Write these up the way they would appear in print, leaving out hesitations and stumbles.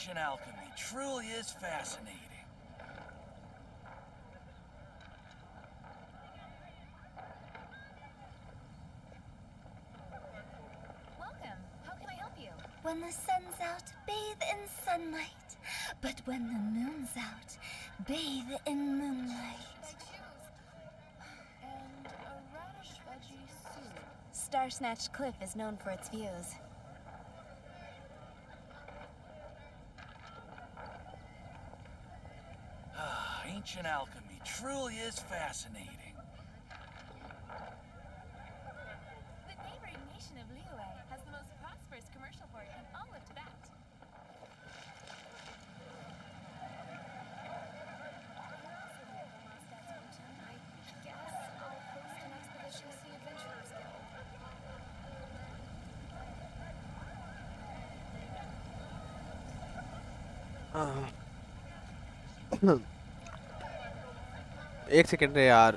ancient alchemy truly is fascinating. Welcome. How can I help you? When the sun's out, bathe in sunlight. But when the moon's out, bathe in moonlight. And a radish veggie soup. Star Snatch Cliff is known for its views. Ancient alchemy truly is fascinating. The neighboring nation of Liyue has the most prosperous commercial port in all of Tibet. I guess I'll host an expedition to the Adventurers Guild. एक second है यार,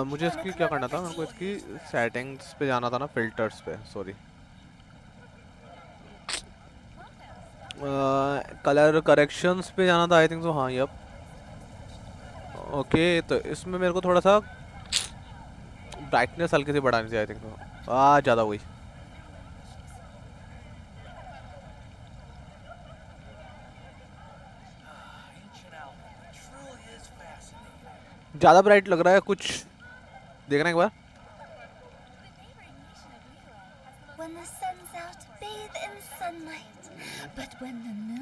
मुझे इसकी क्या करना था, मेरे को इसकी सेटिंग्स पे जाना था ना, फिल्टर्स पे, सॉरी, कलर करेक्शंस पे जाना था आई थिंक सो। हाँ यप, ओके, तो इसमें मेरे को थोड़ा सा ब्राइटनेस हल्के से बढ़ानी चाहिए आई थिंक सो। ज़्यादा हुई, ज़्यादा ब्राइट लग रहा है कुछ, देखना एक बार।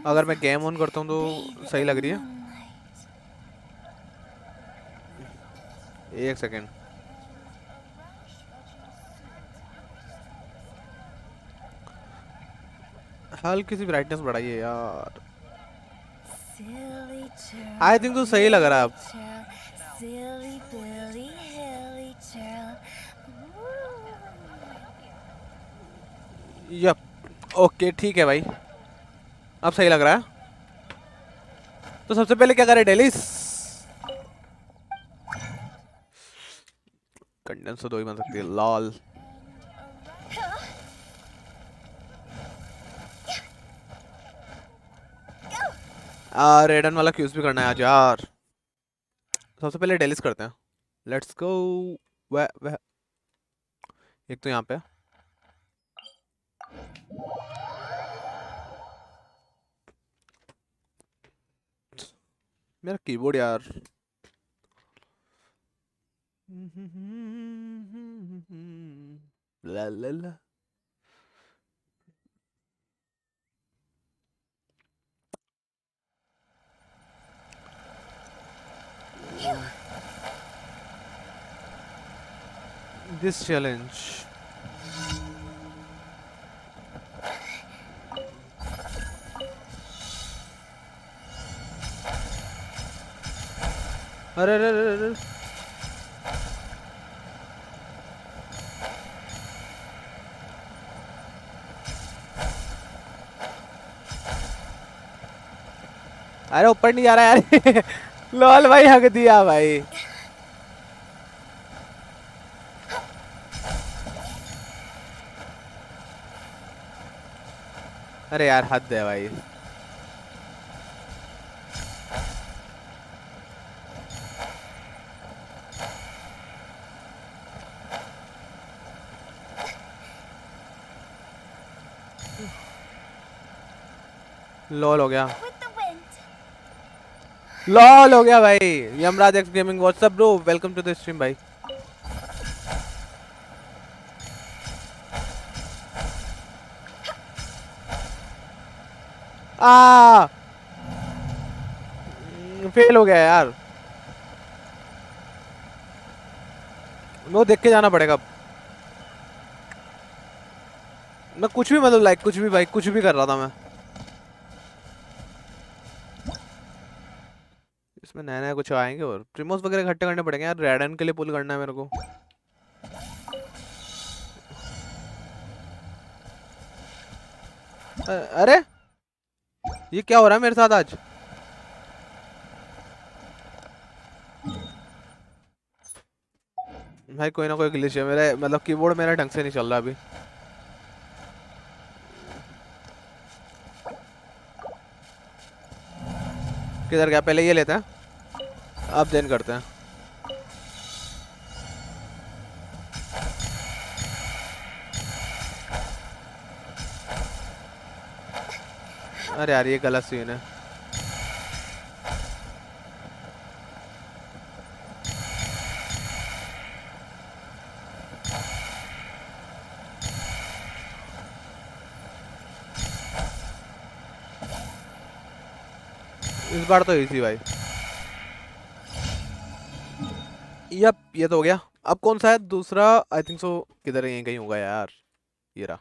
अगर मैं गेम ऑन करता हूँ तो सही लग रही है। एक सेकेंड, हल्की सी ब्राइटनेस बढ़ाइए यार। आई थिंक तो सही लग रहा है अब। यप, ओके ठीक है भाई, अब सही लग रहा है। तो सबसे पहले क्या करें, डेलिस कंडेंस तो दो ही बन सकती है, लॉल। रेडन वाला क्यूज भी करना है आज यार। सबसे पहले डेलिस करते हैं, लेट्स गो। वह एक तो यहाँ पे मेरा कीबोर्ड यार, ला ला ला। This challenge. अरे अरे अरे अरे, अरे ऊपर नहीं जा रहा यार। लॉल भाई हक दिया भाई। अरे यार हद है भाई। लॉल हो गया, लॉल हो गया भाई। Yamraj X gaming, what's up bro, welcome to the stream भाई। फेल हो गया यार, वो देख के जाना पड़ेगा। मैं कुछ भी मतलब लाइक कुछ भी भाई, कुछ भी कर रहा था मैं। इसमें नया नया कुछ आएंगे और प्रीमोस वगैरह इकट्ठे करने पड़ेंगे यार। रेडन के लिए पुल करना है मेरे को। अरे ये क्या हो रहा है मेरे साथ आज? भाई कोई ना कोई ग्लिच है मेरे, मतलब कीबोर्ड मेरा ढंग से नहीं चल रहा अभी। किधर गया? पहले ये लेते हैं, अब देन करते हैं। अरे यार ये गलत सीन है। इस बार तो इजी भाई। यप ये तो हो गया। अब कौन सा है दूसरा? आई थिंक सो किधर है, यहीं कहीं होगा यार। ये रहा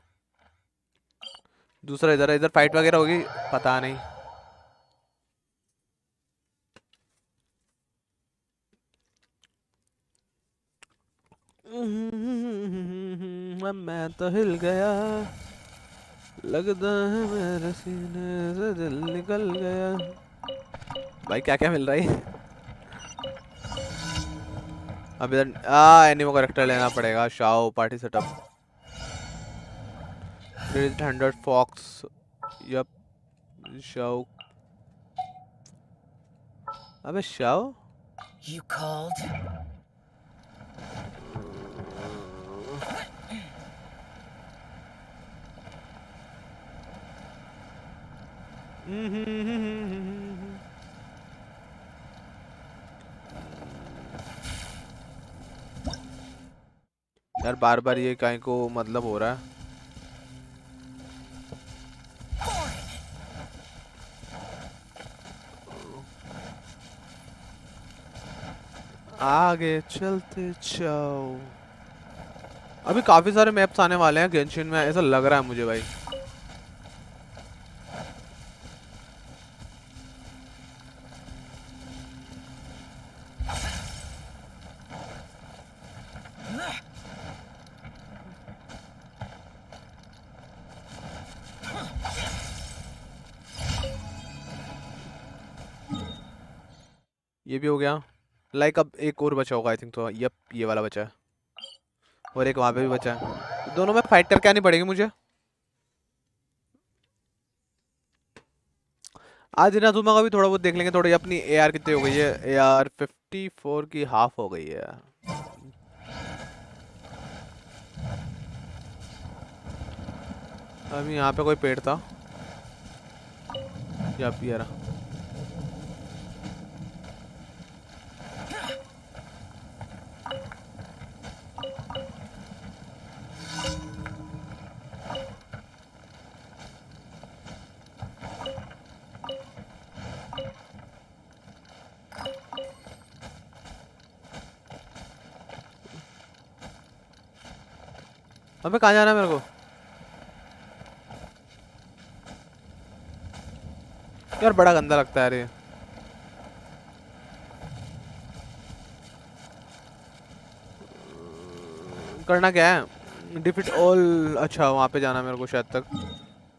दूसरा। इधर इधर फाइट वगैरह होगी, पता नहीं। मैं तो हिल गया, लगता है मेरे सीने से दिल निकल गया। भाई क्या क्या मिल रहा है? अब इधर एनिमो करेक्टर लेना पड़ेगा। शाओ पार्टी सेटअप 100 फॉक्स। Yup Xiao. अबे शाओ You called? यार बार बार ये कहीं को मतलब हो रहा है। आगे चलते जाओ। अभी काफी सारे मैप्स आने वाले हैं गेंशिन में, ऐसा लग रहा है मुझे भाई। ये भी हो गया। लाइक अब एक और बचा होगा आई थिंक तो। यप ये वाला बचा है, और एक वहां पे भी बचा है। दोनों में फाइट करके आनी पड़ेगी मुझे। आज इनाजुमा का भी थोड़ा बहुत देख लेंगे। थोड़ी अपनी एआर कितनी हो गई है? एआर 54 की हाफ हो गई है। अभी यहाँ पे कोई पेड़ था। यप ये रहा। अबे कहाँ जाना है मेरे को? यार बड़ा गंदा लगता है यार ये। करना क्या है? Defeat all. अच्छा वहां पे जाना मेरे को शायद तक।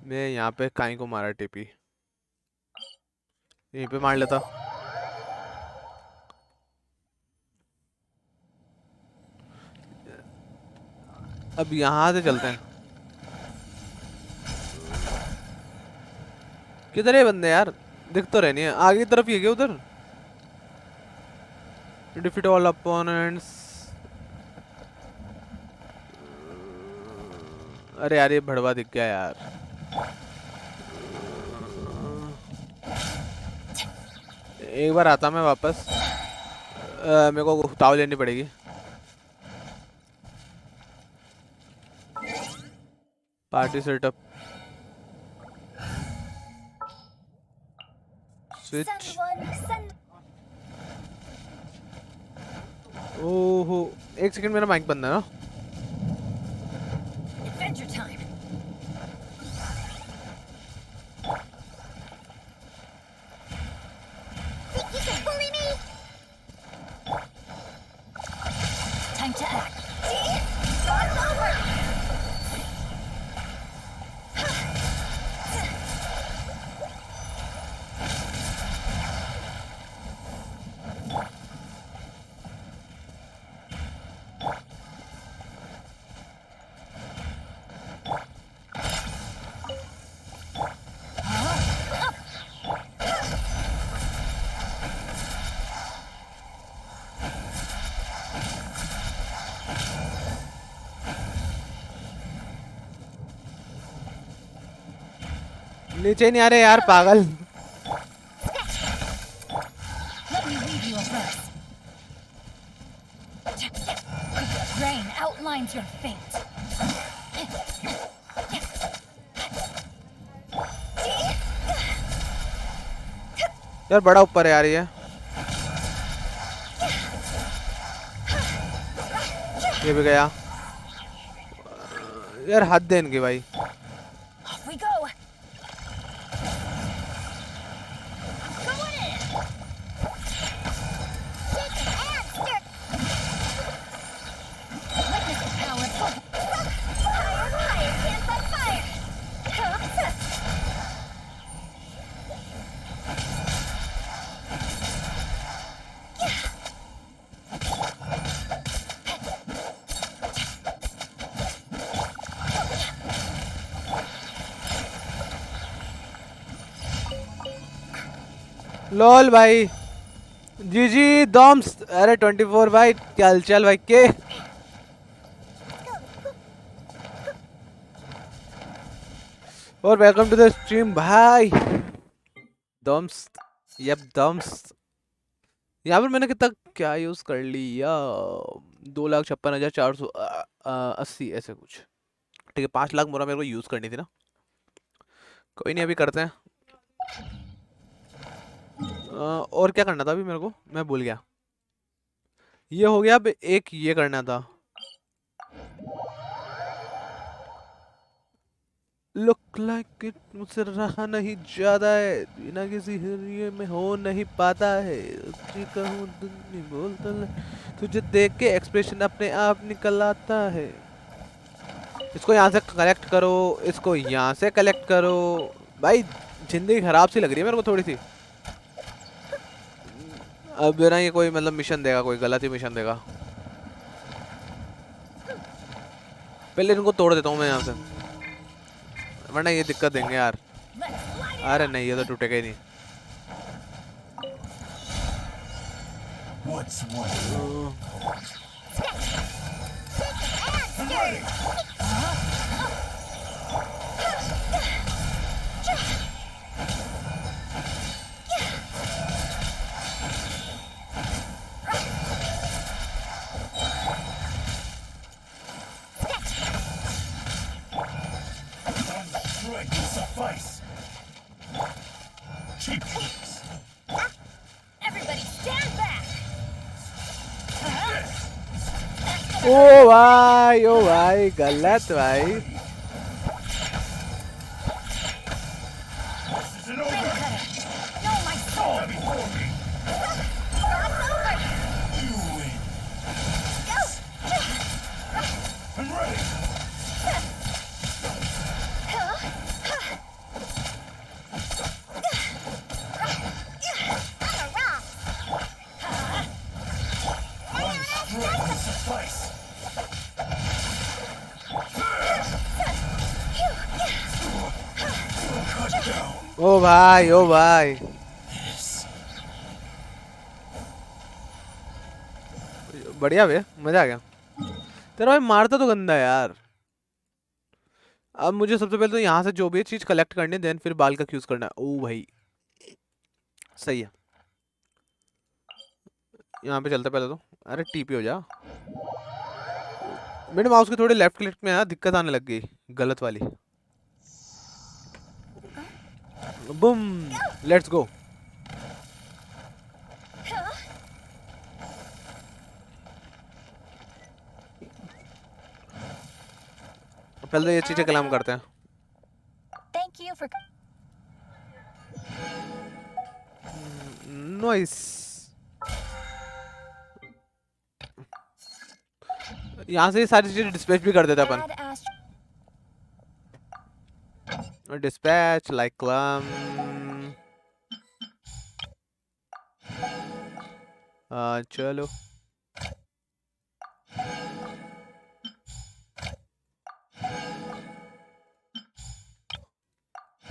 मैं यहाँ पे काई को मारा टीपी, यहीं पे मार लेता। अब यहाँ से चलते हैं। किधर है बंदे यार? दिख तो रहनी है आगे की तरफ। ये क्या उधर? Defeat all opponents. अरे यार ये भड़वा दिख गया यार। एक बार आता मैं वापस। मेरे को ताव लेनी पड़ेगी। Party setup switch. ओहो एक सेकंड, मेरा माइक बंद है ना। Adventure time. Think you can bully me? Time to act. See? It's over! नीचे नहीं आ रहे यार पागल। Let me read you a verse. Rain outlines your fate. यार बड़ा ऊपर है यार ये भी गया यार, हद दे इनकी भाई। Off we go. Going in. Shake your ass, stir. Witness the power of fire, fire, hands on fire. लोल भाई जी दॉम्स। अरे 24 भाई क्या चल भाई के। और वेलकम टू द स्ट्रीम भाई दॉम्स। यप दॉम्स। यहाँ पर मैंने कितना क्या यूज कर लिया, 2,56,480 ऐसे कुछ। ठीक है 5 लाख मोरा मेरे को यूज करनी थी ना, कोई नहीं अभी करते हैं। और क्या करना था अभी मेरे को, मैं भूल गया। ये हो गया, अब एक ये करना था। लुक लाइक इट मुझसे रहा नहीं जाता है, बिना किसी हरिये में हो नहीं पाता है। जी कहूँ नहीं बोलता, तुझे देख के एक्सप्रेशन अपने आप निकल आता है। इसको यहाँ से कलेक्ट करो, इसको यहाँ से कलेक्ट करो। भाई जिंदगी खराब सी लग रही है मेरे को थोड़ी सी। अब ना ये कोई मतलब मिशन देगा, कोई गलत ही मिशन देगा। पहले इनको तोड़ देता हूँ मैं यहाँ से, वरना ये दिक्कत देंगे यार। अरे नहीं ये तो टूटेगा ही नहीं। ओ भाई गलत भाई। ओ भाई ओ भाई बढ़िया बे, मजा आ गया। तेरा भाई मारता तो गंदा है यार। अब मुझे सबसे पहले तो यहाँ से जो भी चीज कलेक्ट करनी है, देन फिर बाल का यूज करना है। ओ भाई सही है। यहाँ पे चलते पहले तो। अरे टीपी हो जा। मेरे माउस के थोड़े लेफ्ट क्लिक में यार दिक्कत आने लग गई, गलत वाली। Boom let's go. पहले तो ये चीजें कलाम करते हैं। Thank you for. नॉइस। यहाँ से ये सारी चीजें डिस्पैच भी कर देते अपन। डिस्पैच लाइक चलो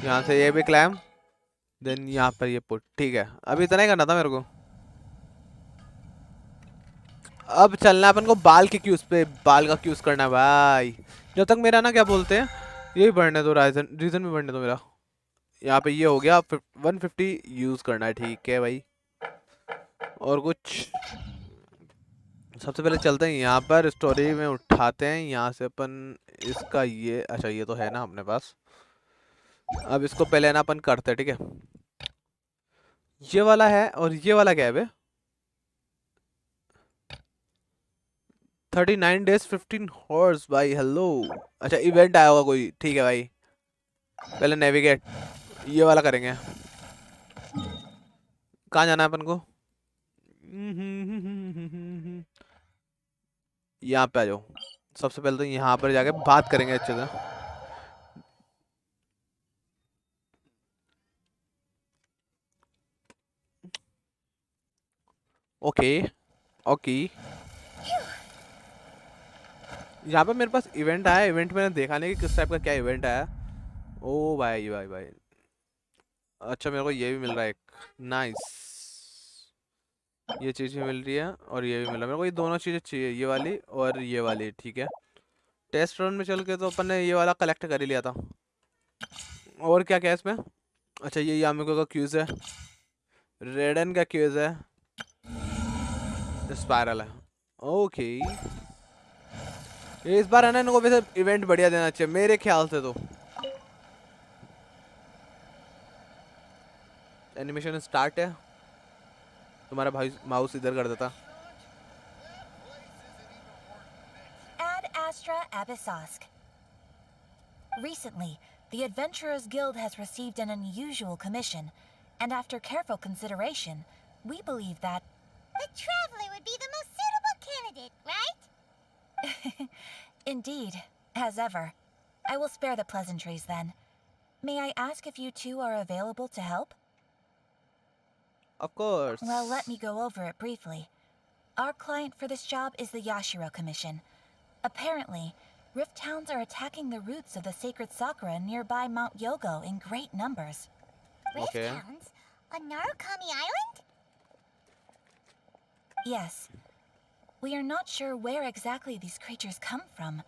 यहाँ से ये भी क्लैम, देन यहाँ पर ये पुट। ठीक है अभी इतना ही करना था मेरे को। अब चलना अपन को बाल के क्यूज पे, बाल का क्यूज करना है भाई। जब तक मेरा ना क्या बोलते हैं यही बढ़ने दो, रीजन भी बढ़ने दो मेरा। यहाँ पे ये हो गया 150 यूज करना है, ठीक है भाई। और कुछ सबसे पहले चलते हैं यहाँ पर स्टोरी में उठाते हैं यहाँ से अपन इसका ये, अच्छा ये तो है ना अपने पास। अब इसको पहले ना अपन करते हैं, ठीक है। ये वाला है और ये वाला क्या है बे? 39 days 15 हॉर्स भाई, हेलो। अच्छा इवेंट आया होगा कोई, ठीक है भाई। पहले नेविगेट ये वाला करेंगे। कहाँ जाना है अपन को? यहाँ पे आ जाओ। सबसे पहले तो यहाँ पर जाके बात करेंगे अच्छे से। ओके ओके, यहाँ पे मेरे पास इवेंट आया। इवेंट मैंने देखा नहीं कि किस टाइप का क्या इवेंट आया। ओ भाई भाई भाई, अच्छा मेरे को ये भी मिल रहा है एक, नाइस। ये चीज़ भी मिल रही है और ये भी मिल रहा है मेरे को। ये दोनों चीज़ें चाहिए, ये वाली और ये वाली, ठीक है। टेस्ट रन में चल के तो अपन ने ये वाला कलेक्ट कर ही लिया था। और क्या क्या है इसमें? अच्छा ये यामिको का क्यूज है, रेडन का क्यूज है, स्पाइरल है। ओके, इस बार है ना इनको वैसे इवेंट बढ़िया देना चाहिए मेरे ख्याल से। तो एनिमेशन स्टार्ट है, तुम्हारा भाई माउस इधर कर देता। Ad Astra Abyssosk. Recently, the Adventurers Guild has received an unusual commission, and after careful consideration, we believe that The Traveler would be the most suitable candidate, right? indeed, as ever. I will spare the pleasantries then. May I ask if you two are available to help? Of course. Well, let me go over it briefly. Our client for this job is the Yashiro Commission. Apparently, Rift Towns are attacking the roots of the sacred sakura nearby Mount Yogo in great numbers. Rift Okay. Towns? On Narukami Island? Yes. We are not sure where exactly these creatures come from.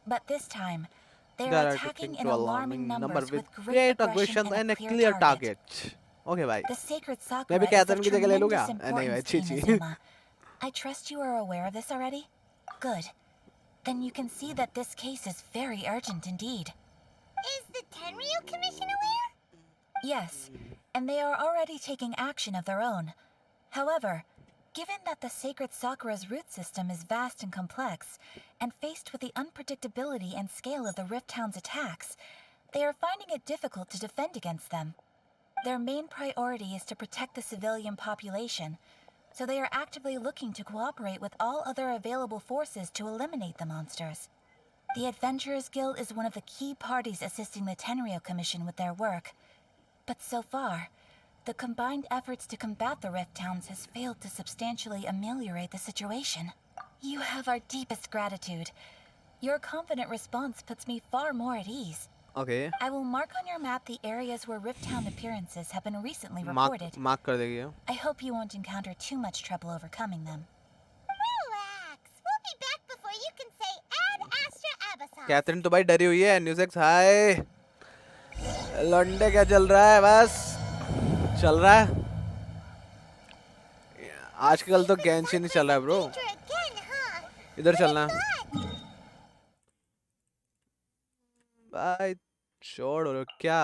But this time, they They are are attacking in to alarming numbers with great great aggression and a clear target. Okay भाई, The sacred मैं sakura भी is कहता of हूँ कि जगह ले लूँ क्या? tremendous नहीं भाई, importance छी to छी। Inazuma. I trust you are aware of this already? Good. Then you can see that this case is very urgent indeed. Is the Tenryu Commission aware? Yes, and they are already taking action of their own. However, given that the sacred sakura's root system is vast and complex, and faced with the unpredictability and scale of the Rift Town's attacks, they are finding it difficult to defend against them. Their main priority is to protect the civilian population, so they are actively looking to cooperate with all other available forces to eliminate the monsters. The Adventurers Guild is one of the key parties assisting the Tenryu Commission with their work. But so far, the combined efforts to combat the Rift Towns has failed to substantially ameliorate the situation. You have our deepest gratitude. Your confident response puts me far more at ease. Okay. I will mark on your map the areas where Rift Town appearances have been recently reported. Mark कर देगी। I hope you won't encounter too much trouble overcoming them. Relax. We'll be back before you can say Ad Astra Abyssos. Katheryne तो भाई डरी हुई है। News हाय लौंडे, क्या चल रहा है? बस चल रहा है आजकल तो गेंशिन ही चल रहा है ब्रो। Again, huh? इधर चलना What? भाई, छोड़ क्या।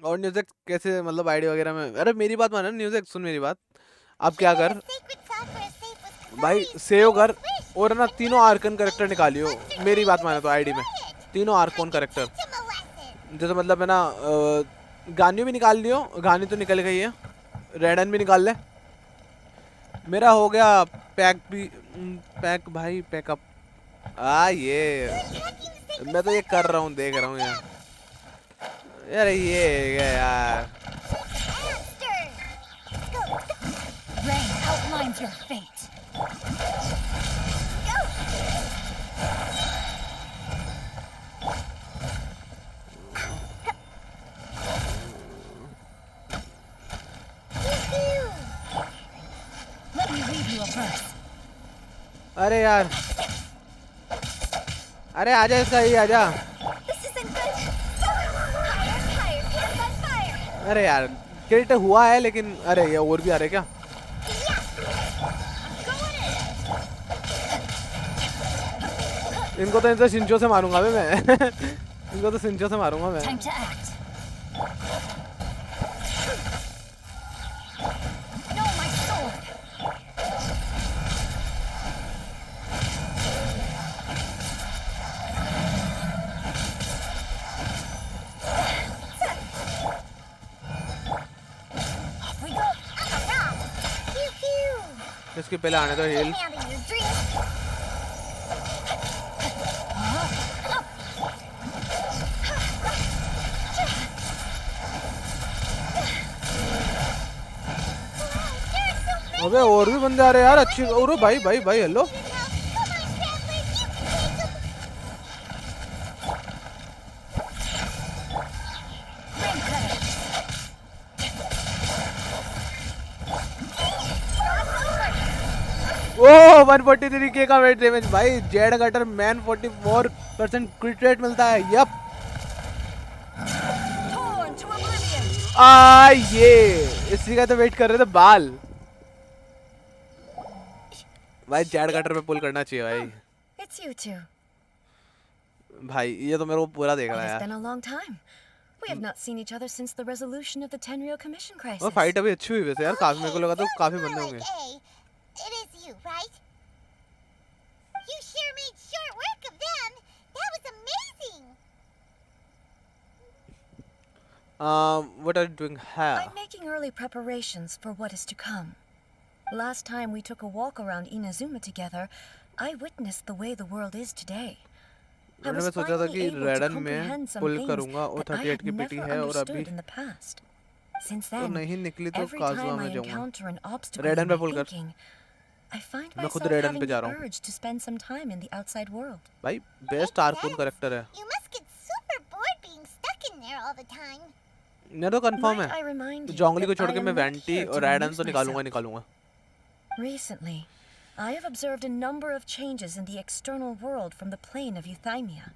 और न्यूज़ कैसे, मतलब आईडी वगैरह में? अरे मेरी बात मानो न्यूज़, सुन मेरी बात। अब क्या कर Sacred Sakura safe was भाई, Chloe's सेव कर wish. और ना तीनों आर्कन कैरेक्टर निकालियो। मेरी बात मानो तो आईडी में तीनों Arkan character, Teach him a lesson. जैसे मतलब है ना, गानियो भी निकाल लियो। गानी तो निकल गई है, रेडन भी निकाल ले। मेरा हो गया पैक भी, पैक भाई, पैकअप। ये मैं तो ये कर रहा हूँ, देख रहा हूँ यार। यार ये यार Rain outlines your fate. Let me read you a verse. अरे यार, अरे आजा, इसका ही आजा। The अरे यार क्रिट हुआ है लेकिन अरे ये और भी आ रहे क्या? इनको तो इनसे सिंचो से मारूंगा मैं इनको तो सिंचो से मारूंगा मैं। Time to act. No, my sword. Off we go. Pew pew. इसके पहले आने दो हील। Handle your drink. अबे और भी बंदे आ रहे यार अच्छी। और भाई भाई भाई हेलो। ओह 143k का वेट डैमेज भाई। जेड गटर मैन 44% क्रिट रेट मिलता है। यप ये इसी का तो वेट कर रहे थे बाल भाई। जेड गटर पे पुल करना चाहिए भाई। It's you two. भाई ये तो मेरे को पूरा देख रहा है It's यार। been a long time. We have not seen each other since the resolution of the Tenryou Commission crisis. और फाइट अभी अच्छी हुई वैसे यार। काफी मेरे को लगा तो काफी बंदे होंगे। It is you, right? You sure made short work of them. That was amazing. What are you doing here? I'm making early preparations for what is to come. Last time we took a walk around Inazuma together, I witnessed the way the world is today. I मैंने was सोचा था finally कि able to रेडन में comprehend some पुल things करूंगा और that I 38 had की PT never है और अभी understood in the past. Since तो then, नहीं निकली तो every काजुआ time में I जाऊंगा। encounter an obstacle रेडन in पे my पुल कर। thinking, I find मैं खुद myself रेडन having पे जा the रहा हूँ। urge to spend some time in the outside world. भाई बेस्ट आर्कून करेक्टर है। You must get super bored being stuck in there all the time. मेरा तो कंफर्म Might I है। remind तो you जोंगली को that छोड़ I के am मैं not वेंटी here और to रेडन amuse तो निकालूंगा myself. निकालूंगा। Recently, I have observed a number of changes in the external world from the plane of Euthymia.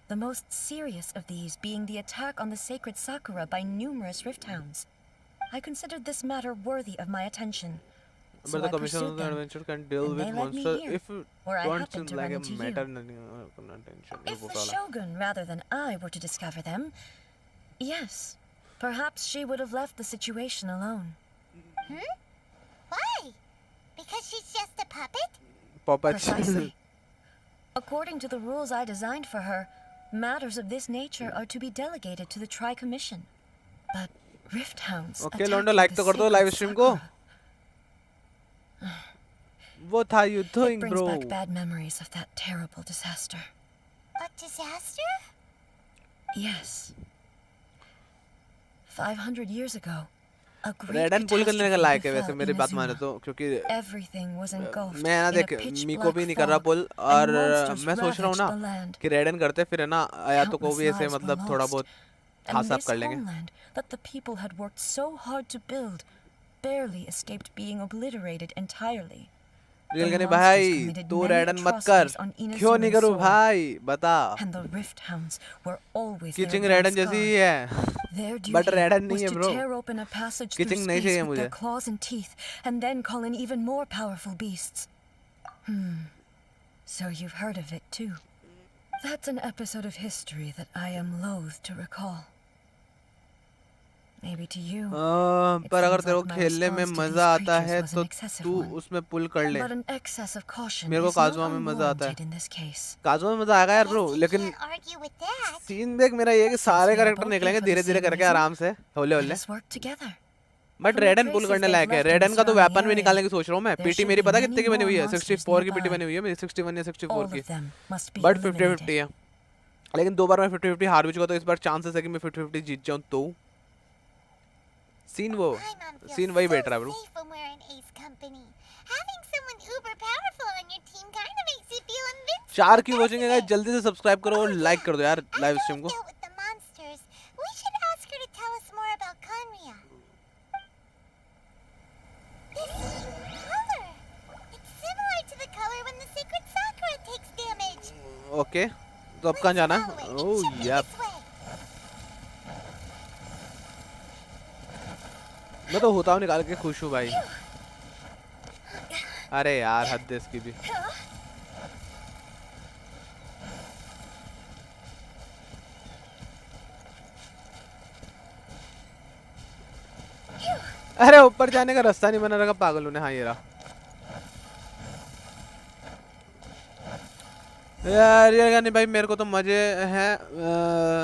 The most serious of these being the attack on the sacred Sakura by numerous rift hounds. I considered this matter worthy of my attention. So But the I commission pursued of the them, adventure can deal and with they led me monster here, if it where I don't happened seem to like run a into matter. you. If the Shogun rather than I were to discover them, yes, perhaps she would have left the situation alone. Why? Because she's just a puppet? Precisely. According to the rules I designed for her, matters of this nature are to be delegated to the Tri-Commission. But rift hounds Okay, attacking Londo, like the तो कर दो sacred live stream को। Sakura. What are you It doing, brings bro? back bad memories of that terrible disaster. A disaster? Yes. 500 years ago, a great रेडन पुल करने का लायक है catastrophe वैसे befell मेरी बात माने Inazuma. तो क्योंकि Everything was engulfed मैं ना in a देख pitch मीको black भी नहीं कर रहा fog, पुल and और monsters मैं सोच रहा हूँ ravaged ना the land. कि रेडन करते फिर है ना या तो को Countless भी ऐसे lives were मतलब थोड़ा lost, बहुत and हाथ साफ this कर लेंगे। homeland that the people had worked so hard to build barely escaped being obliterated entirely. Real The गनी monsters भाई committed तू many रेडन मत कर। atrocities on Inazuma's क्यों नहीं करूँ soil, भाई बता। and the rift hounds were always किचिंग thereby रेडन जैसी ही scarred. है Their बट duty रेडन was नहीं है to bro. tear open a passage through किचिंग नहीं space चाहिए with मुझे। their claws and teeth, and then call in even more powerful beasts. So you've heard of it too. That's an episode of history that I am loath to recall. Maybe to you, it पर अगर seems तेरे को like my खेलने में response to मजा these आता creatures है was तो an excessive तू one. उसमें पुल कर ले। But an excess of caution मेरे को is not काजुआ में मजा आता है। unwarranted in this case. काजुआ में मजा आएगा यार ब्रो Guess you लेकिन can't argue with that. Scene देख मेरा ये है कि Since सारे we are कैरेक्टर both निकलेंगे here for the धीरे धीरे same करके reason, आराम से होले Let होले। us work together. But From the Raiden pull traces करने they've लायक है। left in रेडन का तो surrounding वेपन भी निकालने की areas, सोच रहा हूँ मैं। there पीटी should मेरी be पता many कितने की बनी more हुई है? monsters 64 की पीटी nearby. बनी हुई है मेरी। 61 या 64 All की। of them must be but 50-50 eliminated. है। लेकिन दो बार मैं 50-50 हार भी चुका तो इस बार चांसेस है कि मैं 50-50 जीत जाऊँ तो सीन वो Paimon feels सीन वही so बैठ रहा है bro. safe when we're in Ace Company. Having someone uber powerful on your team kind of makes you feel invincible. 4 की वॉचिंग है doesn't गाइस it? जल्दी से सब्सक्राइब करो और लाइक कर दो यार लाइव After स्ट्रीम we've को। dealt with the monsters, we should ask her to tell us more about Conria. This color. It's similar to the color when the sacred Sakura takes damage. Okay तो अब कहाँ जाना है? ओह यार मैं तो होता हूँ निकाल के खुश हूँ भाई। अरे यार हद है इसकी भी। अरे ऊपर जाने का रास्ता नहीं बना रखा पागलों ने। हाँ ये रहा यार। ये गानी भाई मेरे को तो मजे हैं,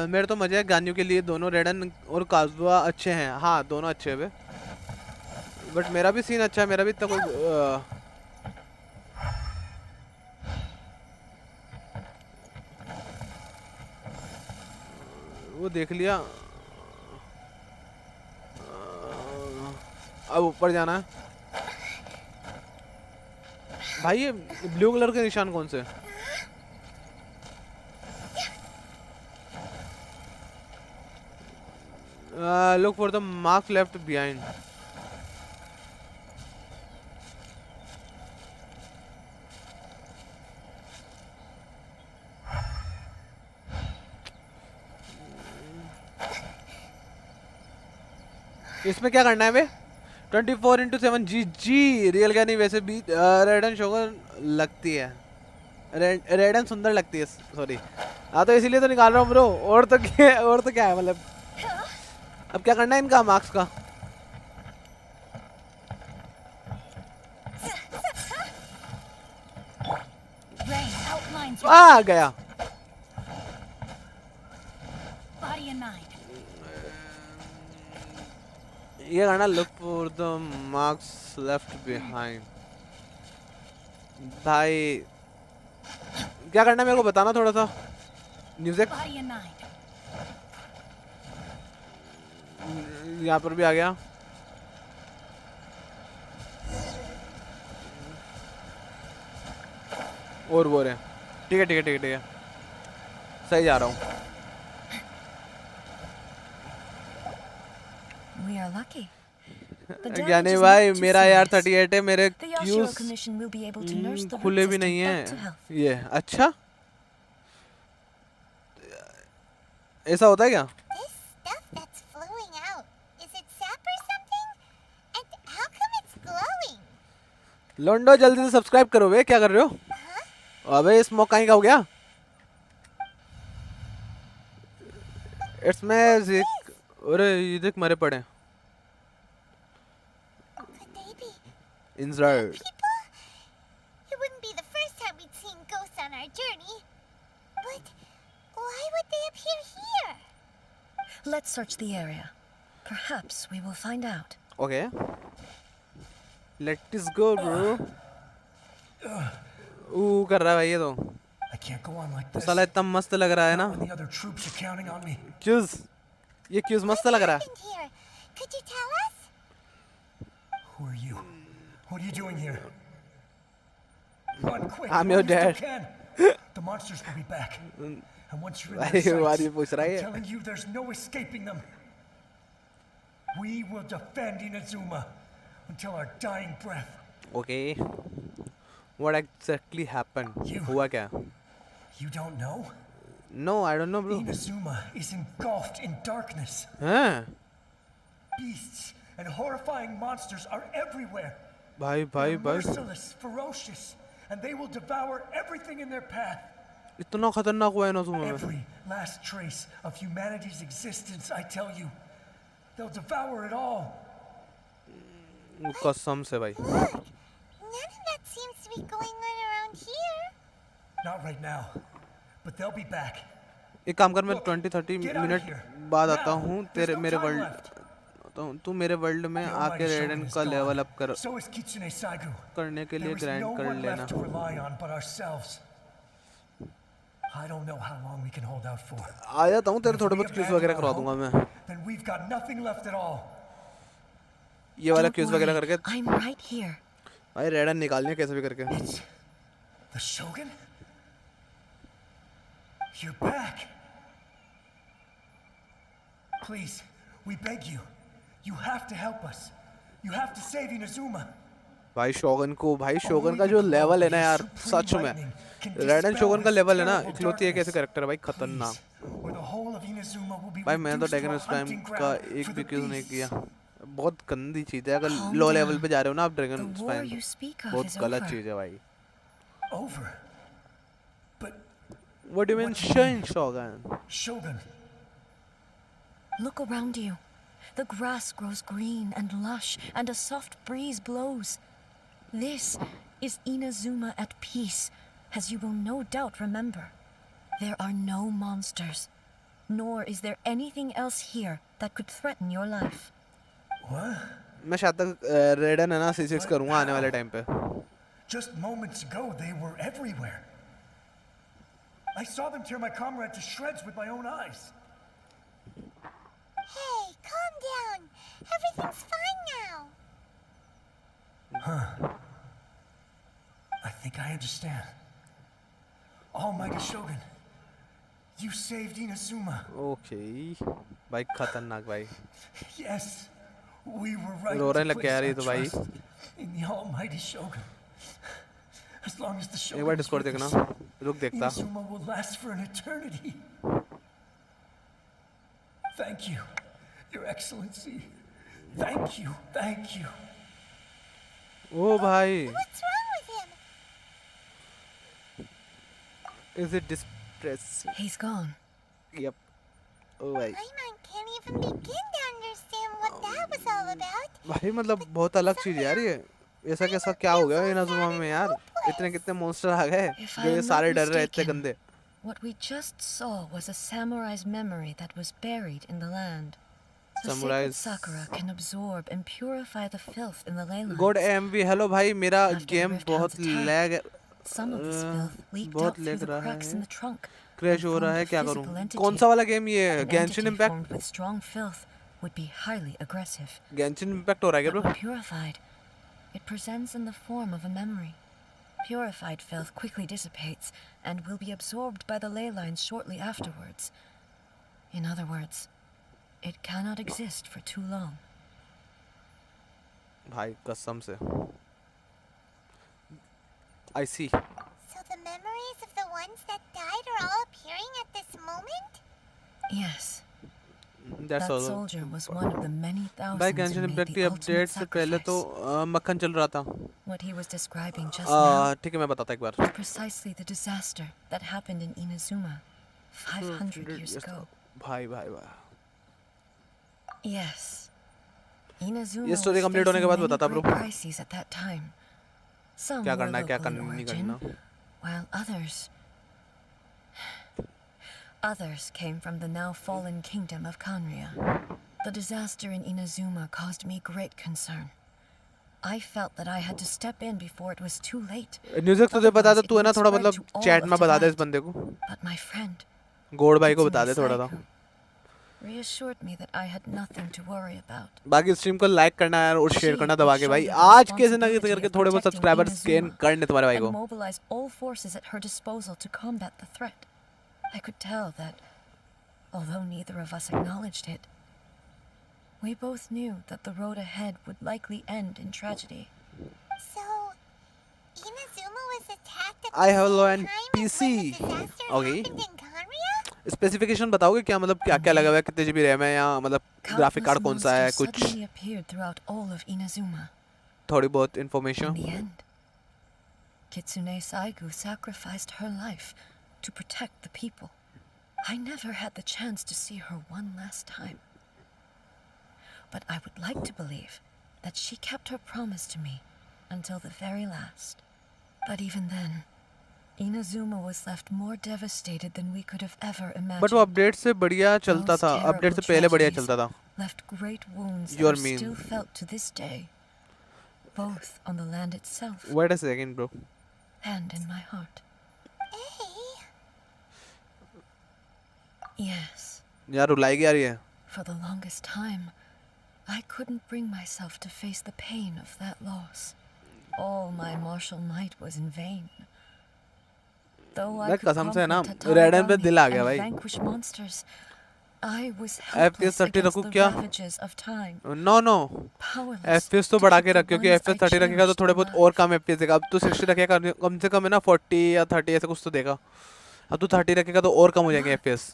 मेरे तो मजे हैं गानियों के लिए। दोनों रेडन और काजुआ अच्छे हैं। हाँ दोनों अच्छे हैं बट मेरा भी सीन अच्छा है। मेरा भी इतना कोई वो देख लिया। अब ऊपर जाना है भाई। ये ब्लू कलर के निशान कौन से? Look for the marks left behind. इसमें क्या करना है बे? 24/7 जी रियल ज्ञानी। वैसे भी रेडन शोगन लगती है, रेडन सुंदर लगती है। सॉरी हाँ तो इसीलिए तो निकाल रहा हूँ ब्रो। और तो क्या है मतलब। अब क्या करना है इनका मार्क्स का? आ गया। ये गाना look for the marks left behind. भाई क्या करना है मेरे को बताना थोड़ा सा। म्यूजिक यहाँ पर भी आ गया। और वो रहे। ठीक है सही जा रहा हूँ। ज्ञानी भाई मेरा यार 38 है। मेरे क्यूज खुले भी नहीं है। ये अच्छा ऐसा होता है क्या? लोंडो जल्दी से सब्सक्राइब करो बे। क्या कर रहे हो? अबे स्मोक कहीं का हो गया? It's magic. अरे ये देख मरे पड़े inside. It wouldn't be the first time we'd seen ghosts on our journey. But why would they appear here? Let's search the area. Perhaps we will find out. Okay. Let's go, bro. कर रहा है भाई ये तो। I can't go on like this. साला इतना मस्त लग रहा है ना। The other troops are counting on me. क्यूज ये क्यूज मस्त लग रहा है। Could you tell us? Who are you? What are you doing here? Run quick! I'm your dad. The monsters will be back. And once you're in भाई their वो आदमी sights, पूछ रहा I'm है। telling you, there's no escaping them. We will defend Inazuma until our dying breath. Okay. What exactly happened? हुआ क्या? You don't know? No, I don't know, bro. Inazuma is engulfed in darkness. हाँ? Beasts and horrifying monsters are everywhere. भाई They're merciless, ferocious, and they will devour everything in their path. इतना खतरनाक हुआ है ना तुम्हें? Every last trace of humanity's existence, I tell you, they'll devour it all. कसम से भाई। Look, none of that seems to be going on around here. Not right now, but they'll be back. एक काम कर, मैं 20-30 minute बाद आता हूँ तेरे मेरे वर्ल्ड। तू मेरे वर्ल्ड में आके रेडन का लेवल अप कर करने के लिए ग्राइंड कर लेना। आ जाता हूँ तेरे थोड़े बहुत क्यूज वगैरह करवा दूंगा मैं। ये वाला क्यूज वगैरह करके भाई रेडन निकालने कैसे भी करके। The Shogun? You're back. Please, we beg you. You have to help us. You have to save Inazuma. भाई शोगन को, भाई शोगन का जो लेवल है ना यार, सच में रेडन शोगन का लेवल है ना, इकलौती एक ऐसे कैरेक्टर है भाई खतरनाक। भाई मैंने तो ड्रैगन स्पैम का एक भी क्यूज नहीं किया, बहुत गंदी चीज है, अगर Calm लो लेवल down. पे जा रहे हो ना आप The dragon war fan, you speak of बहुत is गलत over. चीज है भाई. Over. But What do you mean What do you mean? Shogun? Shogun, Look around you. The grass grows green and lush, and a soft breeze blows. This is Inazuma at peace, as you will no doubt remember. There are no monsters, nor is there anything else here that could threaten your life. what? मैं शायद तक रेडन है ना C6 करूँगा आने वाले time पे. Just moments ago, they were everywhere. I saw them tear my comrade to shreds with my own eyes. Hey, calm down. Everything's fine now. I think I understand. Almighty Shogun, you saved Inazuma. Okay, भाई खतरनाक भाई. Yes, we were right रो रहे to लग के आ place रही our तो भाई. trust in the Almighty Shogun. As long as the एक Shogun bar is Discord with देखना, us, रुक देखता. Inazuma will last for an eternity. Thank you, Your Excellency. Thank you, thank you. ओ भाई, What's wrong with him? is it depressing? He's gone. Yep. ओ भाई. My mind can't even begin to understand what that was all about. भाई मतलब बहुत अलग चीज है यार ये. ऐसा कैसा क्या हो गया इनाजुमा में यार? इतने कितने मॉन्स्टर आ गए If जो I ये am सारे not डर रहे इतने mistaken, गंदे. what we just saw was a samurai's memory that was buried in the land. The sacred Samurai's- sakura can absorb and purify the filth in the leylands. Good MV hello भाई, मेरा After the game rift बहुत hounds attacked, lag Some of this filth leaked बहुत out through lag the रहा cracks in है. the trunk. Crash and हो रहा formed है, a क्या physical करूं? entity. कौन सा वाला गेम ये? An Genshin entity impact. formed with strong filth would be highly aggressive. Genshin impact हो रहा है क्या But bro? when purified, it presents in the form of a memory. Purified filth quickly dissipates and will be absorbed by the ley lines shortly afterwards. In other words, it cannot exist for too long. भाई कसम से. I see. So the memories of the ones that died are all appearing at this moment? Yes, That's that all. soldier was one of the many thousands भाई who Genshin made impact the की ultimate update से पहले तो sacrifice. मक्खन चल रहा था. What he was describing just now ठीक है मैं बताता एक बार. was precisely the disaster that happened in Inazuma 500 years ago. भाई भाई भाई. Yes. Inazuma ये story was complete होने के facing बाद many बताता, great bro. crises at that time. Some क्या were करना है, क्या local in करना नहीं origin, करना. while others came from the now fallen kingdom of Kanria. The disaster in Inazuma caused me great concern. I felt that I had to step in before it was too late. News तुझे बता दे, Otherwise, तू है ना it would थोड़ा spread मतलब to all chat of में बता दे इस Tibet. बंदे को. But my friend, गोड भाई को बता Kitsune दे थोड़ा सा. Saiku, reassured me that I had nothing to worry about. बाकी स्ट्रीम को लाइक करना है और शेयर She करना दबा के भाई. shouldered the आज कैसे ना कैसे responsibility करके of थोड़े बहुत protecting सब्सक्राइबर्स गेन Inazuma करने तुम्हारे भाई and को. mobilized all forces at her disposal to combat the threat. I could tell that, although neither of us acknowledged it, we both knew that the road ahead would likely end in tragedy. So, Inazuma was attacked at I the have same low end time as PC. when the disaster Okay. happened in Kanria? Specification बताओगे क्या, मतलब क्या क्या लगा हुआ है, कितने GB RAM है, या मतलब ग्राफिक Countless कार्ड कौन सा है, monsters कुछ suddenly appeared throughout all of Inazuma. थोड़ी बहुत In information. the end, Kitsune Saigu sacrificed her life to protect the people. I never had the chance to see her one last time. But I would like to believe that she kept her promise to me until the very last. But even then, Inazuma was left more devastated than we could have ever imagined. But वो update से बढ़िया चलता Those था, update से terrible पहले बढ़िया tragedies चलता था. left great wounds You that are are mean. still felt to this day, both on the land itself wait a second bro. and in my heart. Hey, Yes, यार रुलाई आ रही है. for the longest time, I couldn't bring myself to face the pain of that loss. All my martial might was in vain. Though I मैं could कसम से है ना, conquer रेडन पे Tatarigami दिल आ गया and भाई. vanquish monsters, I was FPS helpless 30 against रखूं the क्या? ravages of time. No Powerless FPS तो to बढ़ा keep के the रख, क्योंकि ones FPS I 30 रखेगा तो cherished थोड़े बहुत alive. और कम FPS देगा. अब तू 60 रखेगा कम से कम है ना 40 या 30 ऐसा कुछ तो देगा. अब तू 30 रखेगा तो और कम हो जाएंगे FPS.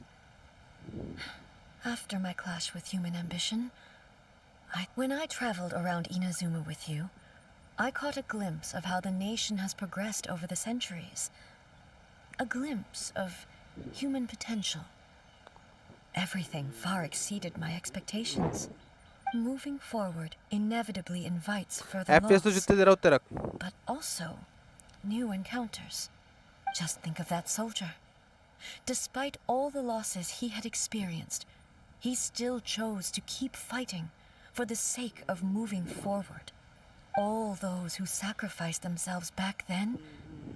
After my clash with human ambition, When I traveled around Inazuma with you, I caught a glimpse of how the nation has progressed over the centuries. A glimpse of human potential. Everything far exceeded my expectations. Moving forward inevitably invites further FPS तो loss, जितने दे रहा उतने रख. but also new encounters. Just think of that soldier. Despite all the losses he had experienced, he still chose to keep fighting for the sake of moving forward. All those who sacrificed themselves back then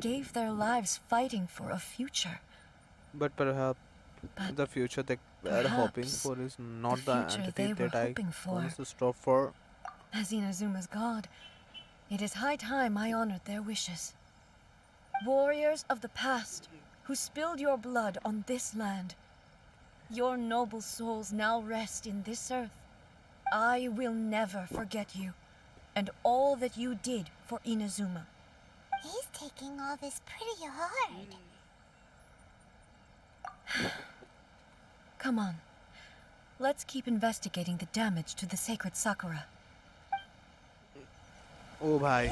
gave their lives fighting for a future. But perhaps But the future they are hoping perhaps for is not the future entity they were that I hoping for. wants to stop for. As Inazuma's god, it is high time I honored their wishes. Warriors of the past, who spilled your blood on this land, your noble souls now rest in this earth. I will never forget you, and all that you did for Inazuma. He's taking all this pretty hard. Come on. Let's keep investigating the damage to the sacred Sakura. ओ भाई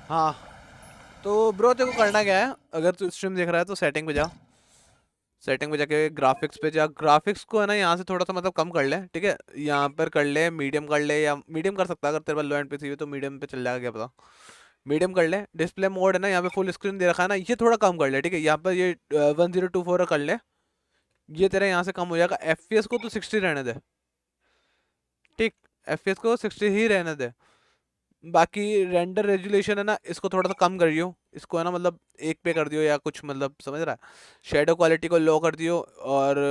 हाँ तो bro तेरे को करना क्या है अगर तू स्ट्रीम देख रहा है तो सेटिंग पे जा सेटिंग पे जाके ग्राफिक्स पे जा ग्राफिक्स को है ना यहाँ से थोड़ा सा मतलब कम कर ले ठीक है यहाँ पर कर ले मीडियम कर ले या मीडियम कर सकता है अगर तेरे पास लो एंड पीसी है तो मीडियम पे चल जाएगा क्या पता मीडियम कर ले डिस्प्ले मोड है ना यहाँ पे फुल स्क्रीन दे रखा है ना ये थोड़ा कम कर ले ठीक है यहाँ पर ये 1024 कर ले ये तेरा यहाँ से कम हो जाएगा एफपीएस को तो 60 रहने दे ठीक एफपीएस को 60 ही रहने दे बाकी रेंडर रेजुलेशन है ना इसको थोड़ा सा कम करियो इसको है ना मतलब 1 पे कर दियो या कुछ मतलब समझ रहा है शेडो क्वालिटी को लो कर दियो और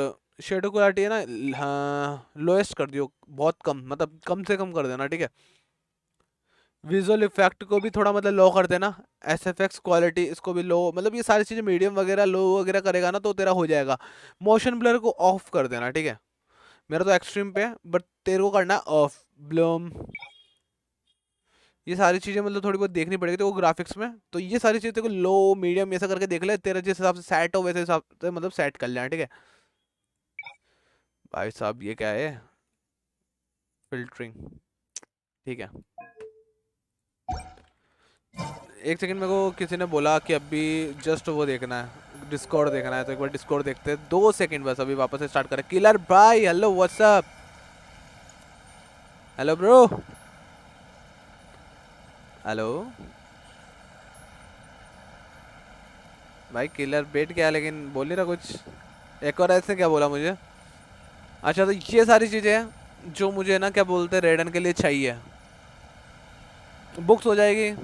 शेडो क्वालिटी है ना हाँ लोएस्ट कर दियो बहुत कम मतलब कम से कम कर देना ठीक है विजुअल इफेक्ट को भी थोड़ा मतलब लो कर देना एसएफएक्स क्वालिटी इसको भी लो मतलब ये सारी चीज़ें मीडियम वगैरह लो वगैरह करेगा ना तो तेरा हो जाएगा मोशन ब्लर को ऑफ कर देना ठीक है मेरा तो एक्सट्रीम पे है बट तेरे को करना है ऑफ ब्लूम ये सारी चीज़ें मतलब थोड़ी बहुत देखनी पड़ेगी तो ग्राफिक्स में तो ये सारी चीज़ें को लो मीडियम ऐसा करके देख ले तेरा जिस हिसाब से सेट हो वैसे हिसाब से मतलब सेट कर लेना ठीक है भाई साहब ये क्या है फिल्टरिंग ठीक है एक सेकंड मेरे को किसी ने बोला कि अभी जस्ट वो देखना है डिस्कॉर्ड देखना है तो एक बार डिस्कॉर्ड देखते हैं 2 सेकंड बस अभी वापस से स्टार्ट करें किलर भाई hello what's up hello bro hello भाई किलर बेट क्या लेकिन बोल नहीं रहा कुछ एक और ऐसे क्या बोला मुझे अच्छा तो ये सारी चीज़ें हैं जो मुझे ना क्या बोलते हैं रेडन के लिए चाहिए बुक्स हो जाएगी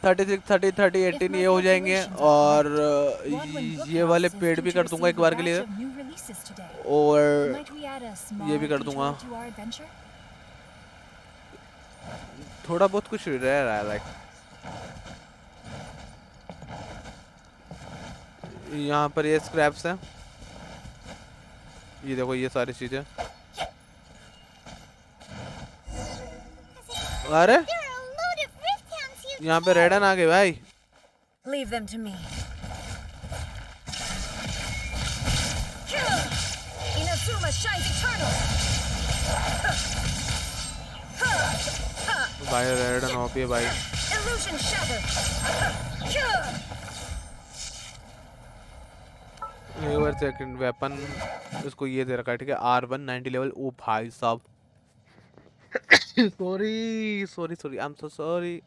36 30 30 18 ये हो जाएंगे और ये वाले पेड भी कर दूंगा एक बार के लिए और ये भी कर दूंगा थोड़ा बहुत कुछ रह रहा है लाइक यहाँ पर ये स्क्रैप्स हैं ये देखो ये सारी चीजें अरे यहाँ पे रेडन आ गए भाई Leave them to me. Inazuma shines eternal. भाई रेडन हो पे भाई Illusion shattered. एक सेकंड वेपन इसको ये दे रखा है ठीक है R1 90 लेवल ओ भाई साहब sorry I am so sorry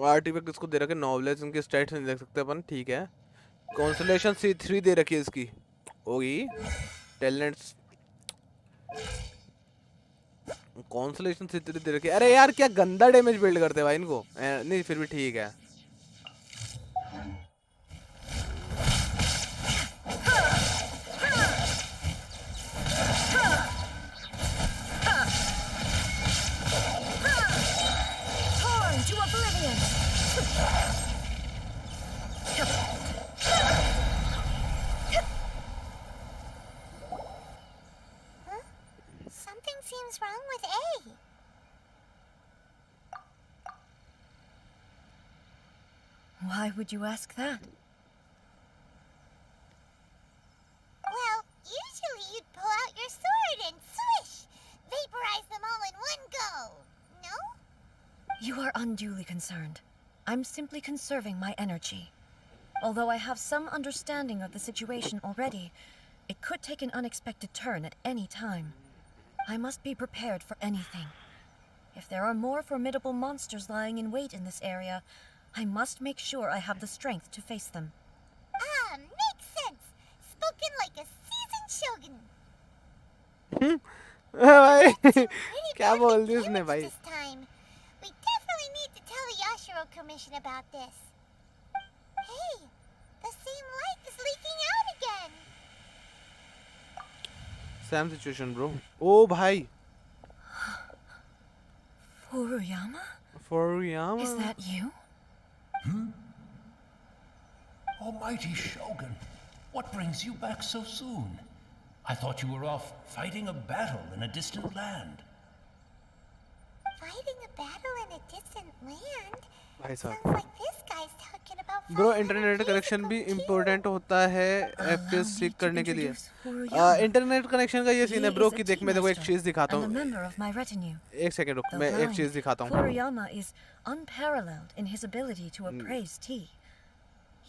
artifact इसको दे रखा है नॉलेज इनके स्टैट्स नहीं देख सकते अपन ठीक है कंसोलेशन C3 दे रखी है इसकी होगी टैलेंट्स कंसोलेशन C3 दे रखी है अरे यार क्या गंदा डैमेज बिल्ड करते हैं भाई इनको नहीं फिर भी ठीक है Something seems wrong with A. Why would you ask that? Well, usually you'd pull out your sword and swish. You are unduly concerned. I'm simply conserving my energy. Although I have some understanding of the situation already, it could take an unexpected turn at any time. I must be prepared for anything. If there are more formidable monsters lying in wait in this area, I must make sure I have the strength to face them. Ah, makes sense. Spoken like a seasoned shogun. भाई Pretty क्या bad बोल दी उसने mechanics भाई? this time. We definitely need to tell the Yashiro Commission about this. Hey, the same light is leaking out again. Same situation, bro. Oh भाई. Furuyama? Furuyama. Is that you? Almighty Shogun, what brings you back so soon? I thought you were off fighting a battle in a distant land. Fighting a battle in a distant land? भाई Sounds साहब. like this guy's talking about bro 500 internet years connection ago भी too. Important होता है FPS Allow me सीख to करने के लिए. introduce Furuyama. Internet connection का ये सीन है He ब्रो is a कि देख tea मैं देखो एक master चीज दिखाता and a हूँ. member of my retinue. एक सेकंड रुक Though मैं एक blind, चीज दिखाता हूँ. Furuyama is unparalleled in his ability to appraise tea.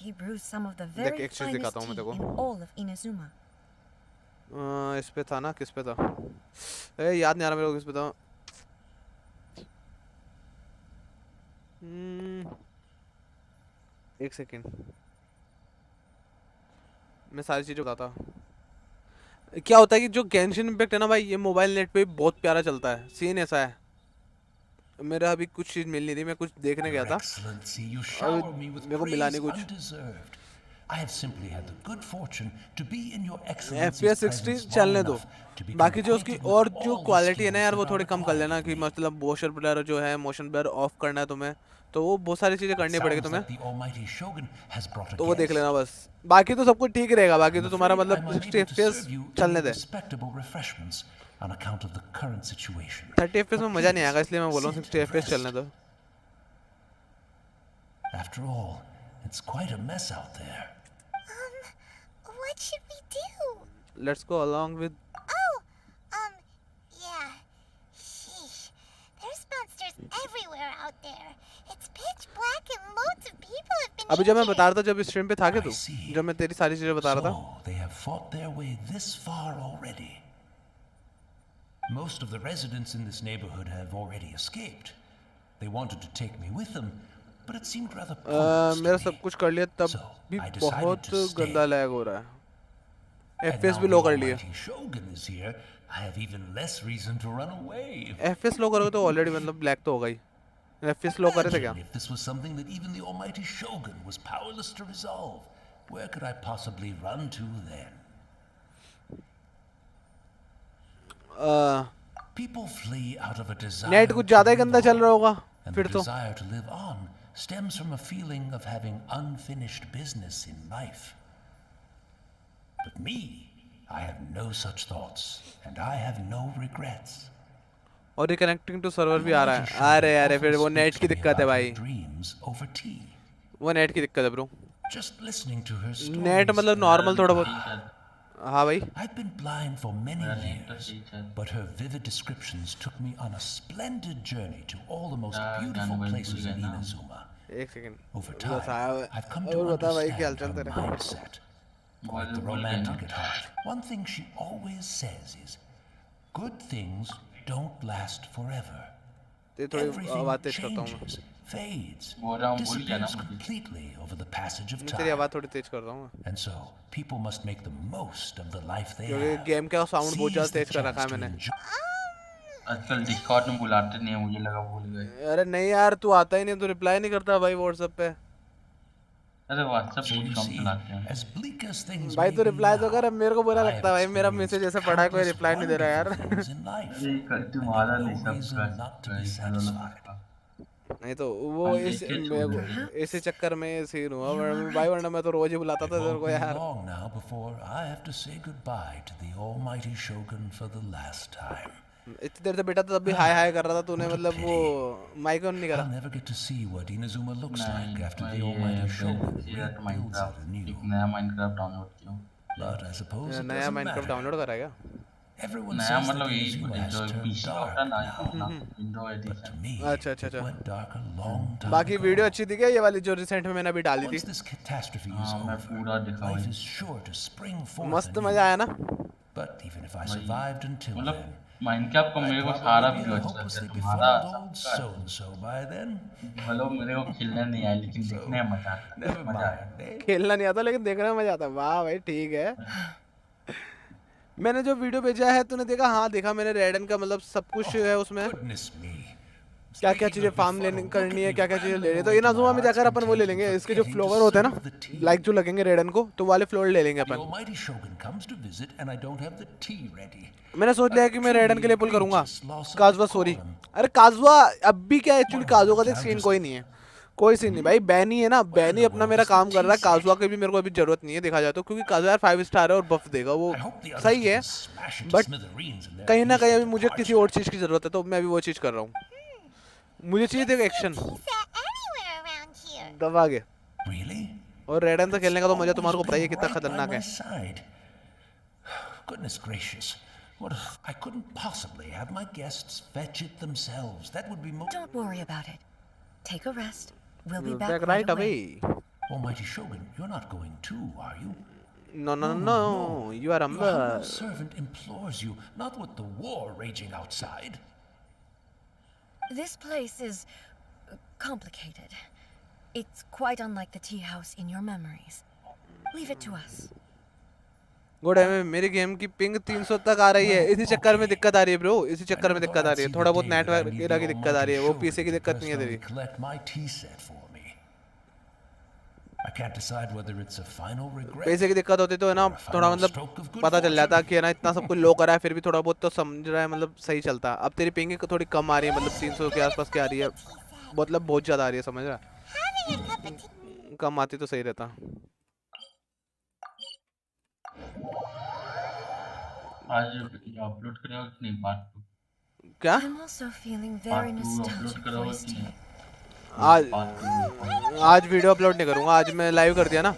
He brews some of the देख, very एक चीज finest दिखाता हूँ मैं tea देखो. in all of Inazuma. इस पे था ना, किस पे था? याद नहीं आ रहा मेरे को किस पे था. एक सेकंड, मैं सारी चीजें बताता. क्या होता है कि जो गेंशिन इम्पैक्ट है ना भाई, ये मोबाइल नेट पे बहुत प्यारा चलता है. सीन ऐसा है, मेरा अभी कुछ चीज मिल नहीं रही, मैं कुछ देखने गया था, Excellency, you shower me with मेरे को मिला praise नहीं कुछ. undeserved. I have simply had the good fortune to be in your FPS excellency's 60 presence चलने long दो. enough to become बाकी जो उसकी acquainted और with जो all the क्वालिटी है ना यार, skills वो that थोड़ी are कम कर लेना. required कि of me. मतलब मोशन ब्लर जो है, मोशन ब्लर ऑफ करना है तुम्हें, तो वो बहुत सारी चीजें करनी पड़ेगी Sounds तुम्हें, like the Almighty Shogun has brought a तो वो देख guest. लेना बस. बाकी तो सब कुछ ठीक रहेगा. बाकी तो I'm तुम्हारा afraid मतलब I'm 60 unable to FPS serve you चलने any they. respectable refreshments on account of the current situation. 30 FPS में But मजा नहीं please, आएगा, इसलिए मैं बोल रहा हूँ sit 60 and FPS rest. चलने दो. After all, it's quite a mess out there. What should we do? Let's go along with. Oh, yeah. Sheesh. There's monsters everywhere out there. It's pitch black and loads of people have been अभी जब मैं injured. बता रहा था, जब stream पे था कि तू, I see. जब मैं तेरी सारी चीजें बता रहा था. So, they have fought their way this far already. Most of the residents in this neighborhood have already escaped. They wanted to take me with them, but it seemed rather pointless मेरा to सब me. कुछ कर लिया, तब So, भी I decided बहुत to stay. गंदा lag हो रहा है. And FPS now भी the लो कर लिए. Almighty Shogun is here, I have even less reason to run away. FPS लो करोगे तो ऑलरेडी मतलब ब्लैक तो होगा ही. FPS लो करे थे क्या? Imagine if this was something that even the Almighty Shogun was powerless to resolve. Where could I possibly run to then? People flee out of a desire net कुछ to ज्यादा ही live गंदा चल रहा on. होगा And फिर the तो. desire to live on stems from a feeling of having unfinished business in life. But me, I have no such thoughts, and I have no regrets. और reconnecting to server भी आ रहा है. अरे अरे फिर वो नेट की दिक्कत है भाई. Dreams over tea. वो नेट की दिक्कत है bro. Just listening to her stories. Net मतलब नॉर्मल थोड़ा बहुत. हाँ भाई. I've been blind for many years, but her vivid descriptions took me on a splendid journey to all the most beautiful places in Inazuma. एक second. Over time, I've come to और बता भाई क्या understand हालचाल her तेरे. mindset. Quite the romantic at heart. One thing she always says is, good things don't last forever. ये थोड़ी Everything आवाज तेज करता हूँ मैं. changes, fades, बोल रहा हूँ, भूल गया ना disappears मुझे. completely over the passage of तेरी time. आवाज थोड़ी तेज कर रहा हूँ मैं. And so, people must make the most of the life they क्योंकि have. गेम का साउंड बहुत Seize ज्यादा the तेज कर रखा है chance to मैंने. enjoy आजकल डिस्कॉर्ड में बुलाते नहीं है, मुझे लगा भूल गए. अरे नहीं यार, तू आता ही नहीं, तू रिप्लाई नहीं करता भाई व्हाट्सएप पे. अरे व्हाट्सएप So बहुत you कम see, चलाते हैं. as bleak as things भाई may तू be रिप्लाई तो now, कर. अब मेरे को बुरा I लगता है have भाई, मेरा experienced मैसेज ऐसे पढ़ा है, कोई countless रिप्लाई नहीं दे रहा यार. wonderful things in life, अरे तुम्हारा and नहीं no reason सब not to be satisfied. नहीं तो वो हम इस देखे छोड़ रहे इसी चक्कर में सीन हुआ. भाई वरना मैं तो रोज ही बुलाता था It तेरे won't को be यार. long now before I have to say goodbye to the Almighty Shogun for the last time. इतनी देर से बेटा तो तब भी हाय हाय कर रहा था तूने, मतलब वो माइक ऑन नहीं I'll करा. never get to see what Inazuma looks like नहीं, after मैं the ये Almighty Shogun सीरियट rebuilds it Minecraft anew. एक नया माइनक्राफ्ट डाउनलोड किया हूँ. But I suppose it नया doesn't माइनक्राफ्ट matter. डाउनलोड करा क्या? Everyone नया says मतलब that यही Izumo has जो turned पीसी का होता है ना dark, अपना window but to edition me, अच्छा अच्छा it अच्छा went dark a long time बाकी ago. वीडियो अच्छी थी क्या ये वाली जो रिसेंट में मैंने अभी डाली थी Once this catastrophe is हाँ मैं over, पूरा देखा life वही is sure to spring forth मस्त anew. मजा आया ना But even if I वही survived until मतलब then, माइनक्राफ्ट को I'd मेरे को सारा probably be वीडियो a अच्छा लगता है hopelessly तुम्हारा befuddled old सबका so-and-so by then. भलो मेरे को खेलने नहीं आया लेकिन So, देखने में मजा आता है never मजा आया mind, eh? खेलना नहीं आता लेकिन देखने में मजा आता है वाह भाई ठीक है मैंने जो वीडियो भेजा है तूने देखा हाँ देखा मैंने रेडन का मतलब सब कुछ है उसमें Goodness me. क्या क्या चीजें फार्म लेने करनी है क्या क्या चीजें ले रही है तो इनाजुमा में जाकर अपन वो ले लेंगे इसके जो फ्लोवर होते हैं ना लाइक जो लगेंगे रेडन को तो वाले फ्लोवर ले लेंगे The upon almighty Shogun comes to visit and I don't have the tea ready. मैंने सोच लिया कि मैं रेडन के लिए पुल करूंगा काजुआ सॉरी अरे काजुआ अब भी क्या एक्चुअली काजुआ का देख सीन कोई नहीं है कोई सीन नहीं भाई बैनी है ना बैनी अपना मेरा काम कर रहा है काजुआ की भी मेरे को अभी जरूरत नहीं है देखा जाए तो क्योंकि काजुआ यार 5 स्टार है और बफ देगा वो सही है बट कहीं ना कहीं अभी मुझे किसी और चीज की जरूरत है तो मैं अभी वो चीज कर रहा हूँ मुझे चाहिए देखो एक्शन Anywhere around here. दबा के Really? और रेडन से खेलने का तो मजा Always तुम्हारे को पता ही है been कितना right by खतरनाक my है side. Goodness gracious. What I couldn't possibly have my guests fetch it themselves. That would be Don't worry about it. Take a rest. We'll be back back right away. away Almighty Shogun, you're not going too, are you? no you are Your humble humble servant implores you, not with the war raging outside. This place is complicated. It's quite unlike the tea house in your memories. Leave it to us. Good है मेरी game की ping 300 तक आ रही है इसी चक्कर में दिक्कत आ रही है ब्रो इसी चक्कर में दिक्कत आ रही है थोड़ा बहुत नेट वगैरह की दिक्कत आ रही है वो पीसी की दिक्कत नहीं है तेरी Collect my tea set for me. I can't decide whether it's a final regret. पैसे की दिक्कत होती तो है ना थोड़ा मतलब पता चल जाता कि है ना इतना सब कुछ लो करा है फिर भी थोड़ा बहुत तो समझ रहा है मतलब सही चलता अब तेरी पिंग थोड़ी कम आ रही है मतलब 300 के आसपास की आ रही है मतलब बहुत ज्यादा आ रही है समझ रहा Having a cup of tea. कम आती तो सही रहता आज अपलोड करेगा कि नहीं पार्ट 2 क्या I'm also feeling very part 2 upload nostalgic करोगे for his कि tea. नहीं आज वीडियो अपलोड नहीं करूंगा आज मैं लाइव कर दिया ना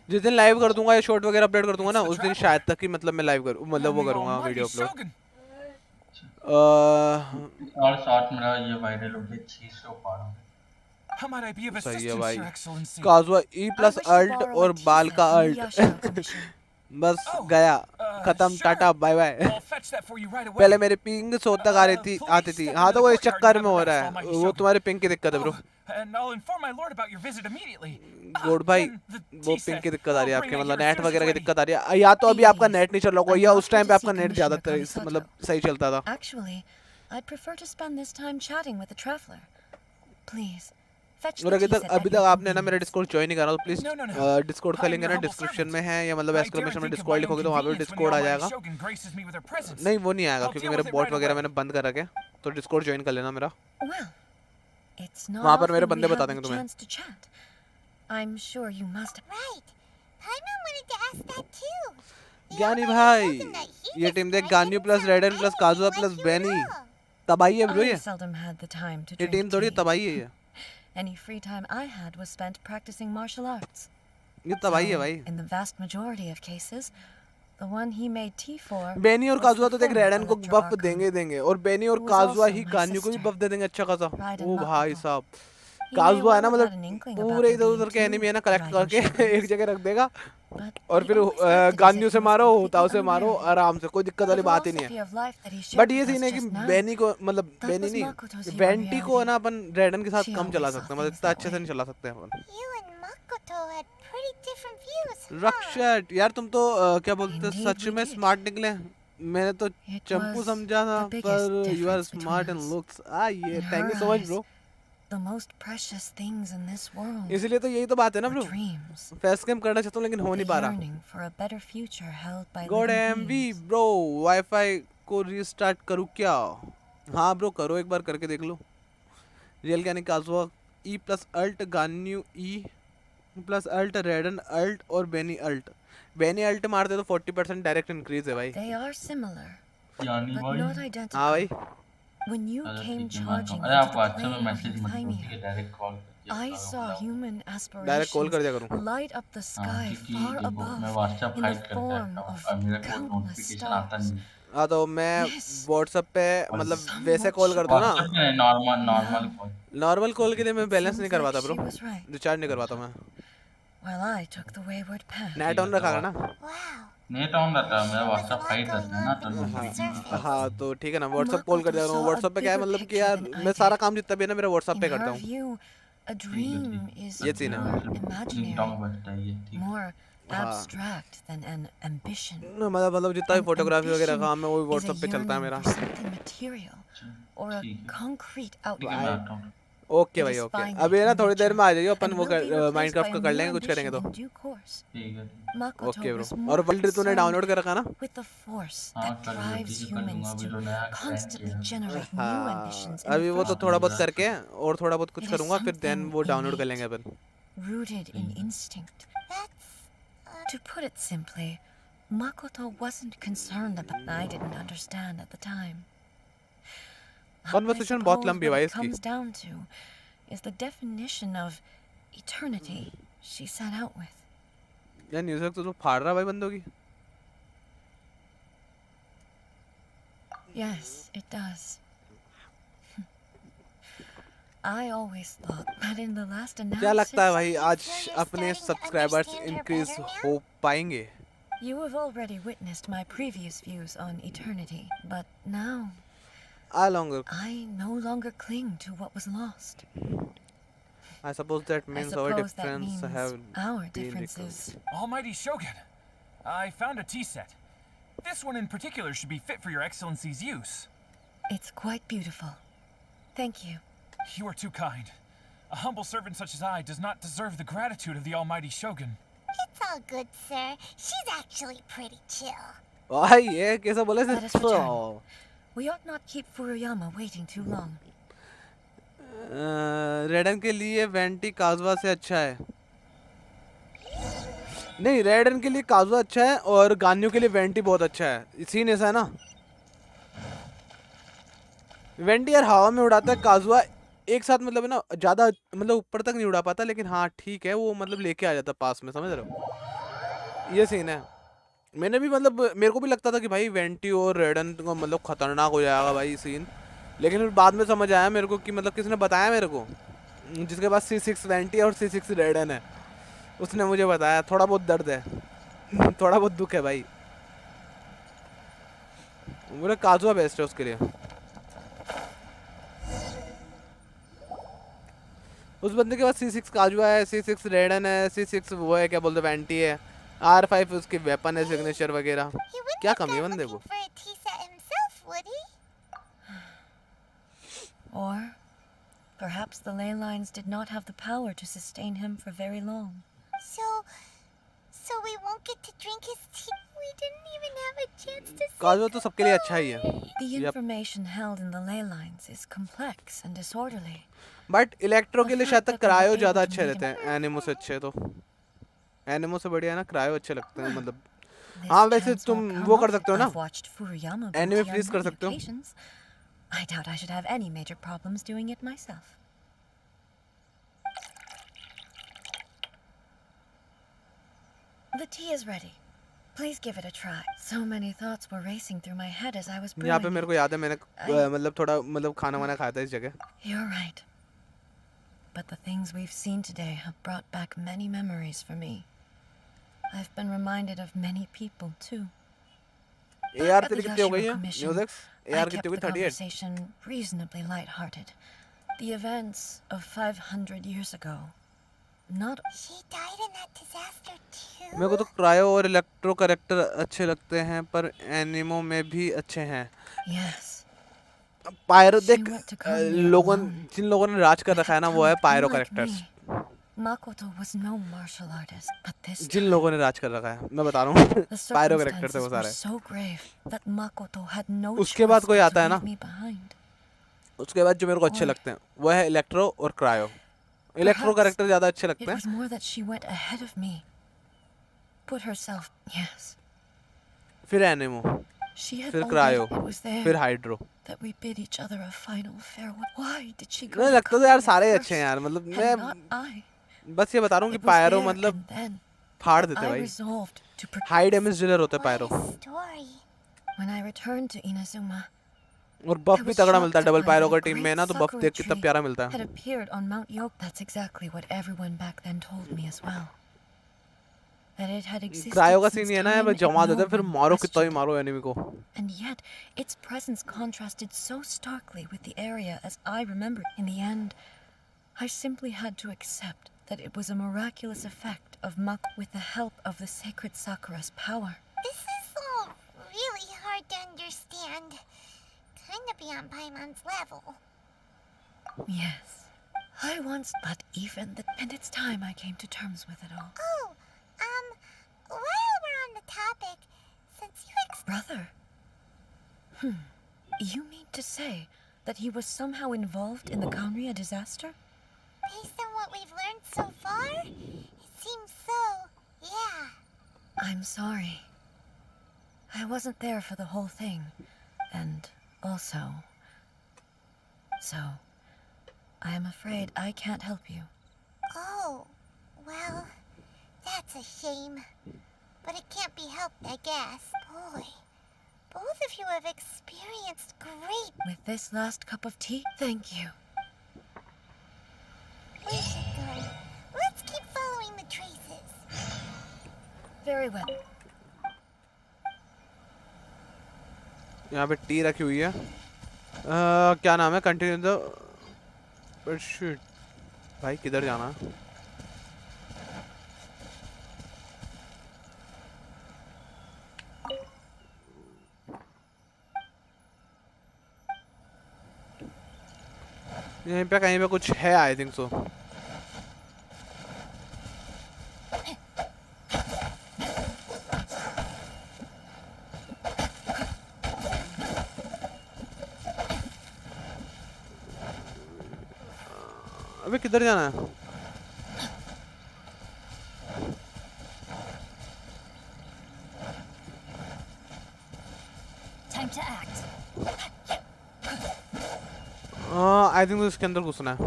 जिस दिन लाइव कर दूंगा या शॉर्ट वगैरह अपलोड कर दूंगा ना उस दिन शायद तक ही मतलब मैं लाइव करूँ मतलब वो करूंगा वीडियो अपलोड और शॉर्ट मेरा ये वायरल हो गया 600 पार How might I be of सही है assistance, भाई Your Excellency? Kazuha E I plus wish to alt borrow और a tea बाल set का from अल्ट Yashiro Commission. बस गया खत्म टाटा bye bye I'll fetch that for you right away. पहले मेरी पिंग 100 तक आ रही थी आती थी हाँ तो वो इस चक्कर में हो रहा है वो तुम्हारी पिंग की दिक्कत है bro And I'll inform my lord about your visit immediately. Good भाई Then the वो tea पिंग set. की दिक्कत आ रही है I'll आपके bring it मतलब here as net soon as वगैरह की it's दिक्कत आ रही है या तो अभी आपका नेट नहीं चल रहा होगा या उस टाइम पे आपका नेट ज्यादा मतलब सही चलता था Actually, I'd prefer to spend this time chatting with the traveler. Please, fetch और the अभी tea तक set अभी at तक your आपने ना मेरा convenience. डिस्कॉर्ड ज्वाइन नहीं करा तो please No, no, no. Discord का I'm लिंक है your ना humble डिस्क्रिप्शन में servant. है या मतलब I एक्सक्लेमेशन में dare think of Discord my लिखोगे own तो वहाँ पे convenience when डिस्कॉर्ड the आ Almighty जाएगा Shogun graces me with her presence. नहीं वो नहीं आएगा I'll क्योंकि deal मेरे with it बॉट right वगैरह away. मैंने बंद कर रखे तो डिस्कॉर्ड ज्वाइन कर लेना मेरा Well, it's not वहाँ पर मेरे often बंदे we have बता the देंगे तुम्हें chance to chat. I'm sure you must. Right. Paimon wanted to ask that too. The ज्ञानी Almighty भाई Shogun that he ये just टीम देख met Ganyu didn't plus sound Raiden plus Kazuha anything plus like you Benny at all. तबाही है bro I ये seldom had the time to ये drink team थोड़ी tea. तबाही है ये Any free time I had was spent practicing martial arts. ये तबाही है So, भाई in the vast majority of cases, the one he made tea for. Beni और was काजुआ the तो देख former रेडन को Electro बफ Archon. देंगे देंगे और बेनी और Who was काजुआ also he my गान्यू को भी sister, बफ दे देंगे अच्छा खासा Raiden ओ भाई Makoto. साहब He may काजुआ है well ना have had an मतलब inkling about पूरे there इधर being उधर के two एनिमी है ना कलेक्ट Raiden करके Shogans. एक जगह रख देगा But और he फिर always acted as गान्यू if से he was मारो completely ताऊ से मारो unaware of it. आराम से कोई दिक्कत The वाली बात ही नहीं philosophy है of life that he shared but ये with us सीन है कि just now, बेनी को मतलब that बेनी was नहीं Makoto's hero वेंटी को है reality. ना अपन रेडन के साथ She कम चला always saw सकते हैं मतलब things इतना that अच्छे से way. नहीं चला सकते हैं अपन You and Makoto had pretty different views. huh? रक्षट यार तुम तो क्या बोलते हैं Indeed सच we में did. स्मार्ट निकले मैंने तो It चंपू was समझा था the biggest पर you are difference between smart and us. Looks आ ये In thank you her so much eyes, bro the most precious things in this world इसीलिए तो यही तो बात है ना were bro dreams. Face cam करना चाहता हूँ लेकिन हो The नहीं पा रहा yearning for a better future held by God living MV beings. Bro wifi को रीस्टार्ट करूँ क्या हाँ ब्रो करो एक बार करके देख लो रियल ज्ञानी Kazuha E plus alt Ganyu E plus alt Raiden alt और बेनी अल्ट मारते तो 40% डायरेक्ट इंक्रीज है भाई They are similar, ज्ञानी but भाई not हाँ identical. भाई When you अरे came ठीक है मैं charging अरे into आपको the अच्छा में plane of मैसेज मत करो ठीक है euthymia, direct call I saw human direct call कर दिया aspirations करूँ light up the हाँ sky क्योंकि far देखो मैं above WhatsApp in the hide करता form रहता हूँ of और मेरा कोई countless नोटिफिकेशन आता stars. नहीं हाँ तो मैं This व्हाट्सएप पे मतलब somewhat वैसे कॉल कर दूँ ना, व्हाट्सएप में normal normal Now, call. Normal call के लिए मैं it बैलेंस नहीं seems like करवाता bro, she was right. Recharge नहीं करवाता मैं, While I took the wayward path. Net on रखा है ना। Wow. नेट ऑन रहता है, मेरा There was a WhatsApp lot hide going रहता है ना, on तो beneath the बीच में surface. हाँ तो ठीक है ना, व्हाट्सएप कॉल कर दे रहा हूँ। Makoto व्हाट्सएप पे क्या है saw a मतलब कि bigger यार picture मैं than सारा I काम जितना भी है ना मेरा व्हाट्सएप In पे करता her हूँ। view, a dream is ये सीन है। more टिक imaginary, टॉक बजता है ये, ठीक है। more हाँ abstract than an ambition. मतलब जितना भी An फोटोग्राफी वगैरह ambition काम है वो is a व्हाट्सएप पे चलता है yearning मेरा। for something material or a ठीक है, concrete ठीक है, मैं outline. आता हूँ। ओके It भाई is ओके, finite अभी है ना in थोड़ी देर nature में आ जाइए, अपन and वो will be replaced by Minecraft का a कर new लेंगे, कुछ करेंगे ambition तो। in due course. ठीक है, Makoto okay was bro. more और वर्ल्ड तूने concerned डाउनलोड कर रखा ना? with the force हाँ that कर लिया, drives ठीक है, कर लूँगा। humans अभी to तो नया ट्रेंड constantly है। generate new हाँ ambitions in अभी the वो तो first थोड़ा बहुत place. करके और थोड़ा बहुत कुछ It is करूँगा, फिर देन something वो डाउनलोड कर innate, लेंगे अपन। rooted in ठीक है। instinct. That's. To put it simply, Makoto wasn't concerned about I didn't understand at the time. What I conversation बहुत suppose लंबी है what भाई it इसकी। comes down to is the definition of eternity she set out with. यार news तो फाड़ रहा भाई बंदों की। Yes, it does. I always thought that in the last क्या लगता है analysis, भाई आज So you're अपने starting to subscribers understand her increase better now? हो पाएंगे? you have already witnessed my previous views on eternity, but now I longer I no longer cling to what was lost. I suppose that I means our suppose that difference means have our been differences. Almighty Shogun, I found a tea set. This one in particular should be fit for your Excellency's use. It's quite beautiful. Thank you. You are too kind. A humble servant such as I does not deserve the gratitude of the Almighty Shogun. It's all good, sir. She's actually pretty chill. भाई ये कैसा बोले Let us return. We ought not keep Furuyama waiting too long. रेडन के लिए vanity काजुआ से अच्छा है। नहीं रेडन के लिए काजुआ अच्छा है और गान्यू के लिए वेंटी बहुत अच्छा है। सीन ऐसा है ना, वेंटी यार हवा में उड़ाता है, काजुआ एक साथ मतलब है ना ज्यादा मतलब ऊपर तक नहीं उड़ा पाता, लेकिन हाँ ठीक है वो मतलब लेके आ जाता पास में, समझ रहे हो? ये सीन है। मैंने भी मतलब मेरे को भी लगता था कि भाई वेंटी और रेडन का मतलब खतरनाक हो जाएगा भाई सीन, लेकिन फिर बाद में समझ आया मेरे को कि मतलब किसने बताया मेरे को, जिसके पास C6 वेंटी और C6 रेडन है उसने मुझे बताया। थोड़ा बहुत दर्द है थोड़ा बहुत दुख है भाई। बोले काजुआ बेस्ट है उसके लिए। उस बंदे के पास C6 काजुआ है, C6 रेडन है, C6 वो है क्या बोलते वेंटी है, R5 उसकी वेपन है, सिग्नेचर वगैरह। He wouldn't क्या have कमी है gone बंदे looking को? for a tea set himself, would he? Or perhaps the ley lines did not have the power to sustain him for very long. So we won't get to drink his tea. We didn't even have a chance to say काजुआ तो सबके लिए अच्छा ही है। The Yep. information held in the ley lines is complex and disorderly. But electro के लिए शायद तक cryo ज्यादा अच्छे able to रहते हैं एनिमो से अच्छे। तो एनिमो से बढ़िया है ना क्रायो अच्छे लगते हैं मतलब। This हाँ वैसे chance तुम won't come वो कर often. सकते हो ना, I've watched Furuyama Anime beauty on freeze कर many सकते हो। occasions. I doubt I should have any major problems doing it myself. The tea is ready. Please give it a try. So many thoughts were racing through my head as I was यहाँ पे brewing मेरे को it. याद है मैंने मतलब थोड़ा मतलब खाना वाना खाया था इस जगह। You're right. But the things we've seen today have brought back many memories for me. I've been reminded of many people too. AR At तेरी the कितनी हो गई Yashiro है? Commission, musics I AR kept कितनी हो the गई? 38। conversation reasonably light-hearted. The events of 500 years ago. Not She died in that disaster too. मेरे को तो क्रायो और इलेक्ट्रो कैरेक्टर अच्छे लगते हैं पर एनिमो में भी अच्छे हैं। yes. पायरो She देख went to come here लोगों alone. जिन लोगों ने राज कर With रखा है a ना वो है talent पायरो unlike कैरेक्टर्स। me. Makoto was no martial artist, but this जिन time, लोगों ने राज कर रखा है मैं बता रहा हूँ the पायरो कैरेक्टर थे circumstances वो were सारे। so grave that Makoto had no उसके बाद choice कोई but आता to है ना, leave me behind. उसके बाद जो मेरे को अच्छे और- लगते हैं वो है इलेक्ट्रो और क्रायो। इलेक्ट्रो Perhaps कैरेक्टर ज्यादा अच्छे It लगते हैं। was more that she went ahead of me. Put herself, yes. फिर एनिमो, She had फिर already, cryo, it was there फिर hydro. that we bid each other a final farewell. Why did she go मुझे to लगता तो यार Korea सारे first अच्छे हैं यार, मतलब and मैं not I? बस ये बता रहा हूँ कि It was पायरो there मतलब and then फाड़ that देते I भाई। resolved to protect. High damage dealer होता है What Pyro. a story. When I returned to Inazuma, और बफ I भी was तगड़ा shocked मिलता है to double find Pyro that का a टीम में great ना, तो बफ sakura देख कितना tree प्यारा मिलता है. had appeared on Mount Yoke. That's exactly what everyone back then told me as well. That it had existed cryo का since सीन ये ना है, time बस जमा and देता है no फिर one मारो कितना ही questioned it. मारो एनिमी को. And yet, its presence contrasted so starkly with the area as I remembered. In the end, I simply had to accept that it was a miraculous effect of Mako with the help of the sacred Sakura's power. This is all really hard to understand. Kinda beyond Paimon's level. Yes, I once thought even that, and it's time I came to terms with it all. Oh, while we're on the topic, since you Brother? You mean to say that he was somehow involved in the Kanria disaster? based on what we've learned so far, it seems so, yeah. I'm sorry. I wasn't there for the whole thing, and also... So, I am afraid I can't help you. Oh, well, that's a shame. But it can't be helped, I guess. Boy, both of you have experienced great... With this last cup of tea, thank you. We should go. Let's keep following the traces. Very well. यहाँ पे T रखी हुई है. क्या नाम है? Continue the... but shit भाई, किधर जाना है? यहीं पे कहीं पे कुछ है, आई थिंक सो. अबे किधर जाना है? Time to act. I think इसके अंदर घुसना है.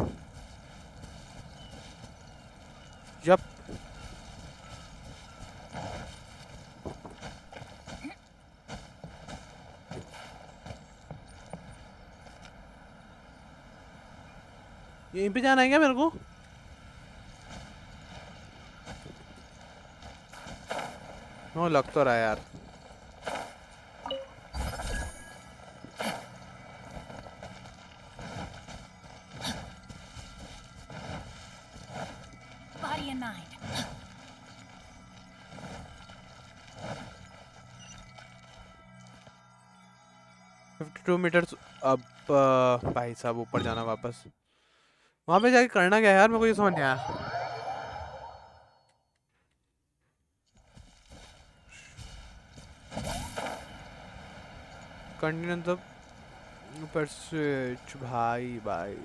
यप. यहीं पे जाना है क्या मेरे को? नो, लग तो रहा है यार. Body and mind. 52 मीटर्स अब. भाई साहब ऊपर जाना वापस. वहां पे जाके करना क्या है यार, मेरे को ये समझ नहीं आया. Continue the pursuit. भाई भाई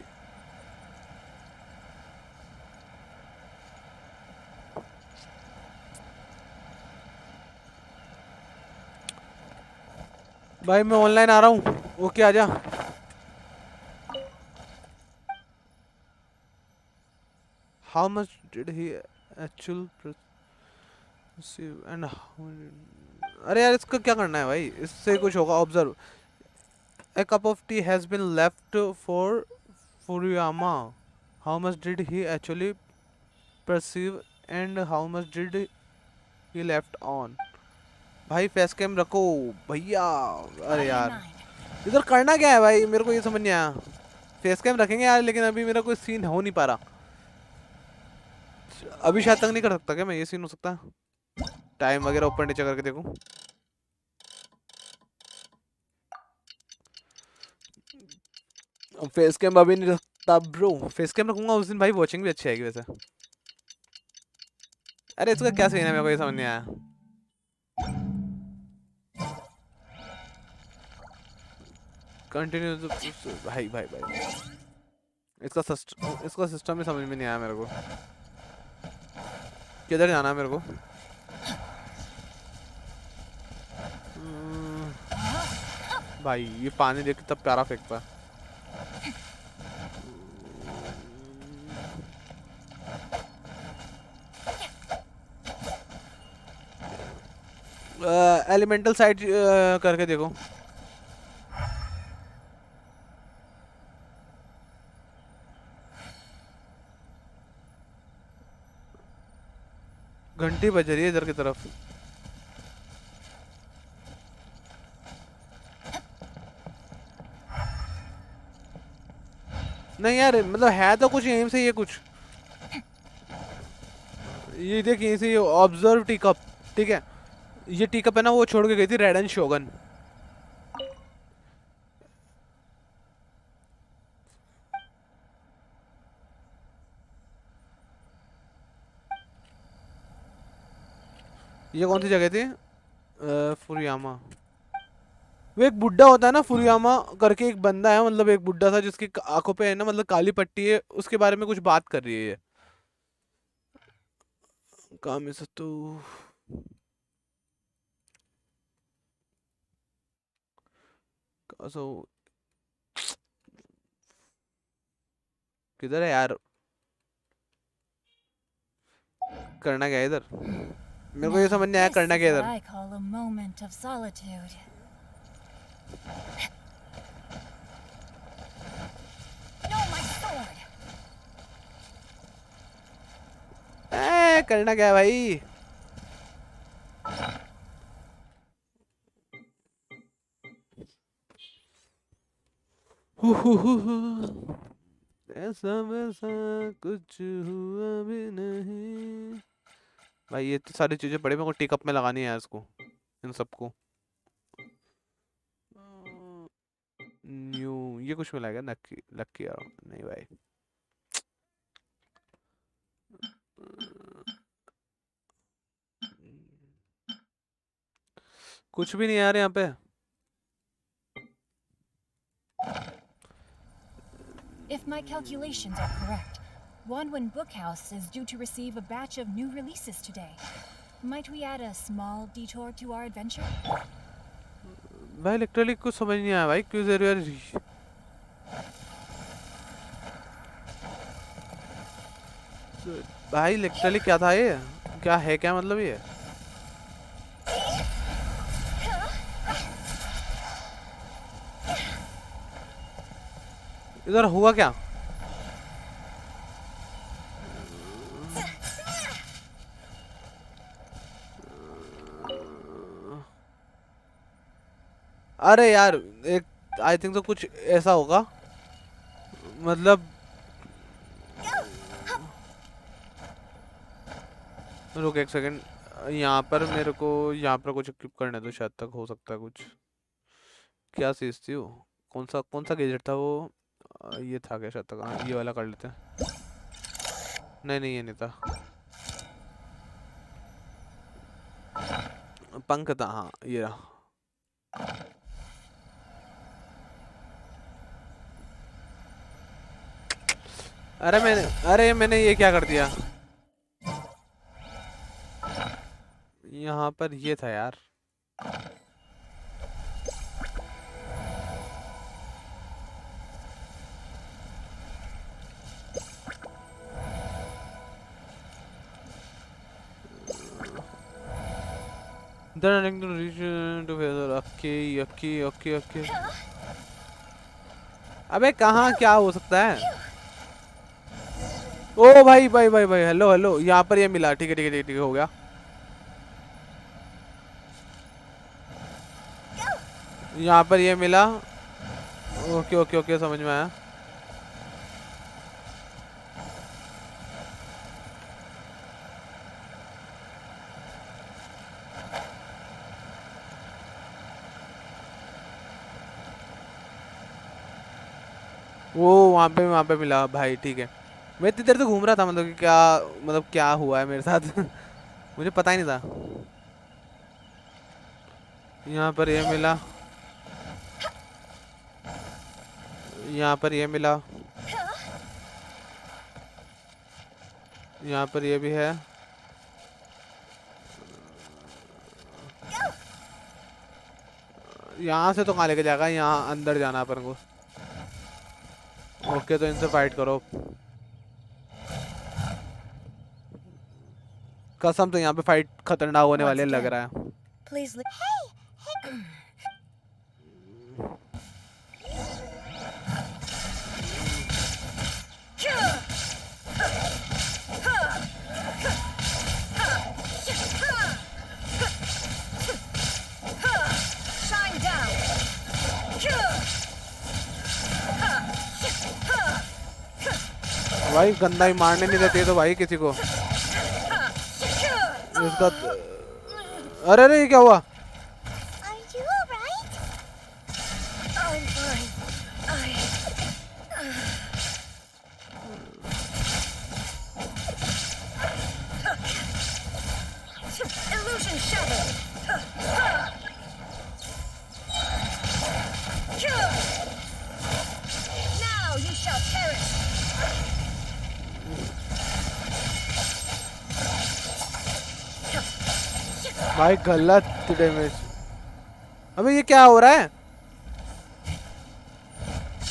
भाई मैं ऑनलाइन आ रहा हूँ. ओके आजा. How much did he actually receive and how... अरे यार इसका क्या करना है भाई? इससे कुछ होगा. Observe. A cup of tea has been left for Furuyama. How much did he actually perceive and how much did he left on? भाई फेस कैम रखो भैया. अरे यार इधर करना क्या है भाई, मेरे को ये समझ नहीं आया. फेस कैम रखेंगे यार, लेकिन अभी मेरा कोई सीन हो नहीं पा रहा. अभी शायद तक नहीं कर सकता क्या मैं? ये सीन हो सकता है. टाइम वगैरह ऊपर नीचे करके देखूं. फेस कैम अभी नहीं रखता ब्रो. फेस कैम रखूंगा उस दिन भाई, वॉचिंग भी अच्छी आएगी वैसे. अरे इसका क्या सीन है, मेरे को ये समझ नहीं आया. कंटिन्यू. भाई भाई भाई इसका सिस्टम ही समझ में नहीं आया मेरे को. किधर जाना है मेरे को? भाई ये पानी देख कितना प्यारा फेंकता है. एलिमेंटल साइड करके देखो। घंटी बज रही है इधर की तरफ। नहीं यार मतलब है तो कुछ यहीं से, ये कुछ ये देख यहीं से, ये ऑब्जर्व टी कप, ठीक है। ये टी कप है ना, वो छोड़ के गई थी रेड एंड शोगन। ये कौन सी जगह थी? फुरियामा। वो एक बुड्ढा होता है ना, फुरियामा करके एक बंदा है, मतलब एक बुड्ढा था जिसकी आंखों पे है ना मतलब काली पट्टी है, उसके बारे में कुछ बात कर रही है ये। काम है तो सो किधर है यार? करना क्या है इधर? मेरे को ये समझ नहीं आया करना क्या है इधर। I call a moment of solitude. No, my sword. करना क्या है भाई? ऐसा वैसा कुछ हुआ भी नहीं भाई। ये तो सारी चीजें पड़ी, मेरे को टीकअप में लगानी है इसको, इन सबको। न्यू ये कुछ मिलाएगा लक्की लक्की नहीं भाई। कुछ भी नहीं यार यहाँ पे। If my calculations are correct, Wanwan Bookhouse is due to receive a batch of new releases today. Might we add a small detour to our adventure? भाई लिटरली कुछ समझ नहीं आया भाई, क्यों जरूर यार। भाई लिटरली क्या था ये? क्या है, क्या मतलब ये? इधर हुआ क्या? अरे यार एक आई थिंक तो कुछ ऐसा होगा, मतलब रुक एक सेकंड। यहाँ पर मेरे को यहाँ पर कुछ क्लिप करने दो, शायद तक हो सकता है कुछ। क्या चीज थी वो? कौन सा गैजेट था वो? ये था क्या शायद तक? हाँ ये वाला कर लेते हैं। नहीं नहीं ये नहीं था, पंख था। हाँ ये रहा। अरे मैंने ये क्या कर दिया? यहाँ पर ये था यार। Then to reach together. Okay. अबे कहाँ क्या हो सकता है? ओ भाई हेलो यहाँ पर ये मिला। ठीक है हो गया। यहाँ पर ये मिला। ओके समझ में आया। वो वहाँ पे मिला भाई। ठीक है, मैं इतनी देर से घूम रहा था, मतलब कि क्या हुआ है मेरे साथ मुझे पता ही नहीं था। यहाँ पर ये मिला, यहाँ पर ये मिला, यहाँ पर ये भी है। यहाँ से तो कहाँ लेके जाएगा? यहाँ अंदर जाना अपन को। ओके तो इनसे फाइट करो। कसम तो यहाँ पे फाइट खतरनाक होने वाली लग रहा है। Please leave. Hey! Shine down. भाई गंदा ही मारने नहीं देती है तो भाई किसी को इसका अरे अरे ये क्या हुआ Are you alright? I'm fine. Illusion shattered. Now you shall perish. भाई गलत डैमेज अबे ये क्या हो रहा है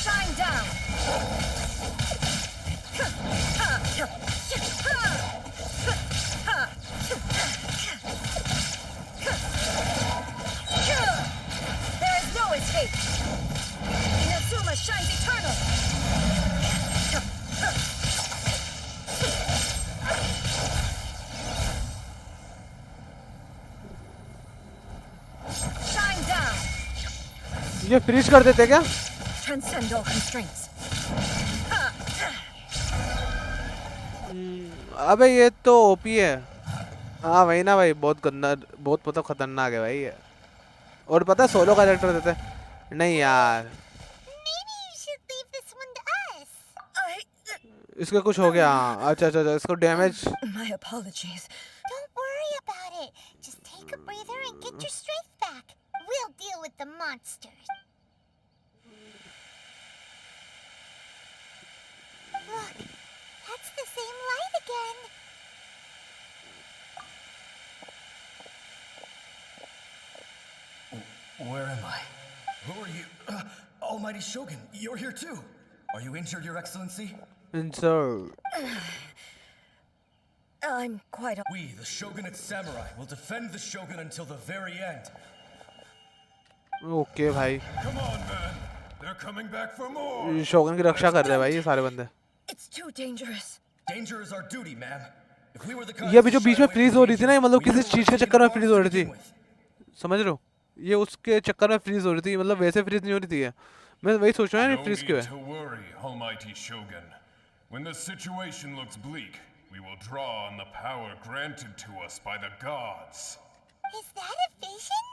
Shine down. There is no escape. Inazuma shines eternal. Shine down. ये फ्रीज कर देते क्या Transcend all constraints. अबे ये तो ओपी है हाँ वही ना भाई बहुत गंदा बहुत मतलब खतरनाक है भाई ये और पता है सोलो कैरेक्टर देते हैं नहीं यार Maybe you should leave this one to us. इसका कुछ हो गया हाँ अच्छा अच्छा अच्छा इसको damage My apologies. Don't worry about it. Just take a breather and get your strength back. We'll deal with the monsters. Look, that's the same light again. Where am I? Who are you? Almighty Shogun, you're here too. Are you injured, Your Excellency? insert I'm quite. We, the Shogunate Samurai, will defend the Shogun until the very end. Okay भाई Come on, man. They're coming back for more. शोगन की रक्षा कर रहे हैं भाई ये सारे बंदे It's too dangerous. Danger is our duty, ma'am. If we were the kind ये अभी to जो बीच shy में away फ्रीज from हो रही थी ना ये danger, मतलब we किसी never चीज के would have चक्कर में taken फ्रीज हो arms रही to थी begin with. समझ रहे हो ये उसके चक्कर में फ्रीज हो रही थी मतलब वैसे फ्रीज नहीं हो रही थी ये मैं वही सोच रहा हूँ No फ्रीज need क्यों है to worry, Almighty Shogun. When the situation looks bleak, we will draw on the power granted to us by the gods. Is that a vision?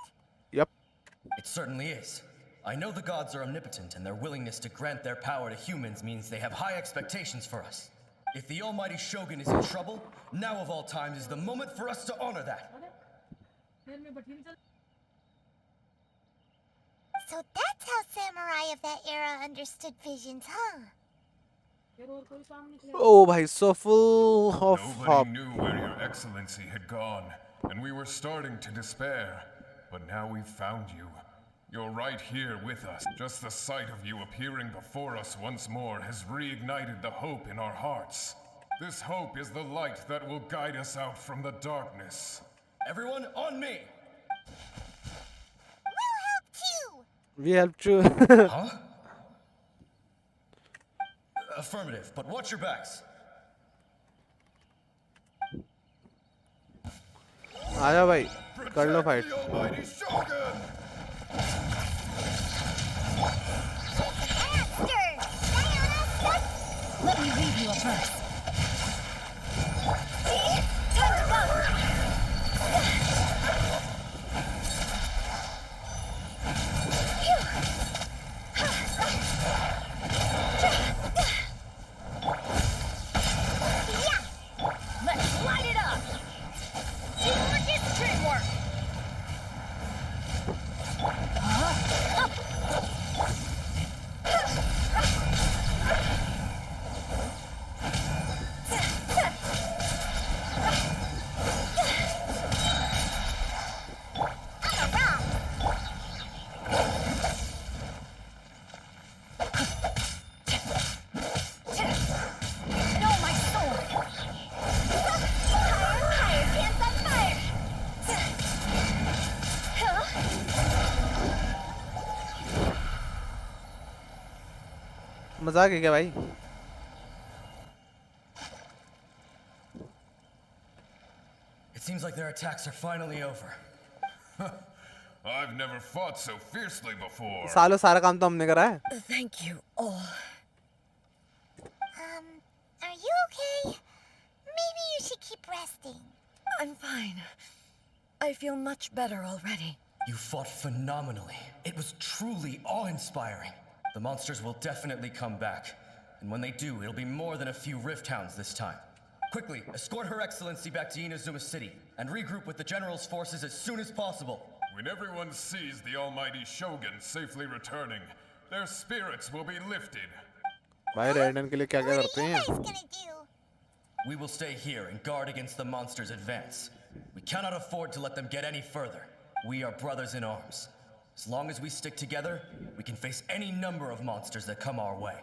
Yup It certainly is. I know the gods are omnipotent, and their willingness to grant their power to humans means they have high expectations for us. If the almighty Shogun is in trouble, now of all times is the moment for us to honor that. So that's how samurai of that era understood visions, huh? ओ भाई so full of Nobody hope knew where Your Excellency had gone, and we were starting to despair. But now we've found you. You're right here with us. Just the sight of you appearing before us once more has reignited the hope in our hearts. This hope is the light that will guide us out from the darkness. Everyone, on me! We'll help too! we have to Huh? Affirmative, but watch your backs. आजा भाई कर लो Protect fight the Almighty Shogun! Let me read you a verse. Time to go! Let's light it up. Teamwork is trademark. मजाक है क्या भाई? It seems like their attacks are finally over. I've never fought so fiercely before. सालों सारा काम तो हमने करा है. Thank you all. Are you okay? Maybe you should keep resting. I'm fine. I feel much better already. You fought phenomenally. It was truly awe-inspiring. The monsters will definitely come back. And when they do, it'll be more than a few Rift Hounds this time. Quickly, escort Her Excellency back to Inazuma City, and regroup with the General's forces as soon as possible. When everyone sees the almighty Shogun safely returning, their spirits will be lifted. भाई रेडन के लिए क्या क्या करते हैं? What are you guys gonna do? We will stay here and guard against the monsters' advance. We cannot afford to let them get any further. We are brothers in arms. As long as we stick together, we can face any number of monsters that come our way.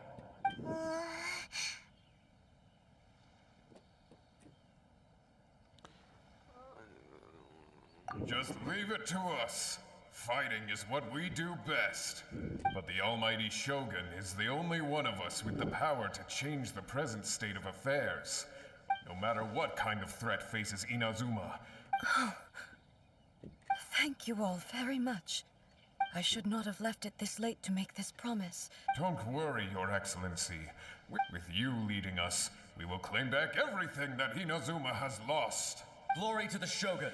Just leave it to us. Fighting is what we do best. But the almighty Shogun is the only one of us with the power to change the present state of affairs. No matter what kind of threat faces Inazuma. Thank you all very much. I should not have left it this late to make this promise. Don't worry, Your Excellency. With you leading us, we will claim back everything that Inazuma has lost. Glory to the Shogun!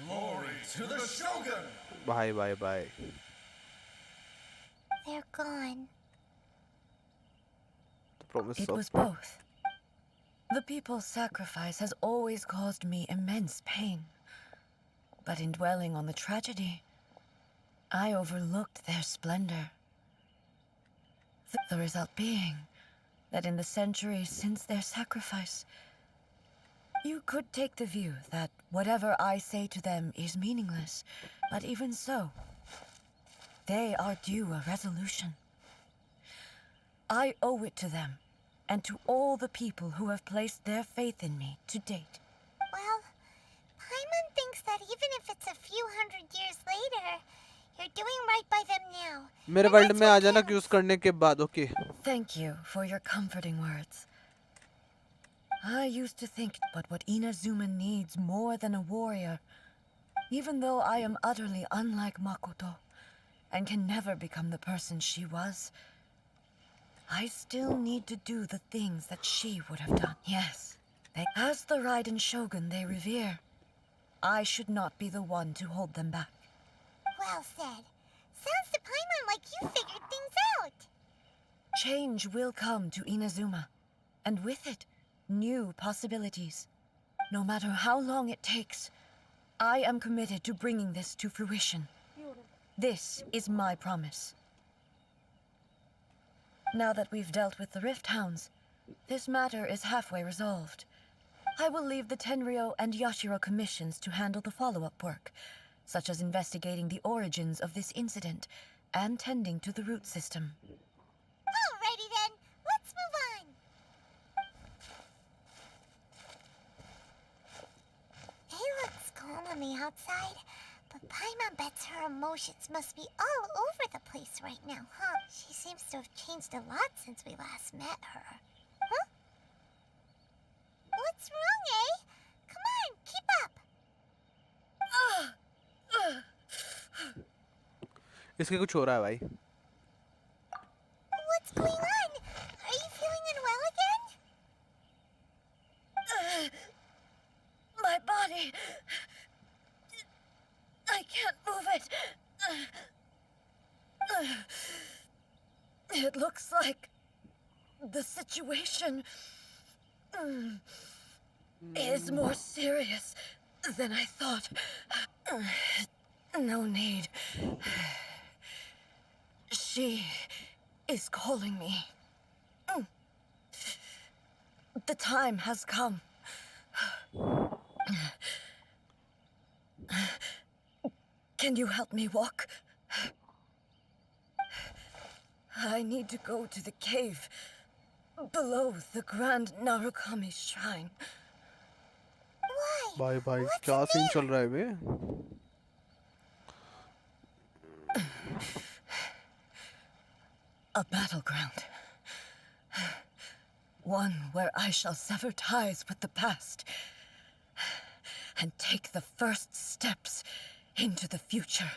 Glory to the Shogun! Bye bye bye. They're gone. The promise It of was both. The people's sacrifice has always caused me immense pain. But in dwelling on the tragedy, I overlooked their splendor. The result being that in the centuries since their sacrifice, you could take the view that whatever I say to them is meaningless, but even so, they are due a resolution. I owe it to them, and to all the people who have placed their faith in me to date. Well, Paimon thinks that even if it's a few hundred years later, you're doing right by them now. मेरे And world that's में आ what जाना counts. Use करने के बाद. Okay. Thank you for your comforting words. I used to think, but what Inazuma needs more than a warrior, even though I am utterly unlike Makoto, and can never become the person she was, I still need to do the things that she would have done. Yes, as the Raiden Shogun they revere, I should not be the one to hold them back. Well said. Sounds to Paimon like you figured things out. Change will come to Inazuma, and with it, new possibilities. No matter how long it takes, I am committed to bringing this to fruition. This is my promise. Now that we've dealt with the Rift Hounds, this matter is halfway resolved. I will leave the Tenryo and Yashiro commissions to handle the follow-up work, such as investigating the origins of this incident and tending to the root system. Alrighty then, let's move on. It looks calm on the outside, but Paimon bets her emotions must be all over the place right now, huh? She seems to have changed a lot since we last met her. Huh? What's wrong, eh? Come on, keep up. इसके कुछ हो रहा है भाई. What's going on? Are you feeling unwell again? My body... I can't move it. It looks like the situation is more serious than I thought. No need. She is calling me. The time has come. Can you help me walk? I need to go to the cave below the Grand Narukami Shrine. Why? भाई भाई What's क्या in scene there? चल रहा है बे? A battleground. One where I shall sever ties with the past and take the first steps into the future.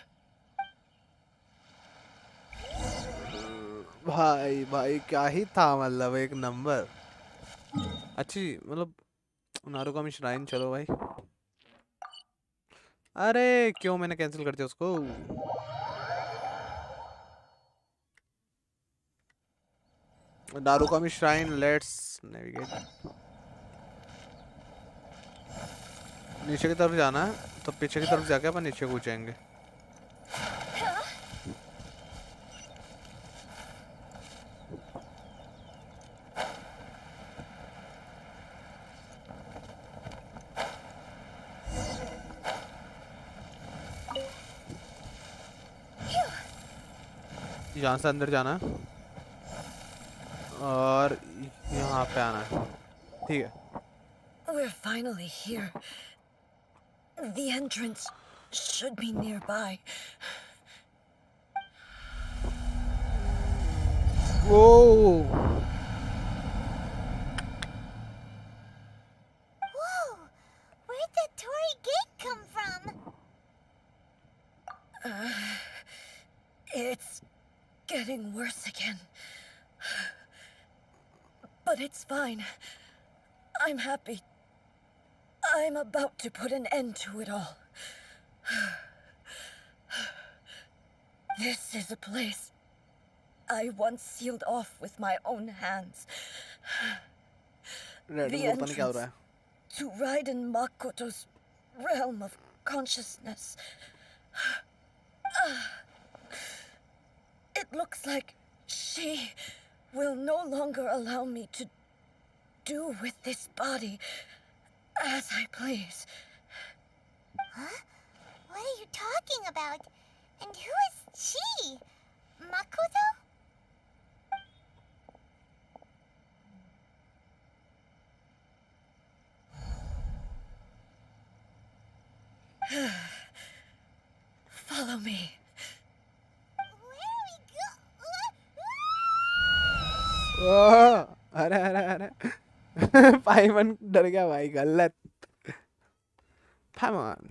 भाई भाई क्या ही था, मतलब एक नंबर। अच्छी, मतलब नारुकामी श्राइन, चलो भाई। अरे क्यों मैंने कैंसिल कर दिया उसको? नारुकामी श्राइन, लेट्स नेविगेट। नीचे की तरफ जाना है, तो पीछे की तरफ जाके अपन नीचे कूदेंगे। यहाँ से अंदर जाना है और यहाँ पे आना है, ठीक है। We're finally here. The entrance should be nearby. Whoa! Whoa! Where'd that Torii gate come from? It's getting worse again. But it's fine. I'm happy. I'm about to put an end to it all. This is a place I once sealed off with my own hands. The entrance to Raiden Makoto's realm of consciousness. It looks like she will no longer allow me to do with this body as I please. Huh? What are you talking about? And who is she? Makoto? Follow me. Where are we अरे अरे अरे पाइमन डर गया भाई, गलत। पाइमन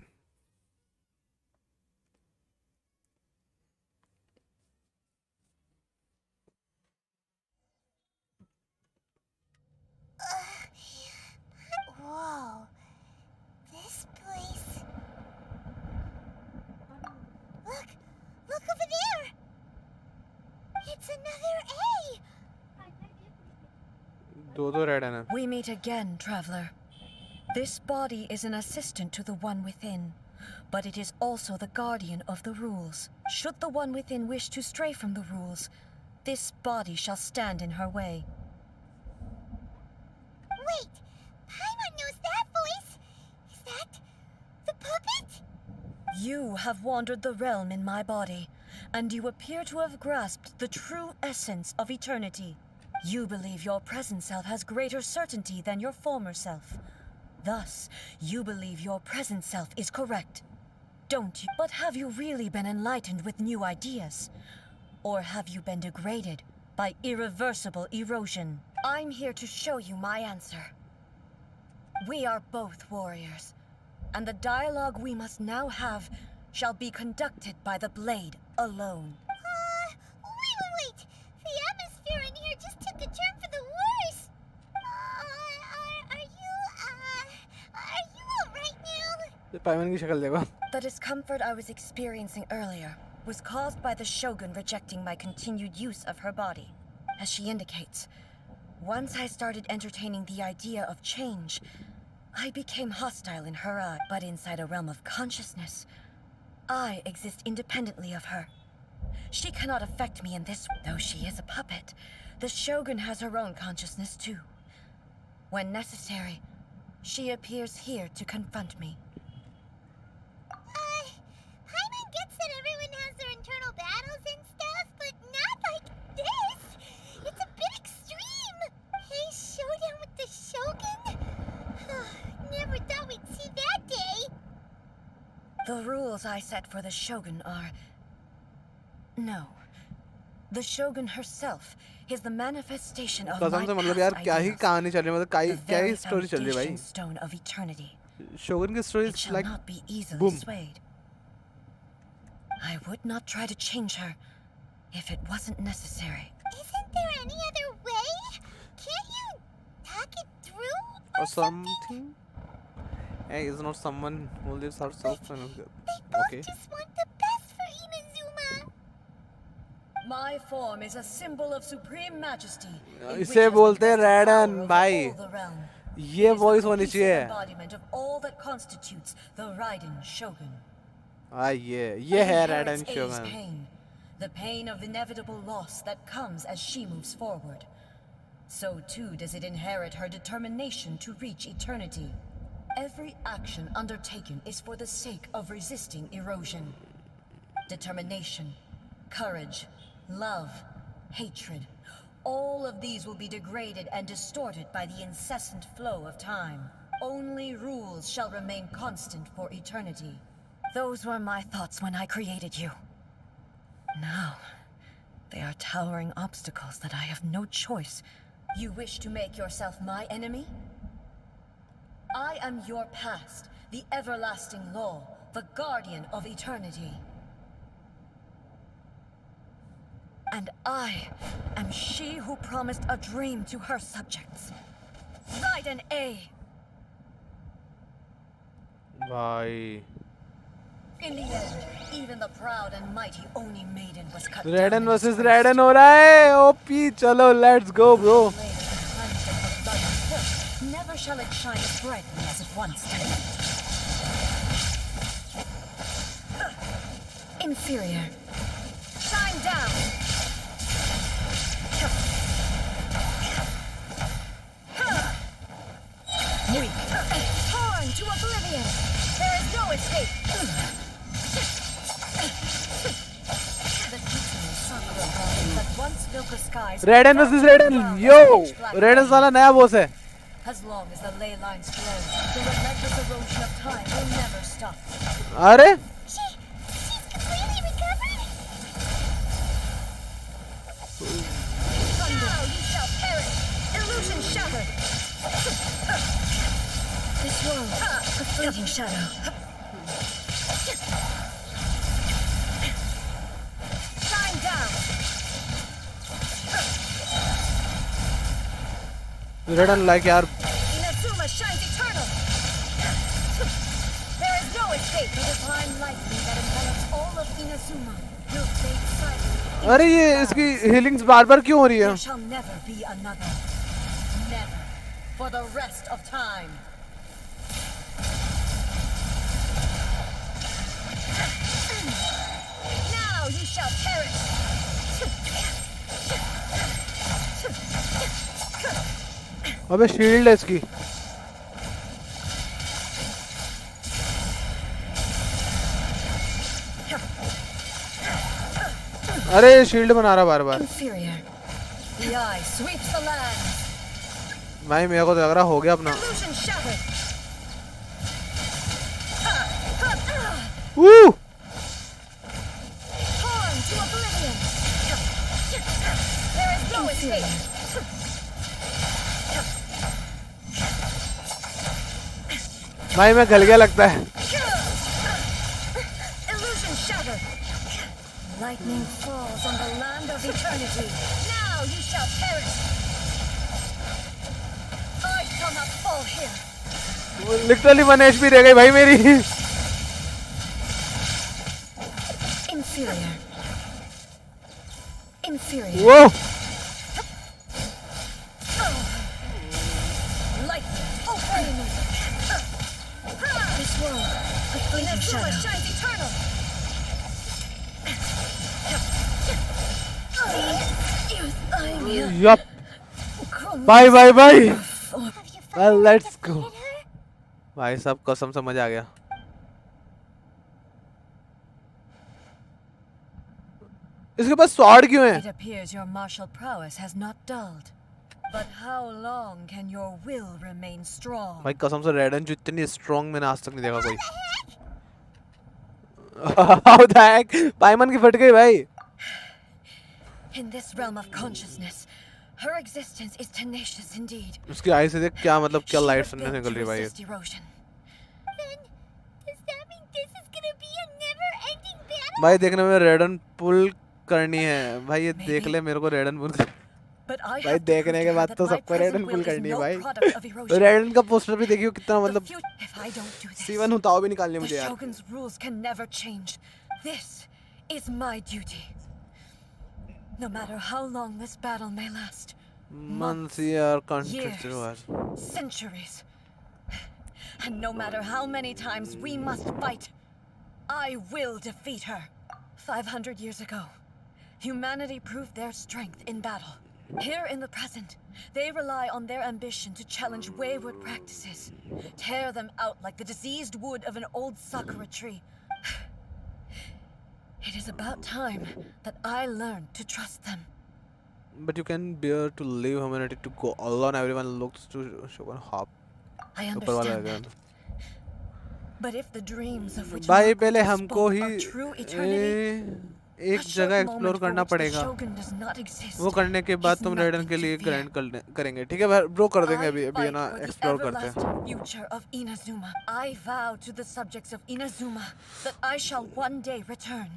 Whoa. This place. Look over there. It's another A. दो red है ना। We meet again, traveler. This body is an assistant to the one within, but it is also the guardian of the rules. Should the one within wish to stray from the rules, this body shall stand in her way. Wait, Paimon knows that voice. Is that the puppet? You have wandered the realm in my body, and you appear to have grasped the true essence of eternity. You believe your present self has greater certainty than your former self. Thus, you believe your present self is correct, don't you? But have you really been enlightened with new ideas? Or have you been degraded by irreversible erosion? I'm here to show you my answer. We are both warriors, and the dialogue we must now have shall be conducted by the blade alone. Wait. The atmosphere in here just took a turn for the worse. Are you alright now? पाइमन की शक्ल देखो। The discomfort I was experiencing earlier was caused by the Shogun rejecting my continued use of her body. As she indicates, once I started entertaining the idea of change, I became hostile in her eye. But inside a realm of consciousness, I exist independently of her. She cannot affect me in this. Though she is a puppet, the Shogun has her own consciousness too. When necessary, she appears here to confront me. Paimon gets that everyone has their internal battles and stuff, but not like this. It's a bit extreme. Hey, showdown with the Shogun? Never thought we'd see that day. The rules I set for the Shogun are... No. The Shogun herself is the manifestation of कसम my से मतलब past यार क्या ही ideals, कहानी चल रही है, मतलब the क्या ही very स्टोरी चल रही है भाई. foundation stone of eternity. शोगन की story It shall like not be easily boom. swayed. I would not try to change her if it wasn't necessary. Isn't there any other way? Can't you talk it through or something. Hey, is not someone who lives herself and They both okay. just want the best for Inazuma. My form is a symbol of supreme majesty. in which इसे has बोलते हैं invested power Raiden over भाई. all the realm. ये It is the voice होनी cohesive चाहिए. embodiment of all that constitutes the Raiden Shogun. हाँ ये It है inherits Raiden Ei's Shogun. pain, the pain of inevitable loss that comes as she moves forward. So too does it inherit her determination to reach eternity. Every action undertaken is for the sake of resisting erosion. Determination, courage, love, hatred. All of these will be degraded and distorted by the incessant flow of time. Only rules shall remain constant for eternity. Those were my thoughts when I created you. Now, they are towering obstacles that I have no choice. You wish to make yourself my enemy? I am your past, the everlasting law, the guardian of eternity. And I am she who promised a dream to her subjects. Raiden A. भाई. In the end, even the proud and mighty Oni maiden was cut Raiden down and versus disgraced. Raiden हो रहा है. OP चलो let's go bro. Never shall it shine as brightly as it once did. Inferior. Shine down. Weak. Torn to oblivion. There is no escape. The Kitsune Sakura body that once filled the skies. Raiden versus Raiden. Yo, Raiden साला नया boss है. As long as the ley lines flow, the relentless erosion of time will never stop. अरे She's completely recovered? Now you shall perish. Illusion shattered. This world, a fleeting shadow. Shine down. Raiden like यार. Inazuma shines eternal. There is no escape. The divine lightning that envelops all of Inazuma will fade silently. अरे ये इसकी healings बार-बार क्यों हो रही है? There shall never be another. Never. For the rest of time. Now you shall perish. अबे shield है इसकी. अरे शील्ड बना रहा बार-बार. Inferior. The eye sweeps the land. भाई मेरे को तो लग रहा हो गया अपना. Illusion shattered. Woo! Torn to oblivion. There is no escape. भाई मैं गल गया लगता है. Illusion shattered. Lightning falls on the land of eternity. Now you shall perish. I shall not fall here. Literally 1 HP रह गई भाई मेरी. Inferior. Inferior. वो Lightning, obey me. This world, a fleeting shadow. Shines eternal. Yup. Bye bye bye. Have you Well, finally let's go. defeated her? भाई सब कसम से मजा आ गया. इसके पास स्वॉर्ड क्यों है? It appears your martial prowess has not dulled. But how long can your will remain strong? भाई कसम से रेडन जो इतनी स्ट्रांग मैंने आज तक नहीं देखा कोई. How the heck? पाइमन की फट गई भाई. In this realm of consciousness, her existence is tenacious indeed. उसकी आई से देख क्या मतलब क्या She लाइट was सुनने built निकल to रही भाई. resist erosion. Then, does that mean this is gonna be a never-ending battle? भाई देखने में रेडन पुल करनी है भाई, ये देख Maybe. ले मेरे को रेडन पुल. But I भाई have to prove देखने to के her बाद that तो my सबको रेडन present पुल will is करनी है no भाई. product of erosion. रेडन का पोस्टर भी देखियो कितना The मतलब future, if I don't do this, सीवन हुताओ भी निकालनी the मुझे यार. Shogun's rules can never change. This is my duty. No matter how long this battle may last. Months, year, countries, years, centuries. And no matter how many times we must fight, I will defeat her. 500 years ago, humanity proved their strength in battle. Here in the present, they rely on their ambition to challenge wayward practices, tear them out like the diseased wood of an old sakura tree. It is about time that I learned to trust them. But you can bear to leave humanity to go alone. Everyone looks to Shogun Hop. I ऊपर वाला understand again. that. But if the dreams of which भाई Makoto पहले हमको spoke he are true eternity, एक a short जगह moment explore for करना which the पड़ेगा. Shogun does not exist वो करने के बाद is तुम रेडन nothing के to लिए fear. ग्राइंड करेंगे. ठीक है ब्रो, कर देंगे अभी I अभी है fight ना, for the एक्सप्लोर करते हैं. everlasting future of Inazuma. I vow to the subjects of Inazuma that I shall one day return.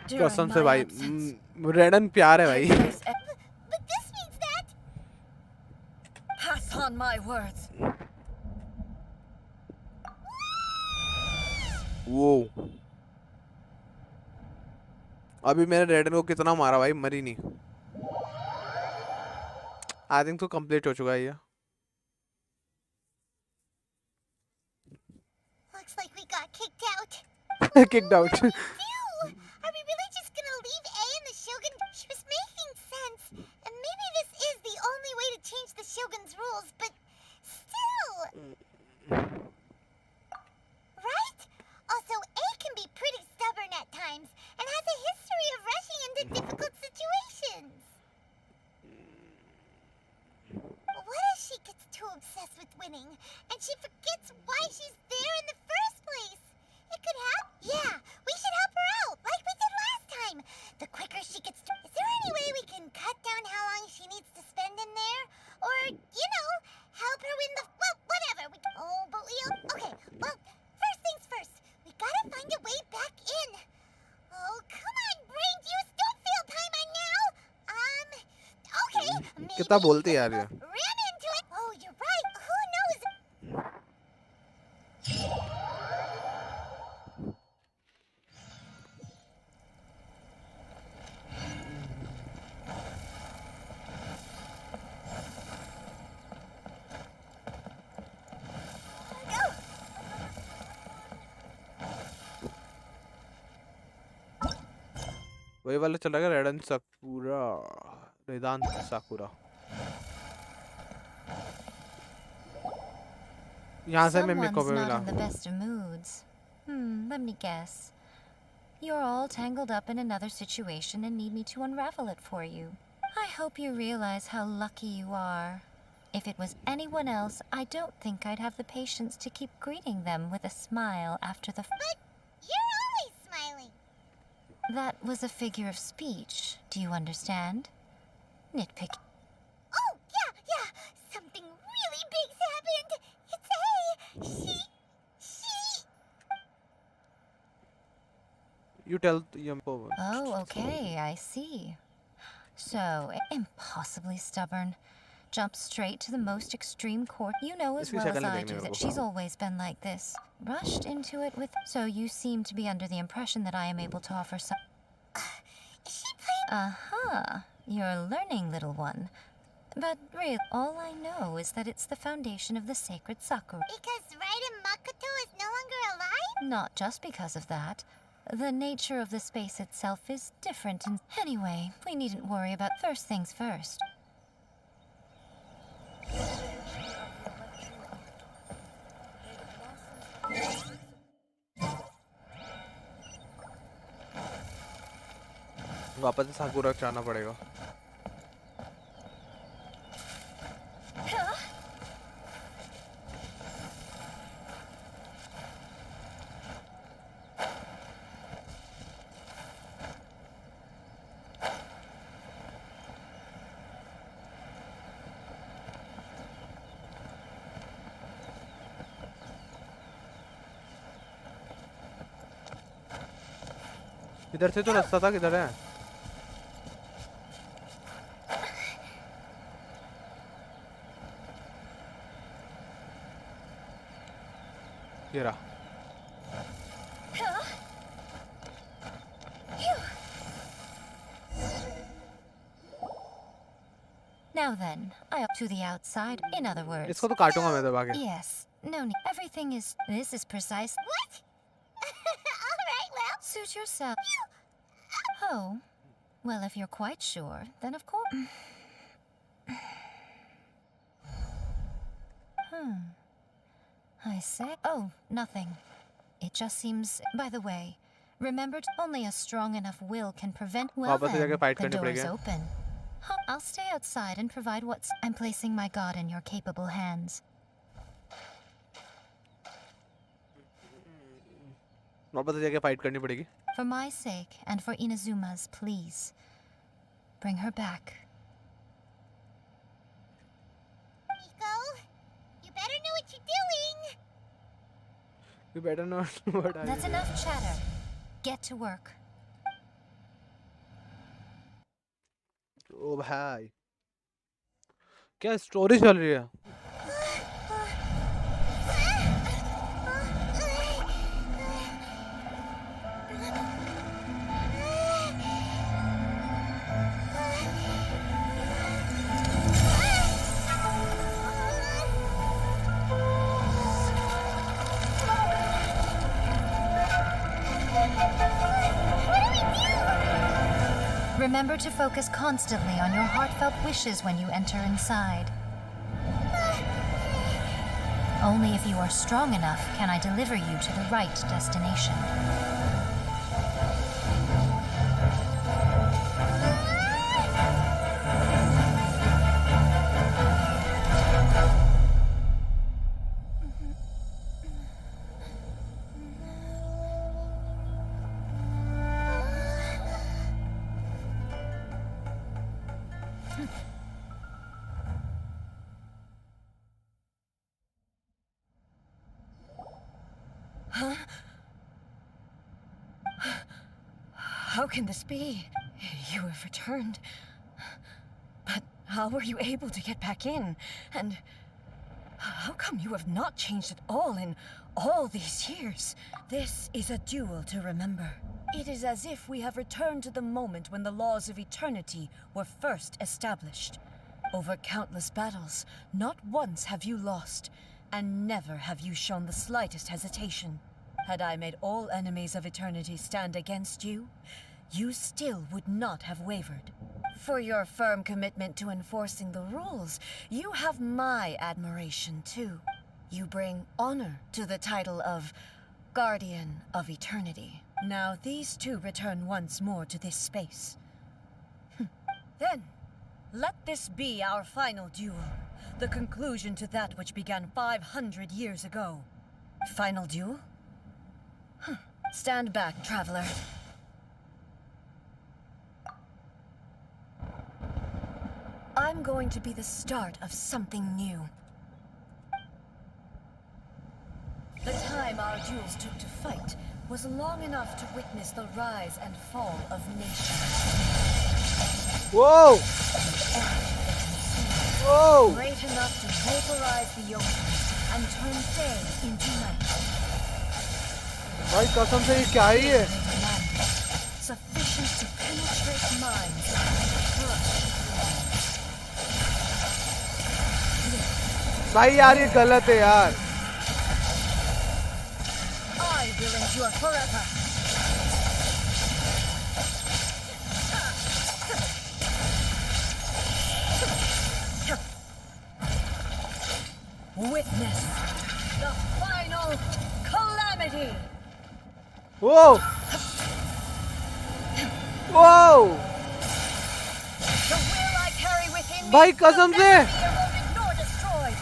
During कसम से my भाई absence, रेडन प्यार है I भाई. place But this means that... pass on my words. वो अभी मैंने रेडन को कितना मारा भाई, मरी नहीं. आई थिंक तो कंप्लीट हो चुका है ये. Looks like we got kicked out. Kicked out. What do we do? Are we really just gonna leave A and the Shogun? She was making sense. And maybe this is the only way to change the Shogun's rules, but still... Right? Also, A can be pretty stubborn at times and has a history of rushing into difficult situations. What if she gets too obsessed with winning and she forgets why she's there in the first place? It could happen. Yeah, we should help her out like we did last time. The quicker she gets to... Is there any way we can cut down how long she needs to spend in there? Or, you know, help her win the... Well, whatever. Oh, but we... Okay, well, first things first. We gotta find a way back in. Oh, come on, brain juice. Don't feel Paimon now. Okay. Maybe कितना बोलती है यार ये. ran into it. Oh, you're right. Who knows? वही वाला चल रहा है रेडन साकुरा, रेदान साकुरा. यहाँ से मैं मिको पे Someone's मिला. not in the best of moods. Let me guess. You're all tangled up in another situation and need me to unravel it for you. I hope you realize how lucky you are. If it was anyone else, I don't think I'd have the patience to keep greeting them with a smile after the... But you're always smiling. That was a figure of speech. Do you understand? Nitpick. Oh, yeah. Something really big's happened. It's A. She... You tell Yampo. Oh, okay, I see. So, impossibly stubborn. Jump straight to the most extreme court. You know as well as I do that she's always been like this. Rushed into it with... So you seem to be under the impression that I am able to offer some... Is she playing... Uh-huh. You're learning, little one. But really, all I know is that it's the foundation of the sacred Sakura. Because Raiden Makoto is no longer alive? Not just because of that. The nature of the space itself is different and... Anyway, we needn't worry about first things first. वापस से साकुरा जाना पड़ेगा. इधर से तो रास्ता था, किधर है? ये रहा। Now then, I up to the outside. In other words. इसको तो काटूंगा मैं दबा के। Yes. No need. Everything is. This is precise. What? All right, well. Suit yourself. Oh. Well, if you're quite sure, then of course. I say. Oh, nothing. It just seems. By the way, remembered only a strong enough will can prevent. Well, वापस जाके then, fight the करनी door is पड़ेगी। open. Huh, I'll stay outside and provide what's. I'm placing my god in your capable hands. वापस जाके fight करनी पड़ेगी। For my sake and for Inazuma's, please. Bring her back. Miko, you better know what you're doing. You better not what I. That's enough chatter. Get to work. ओ भाई, क्या story चल रही है? Remember to focus constantly on your heartfelt wishes when you enter inside. Only if you are strong enough can I deliver you to the right destination. How can this be? You have returned. But how were you able to get back in? And how come you have not changed at all in all these years? This is a duel to remember. It is as if we have returned to the moment when the laws of eternity were first established. Over countless battles, not once have you lost, and never have you shown the slightest hesitation. Had I made all enemies of eternity stand against you, you still would not have wavered. For your firm commitment to enforcing the rules, you have my admiration too. You bring honor to the title of Guardian of Eternity. Now these two return once more to this space. Then, let this be our final duel, the conclusion to that which began 500 years ago. Final duel? Stand back, traveler. I'm going to be the start of something new. The time our duels took to fight was long enough to witness the rise and fall of nations. Whoa! Whoa! Great enough to vaporize the ocean and turn day into night. भाई कसम से ये क्या है ये? Sufficient to penetrate minds. भाई यार ये गलत है यार. I will endure forever. Witness the final calamity. Whoa! Whoa! The will I carry within me भाई कसम से. will never be eroded nor destroyed.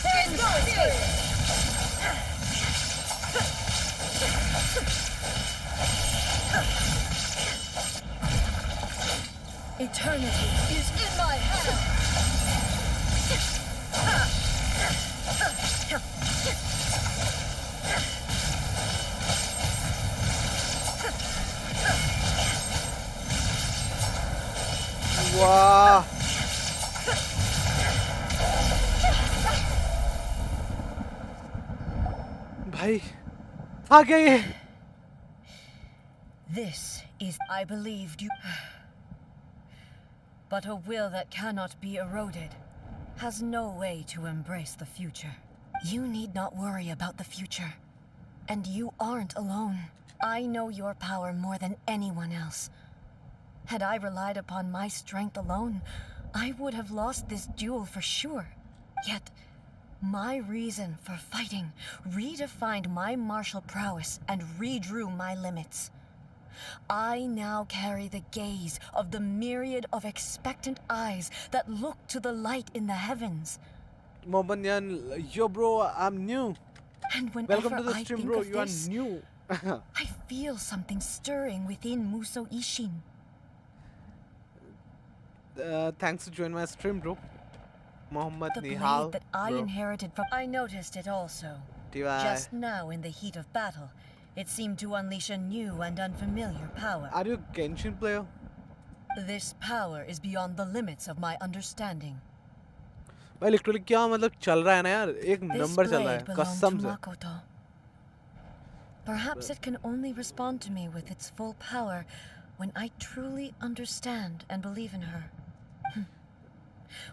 There is no escape. Eternity is in my hand. वाह भाई आ गया ये This is, I believed you. But a will that cannot be eroded has no way to embrace the future. You need not worry about the future. And you aren't alone. I know your power more than anyone else. Had I relied upon my strength alone, I would have lost this duel for sure. Yet, my reason for fighting redefined my martial prowess and redrew my limits. I now carry the gaze of the myriad of expectant eyes that look to the light in the heavens. Mobanyan, yo bro, I'm new. And whenever Welcome to the I stream, think bro. of You are this, new. I feel something stirring within Muso Ishin. Thanks for joining my stream, bro. Mohammed The Nihal, blade that I bro. inherited from... I noticed it also. T.Y. Just now in the heat of battle, it seemed to unleash a new and unfamiliar power. Are you a Genshin player? This power is beyond the limits of my understanding. भाई literally क्या मतलब चल रहा है ना यार एक This number चल रहा blade है belonged कसम to से Makoto. Perhaps it can only respond to me with its full power when I truly understand and believe in her.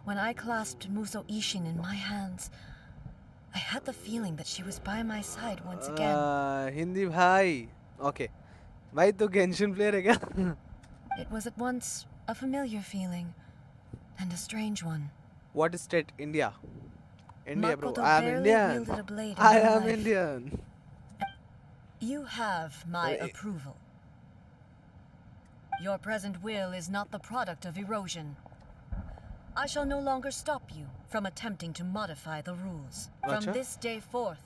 When I clasped Muso Ishin in my hands, I had the feeling that she was by my side once again. Hindi भाई okay भाई तो Genshin player है क्या It was at once a familiar feeling and a strange one. What state? India. India, bro. Makoto I am barely Indian. wielded a blade in I her am life. Indian. You have my approval. Your present will is not the product of erosion. I shall no longer stop you from attempting to modify the rules. From Acha. this day forth,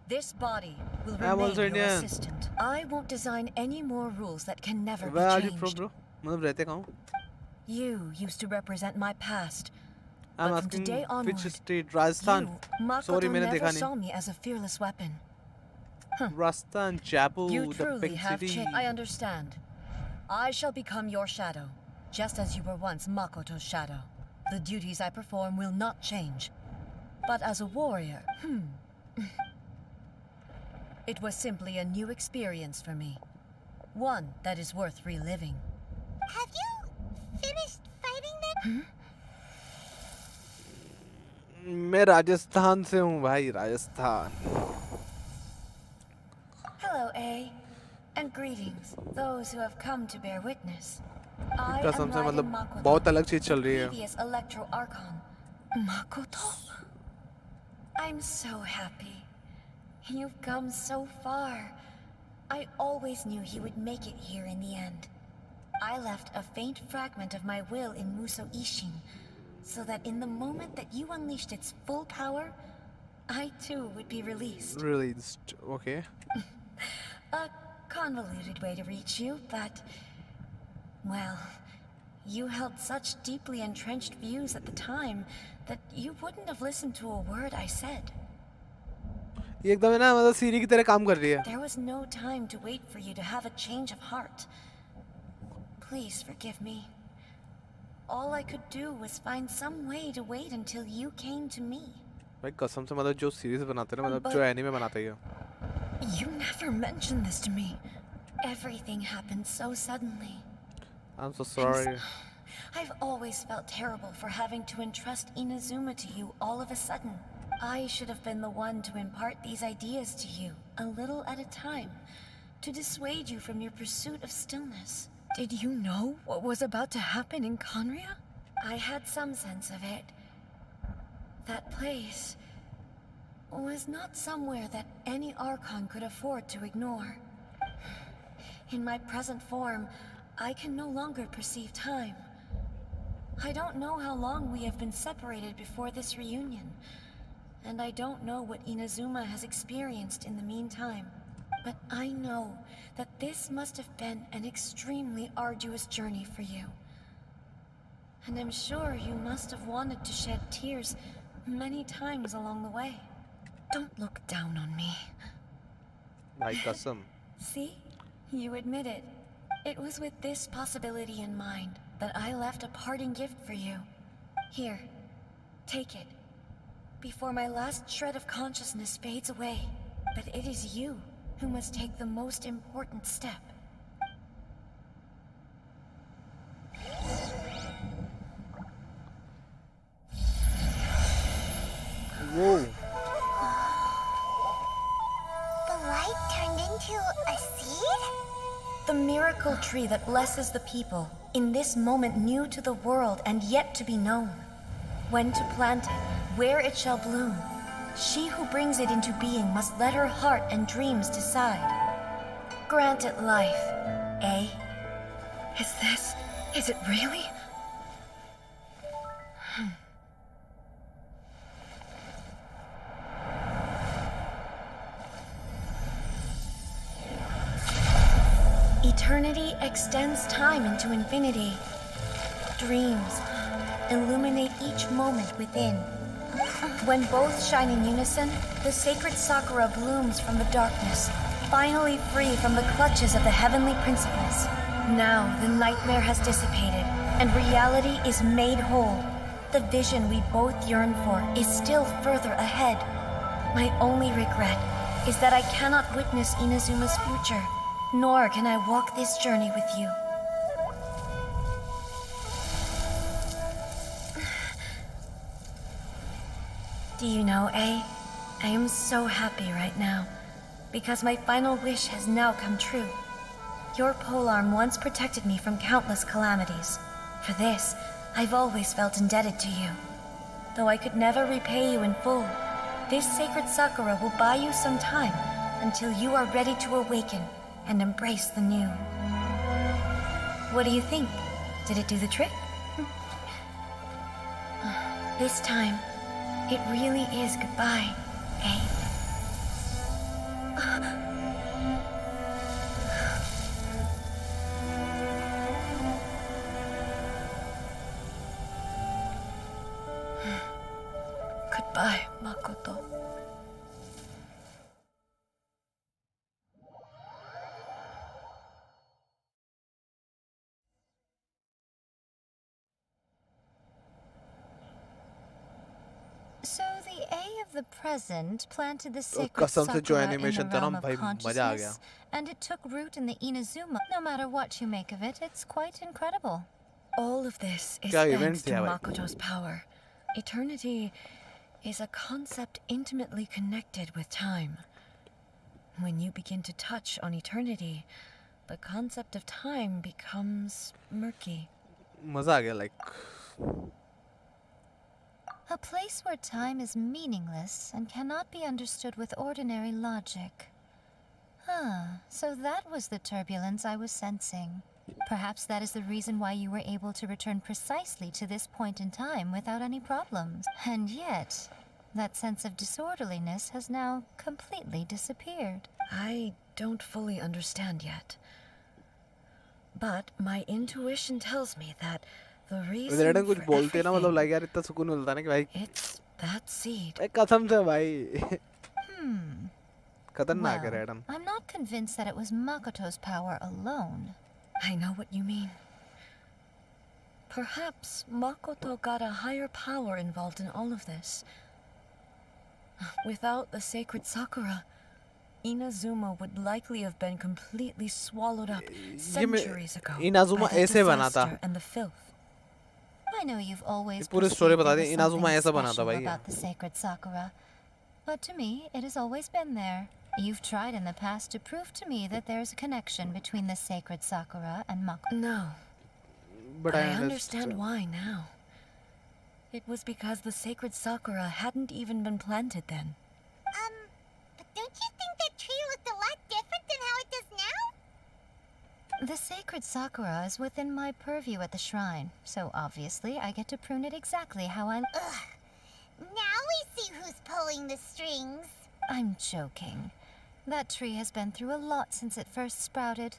this body will I am remain also your Indian. assistant. I won't design any more rules that can never Where be are you from, changed. bro? मतलब रहते कहाँ हो? You used to represent my past. I'm But from asking today onward, which state? Rajasthan. you, Makoto, Sorry, मैंने never देखा saw नहीं. me as a fearless weapon. Rajasthan, Jaipur, You the truly big have city. changed. I understand. I shall become your shadow, just as you were once Makoto's shadow. The duties I perform will not change. But as a warrior, it was simply a new experience for me. One that is worth reliving. Have you finished fighting then? मैं राजस्थान से हूँ भाई Rajasthan. Hello, A. And greetings, those who have come to bear witness. I am कसम से Raiden मतलब Makoto, बहुत अलग चीज चल रही है. previous Electro Archon. Makoto? I'm so happy. You've come so far. I always knew you would make it here in the end. I left a faint fragment of my will in Muso Ishin, so that in the moment that you unleashed its full power, I too would be released. Released. Okay. A convoluted way to reach you, but... well, you held such deeply entrenched views at the time that you wouldn't have listened to a word I said. ये एकदम है ना मतलब सीरी की तरह काम कर रही है. There was no time to wait for you to have a change of heart. Please forgive me. All I could do was find some way to wait until you came to me. भाई कसम से मतलब जो series बनाते हैं ना मतलब But- जो एनीमे बनाते हैं. You never mentioned this to me. Everything happened so suddenly. I'm so sorry. I've always felt terrible for having to entrust Inazuma to you all of a sudden. I should have been the one to impart these ideas to you, a little at a time, to dissuade you from your pursuit of stillness. Did you know what was about to happen in Conria? I had some sense of it. That place was not somewhere that any Archon could afford to ignore. In my present form, I can no longer perceive time. I don't know how long we have been separated before this reunion, and I don't know what Inazuma has experienced in the meantime. But I know that this must have been an extremely arduous journey for you. And I'm sure you must have wanted to shed tears many times along the way. Don't look down on me. भाई कसम. See? You admit it. It was with this possibility in mind, that I left a parting gift for you. Here, take it. Before my last shred of consciousness fades away. But it is you who must take the most important step. Whoa. The light turned into a seed? The miracle tree that blesses the people, in this moment new to the world and yet to be known. When to plant it, where it shall bloom. She who brings it into being must let her heart and dreams decide. Grant it life, eh? Is it really? Eternity extends time into infinity. Dreams illuminate each moment within. When both shine in unison, the sacred Sakura blooms from the darkness, finally free from the clutches of the heavenly principles. Now the nightmare has dissipated, and reality is made whole. The vision we both yearn for is still further ahead. My only regret is that I cannot witness Inazuma's future, nor can I walk this journey with you. Do you know, I am so happy right now, because my final wish has now come true. Your polearm once protected me from countless calamities. For this, I've always felt indebted to you. Though I could never repay you in full, this sacred Sakura will buy you some time until you are ready to awaken and embrace the new. What do you think? Did it do the trick? This time, it really is goodbye, eh? Goodbye, Makoto. So the A of the present planted the sacred कसम से जो Sakura in the animation था ना realm of भाई मजा आ गया. consciousness, and it took root in the Inazuma. No matter what you make of it, it's quite incredible. All of this is क्या thanks event to थे भाई? Makoto's power. Eternity is a concept intimately connected with time. When you begin to touch on eternity, the concept of time becomes murky. मजा आ गया like. A place where time is meaningless and cannot be understood with ordinary logic. So that was the turbulence I was sensing. Perhaps that is the reason why you were able to return precisely to this point in time without any problems. And yet, that sense of disorderliness has now completely disappeared. I don't fully understand yet. But my intuition tells me that the reason return कुछ for बोलते ना मतलब everything, like यार इतना सुकून मिलता ना कि भाई it's that seed. कसम से भाई खतरनाक है Well, return. I'm not convinced that it was Makoto's power alone. I know what you mean. Perhaps Makoto got a higher power involved in all of this. Without the sacred Sakura, Inazuma would likely have been completely swallowed up centuries ago Inazuma by the ऐसे बना था. disaster and the filth. I know you've always पूरी story perceived बता there the, was Inazuma something ऐसा बना था special भाई. about the sacred Sakura, but to me, it has always been there. You've tried in the past to prove to me that there's a connection between the sacred Sakura and Makoto. No, But I understand why now. It was because the sacred Sakura hadn't even been planted then. But don't you think that tree looked a lot different than how it does now? The sacred Sakura is within my purview at the shrine, so obviously I get to prune it exactly how I... Now we see who's pulling the strings. I'm joking. That tree has been through a lot since it first sprouted.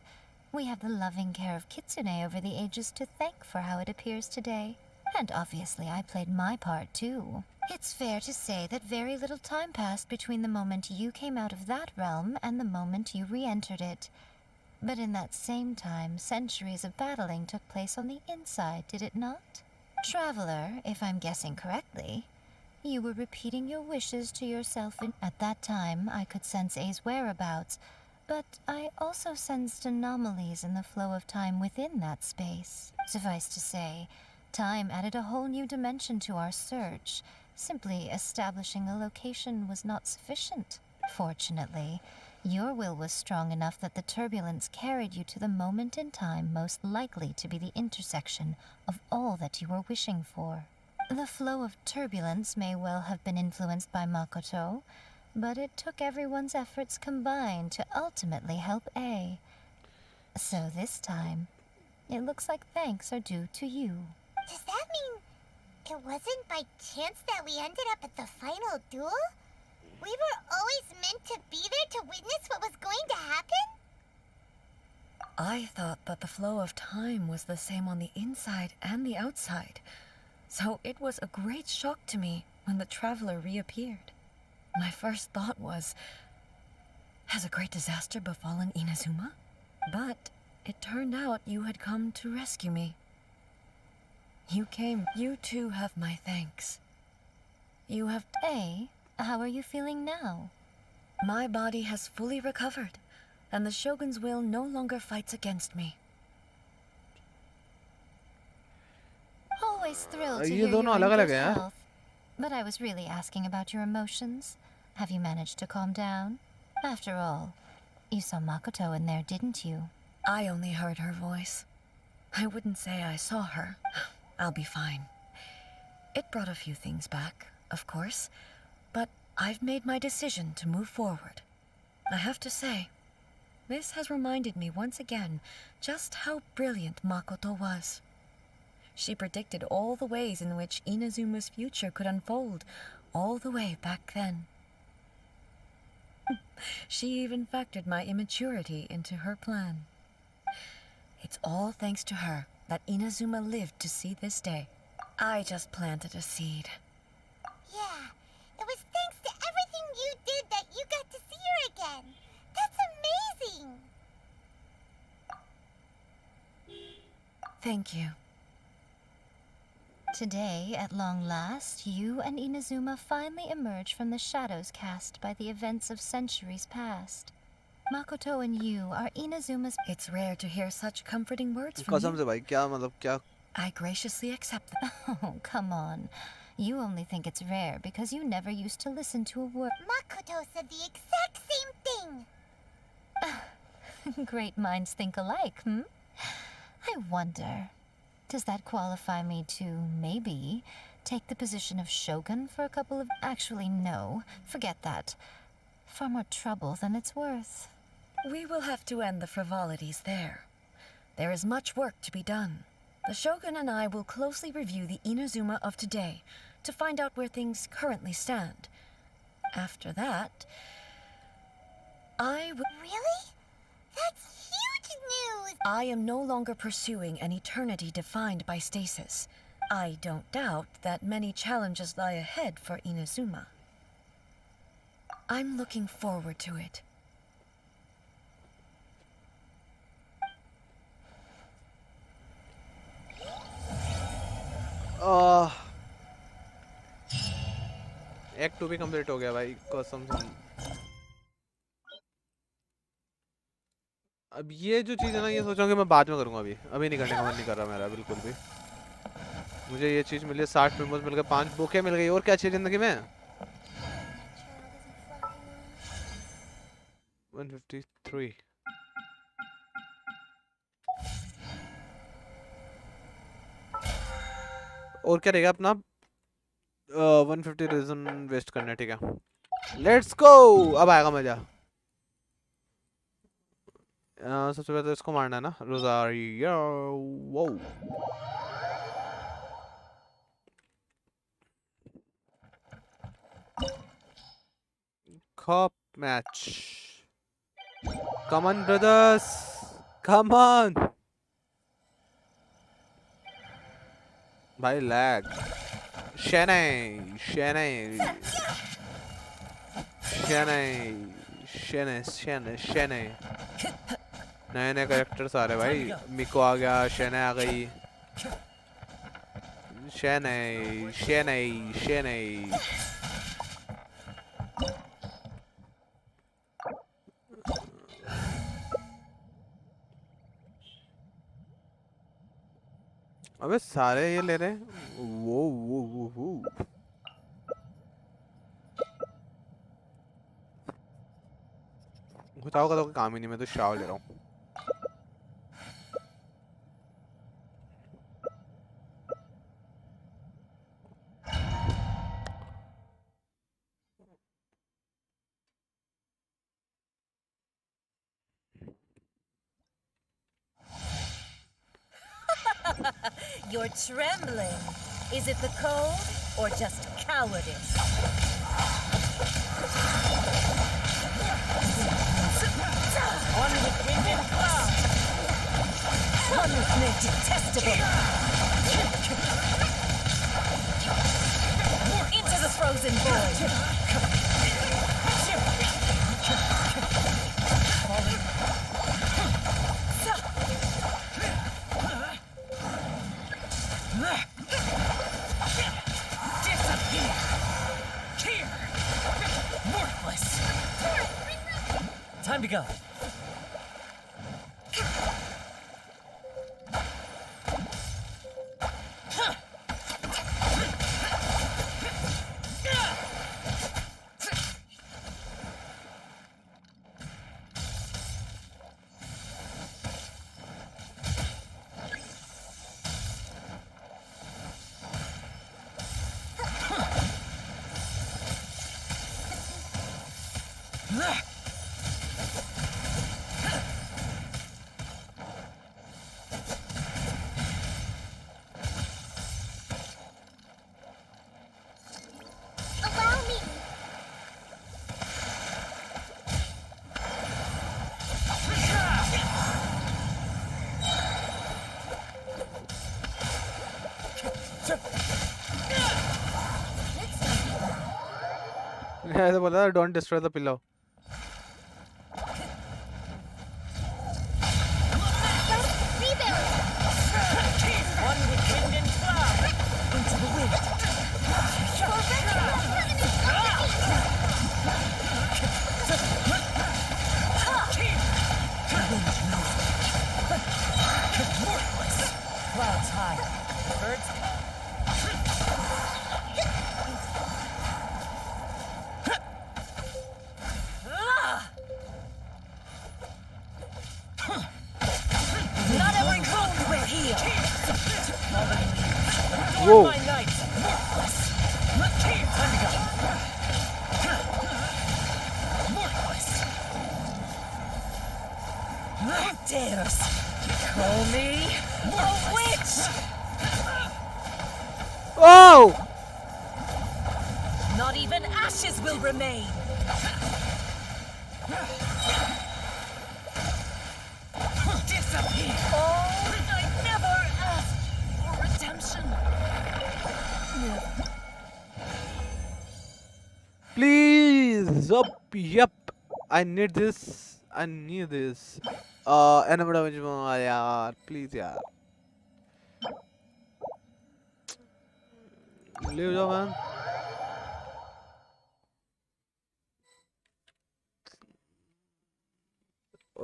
We have the loving care of Kitsune over the ages to thank for how it appears today. And obviously I played my part too. It's fair to say that very little time passed between the moment you came out of that realm and the moment you re-entered it. But in that same time, centuries of battling took place on the inside, did it not? Traveler, if I'm guessing correctly, you were repeating your wishes to yourself. At that time, I could sense A's whereabouts, but I also sensed anomalies in the flow of time within that space. Suffice to say, time added a whole new dimension to our search. Simply establishing a location was not sufficient. Fortunately, your will was strong enough that the turbulence carried you to the moment in time most likely to be the intersection of all that you were wishing for. The flow of turbulence may well have been influenced by Makoto, but it took everyone's efforts combined to ultimately help A. So this time, it looks like thanks are due to you. Does that mean it wasn't by chance that we ended up at the final duel? We were always meant to be there to witness what was going to happen? I thought that the flow of time was the same on the inside and the outside, so it was a great shock to me when the traveler reappeared. My first thought was, has a great disaster befallen Inazuma? But it turned out you had come to rescue me. You came. You too have my thanks. You have... A, how are you feeling now? My body has fully recovered, and the Shogun's will no longer fights against me. Always thrilled to ये hear you're in दोनों अलग-अलग good हैं, हाँ? health. But I was really asking about your emotions. Have you managed to calm down? After all, you saw Makoto in there, didn't you? I only heard her voice. I wouldn't say I saw her. I'll be fine. It brought a few things back, of course, but I've made my decision to move forward. I have to say, this has reminded me once again just how brilliant Makoto was. She predicted all the ways in which Inazuma's future could unfold, all the way back then. She even factored my immaturity into her plan. It's all thanks to her that Inazuma lived to see this day. I just planted a seed. Yeah, it was thanks to everything you did that you got to see her again. That's amazing! Thank you. Today, at long last, you and Inazuma finally emerge from the shadows cast by the events of centuries past. Makoto and you are Inazuma's... It's rare to hear such comforting words from कसम से you. भाई क्या मतलब क्या I graciously accept them. Oh, come on. You only think it's rare because you never used to listen to a word. Makoto said the exact same thing! Great minds think alike, hmm? I wonder, does that qualify me to, maybe, take the position of Shogun for a couple of... Actually, no. Forget that. Far more trouble than it's worth. We will have to end the frivolities there. There is much work to be done. The Shogun and I will closely review the Inazuma of today to find out where things currently stand. After that, I will... Really? That's huge news! I am no longer pursuing an eternity defined by stasis. I don't doubt that many challenges lie ahead for Inazuma. I'm looking forward to it. F2P complete हो गया भाई कसम से। अब ये जो चीज़ है ना ये सोचा कि मैं बाद में करूँगा अभी नहीं करने का मन नहीं कर रहा मेरा बिल्कुल भी। मुझे ये चीज़ मिली 60 मेंबर्स मिल गए 5 बुकें मिल गई और क्या चाहिए ज़िंदगी में 153 और क्या रहेगा अपना 150 रीजन वेस्ट करना ठीक है लेट्स गो अब आएगा मजा सबसे पहले तो इसको मारना है ना रोजारियो वो cup match come on brothers come on भाई lag Shanay, Shanay, Shanay, Shanay, Shanay, Shanay. नए नए कैरेक्टर्स आ रहे भाई, मिको आ गया, शेने आ गई, शेने शेने शेने। अबे सारे ये ले रहे हैं। वो बताओ का तो कोई काम ही नहीं, मैं तो शावर ले रहा हूँ। You're trembling. Is it the cold or just cowardice? One with wind and cloud. One with no detestable. Into the frozen void. Disappear! Here! Worthless! Time to go. Allow me. ऐसे बोला, don't destroy the pillow. One with wind and cloud. Into the wind. The wind moves. Worthless. Clouds high. Birds. Not every wound will heal. Whoa. My knights. Worthless. Time to go. Worthless. Who dares call me a witch? Oh! Not even ashes will remain. Disappear. Oh, I never asked for redemption. Please. Yup. I need this. I need this. Anime damage में यार, please यार, ले जाओ man.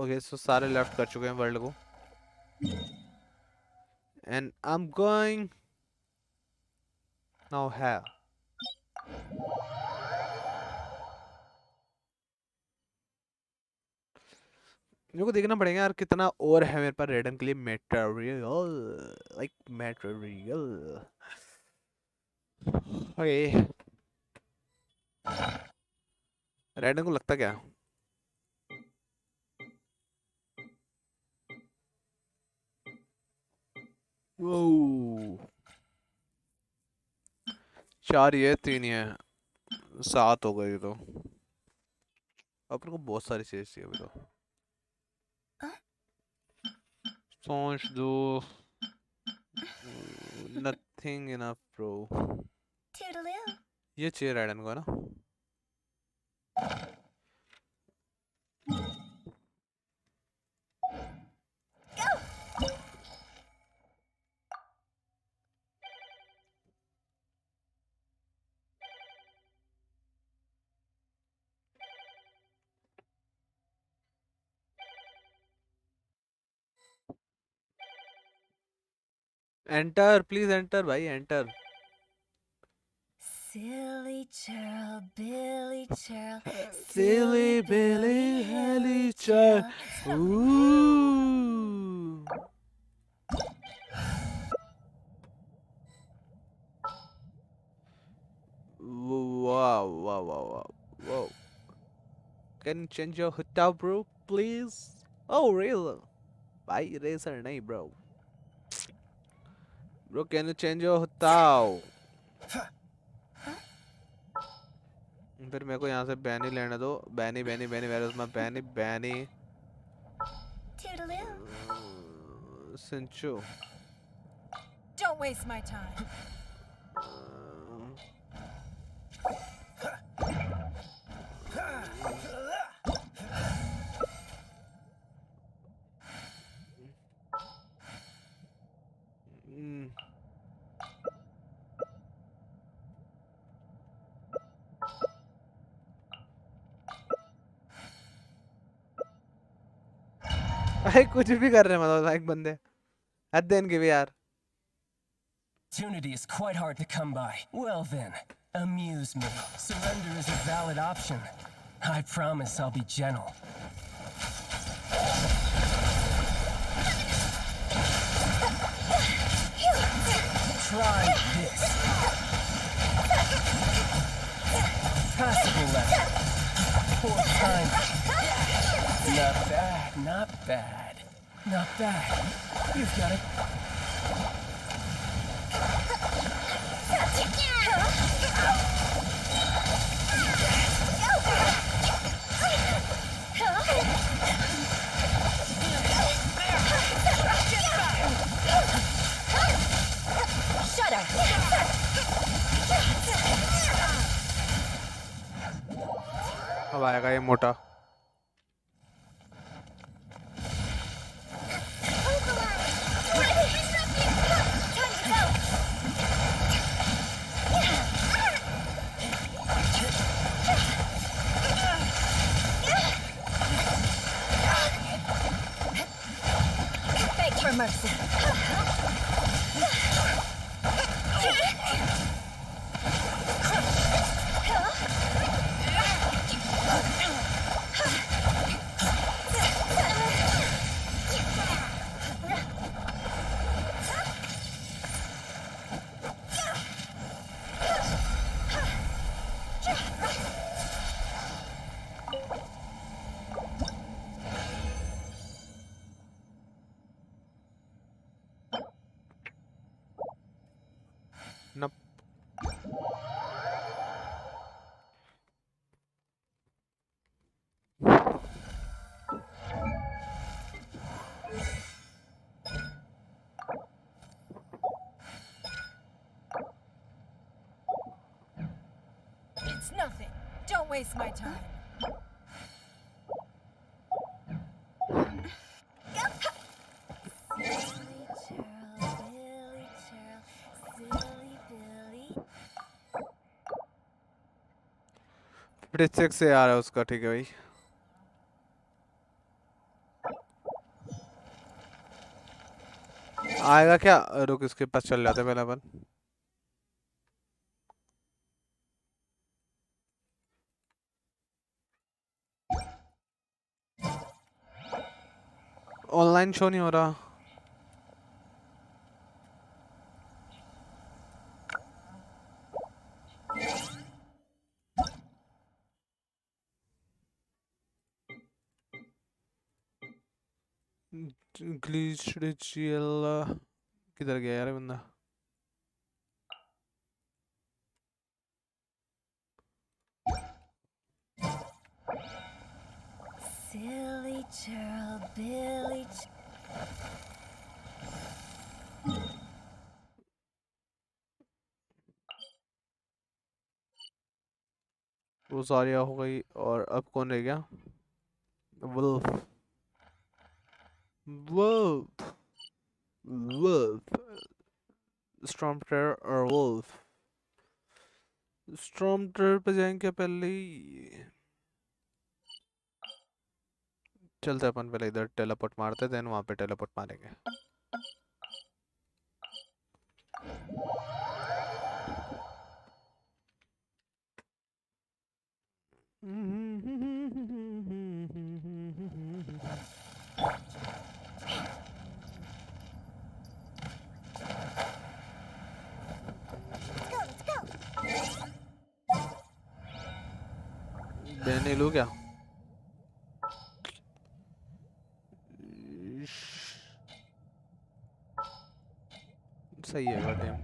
Okay, सो सारे left कर चुके हैं world को, and I am going now है। मेरे को देखना पड़ेगा यार कितना और है मेरे पास रेडन के लिए मटेरियल, लाइक मटेरियल। ओके, रेडन को लगता क्या? वो 4 ये 3 ये 7 हो गई तो अपन को बहुत सारी चीजें चाहिए अभी तो। सोच दो, नथिंग इनफ ब्रो। Toodaloo. ये चाहिए राइडन को है ना। एंटर प्लीज एंटर भाई enter. Silly churl, Billy churl, Silly Billy Haley Churl. Ooh. Wow, wow, wow, wow, wow. Can you change your hotel, bro, please? Oh, real? Bhai, racer nahi, bro. Bro, can you change your hotel? फिर मेरे को यहाँ से बैनी लेने दो. बैनी बैनी बैनी where is my Benny Benny Toodaloo. Sincho. Don't waste my time. भाई कुछ भी कर रहे हैं मतलब लाइक बंदे. At the end give यार. Opportunity is quite hard to come by. Well then, amuse me. Surrender is a valid option. I promise I'll be gentle. Try this. Passable level. 4 times. Not bad, not bad. Not bad. You've got it. अब आएगा ये मोटा. Beg for mercy. Nope. It's nothing. Don't waste my time. Check से आ रहा है उसका. ठीक है भाई. आएगा क्या? रुक इसके पास चल जाते पहले अपन. ऑनलाइन शो नहीं हो रहा. ग्लिच्ड किधर गया यार बंदा? Silly churl, Billy वो सारिया हो गई और अब कौन रह गया? वुल्फ. वुल्फ. वुल्फ. स्टॉर्मट्रेयर और वुल्फ. स्टॉर्मट्रेयर पे जाएंगे पहले ही. चलते अपन पहले इधर टेलीपोर्ट मारते देन वहां पे टेलीपोर्ट मारेंगे. बहने लो क्या? सही है गॉडडैम।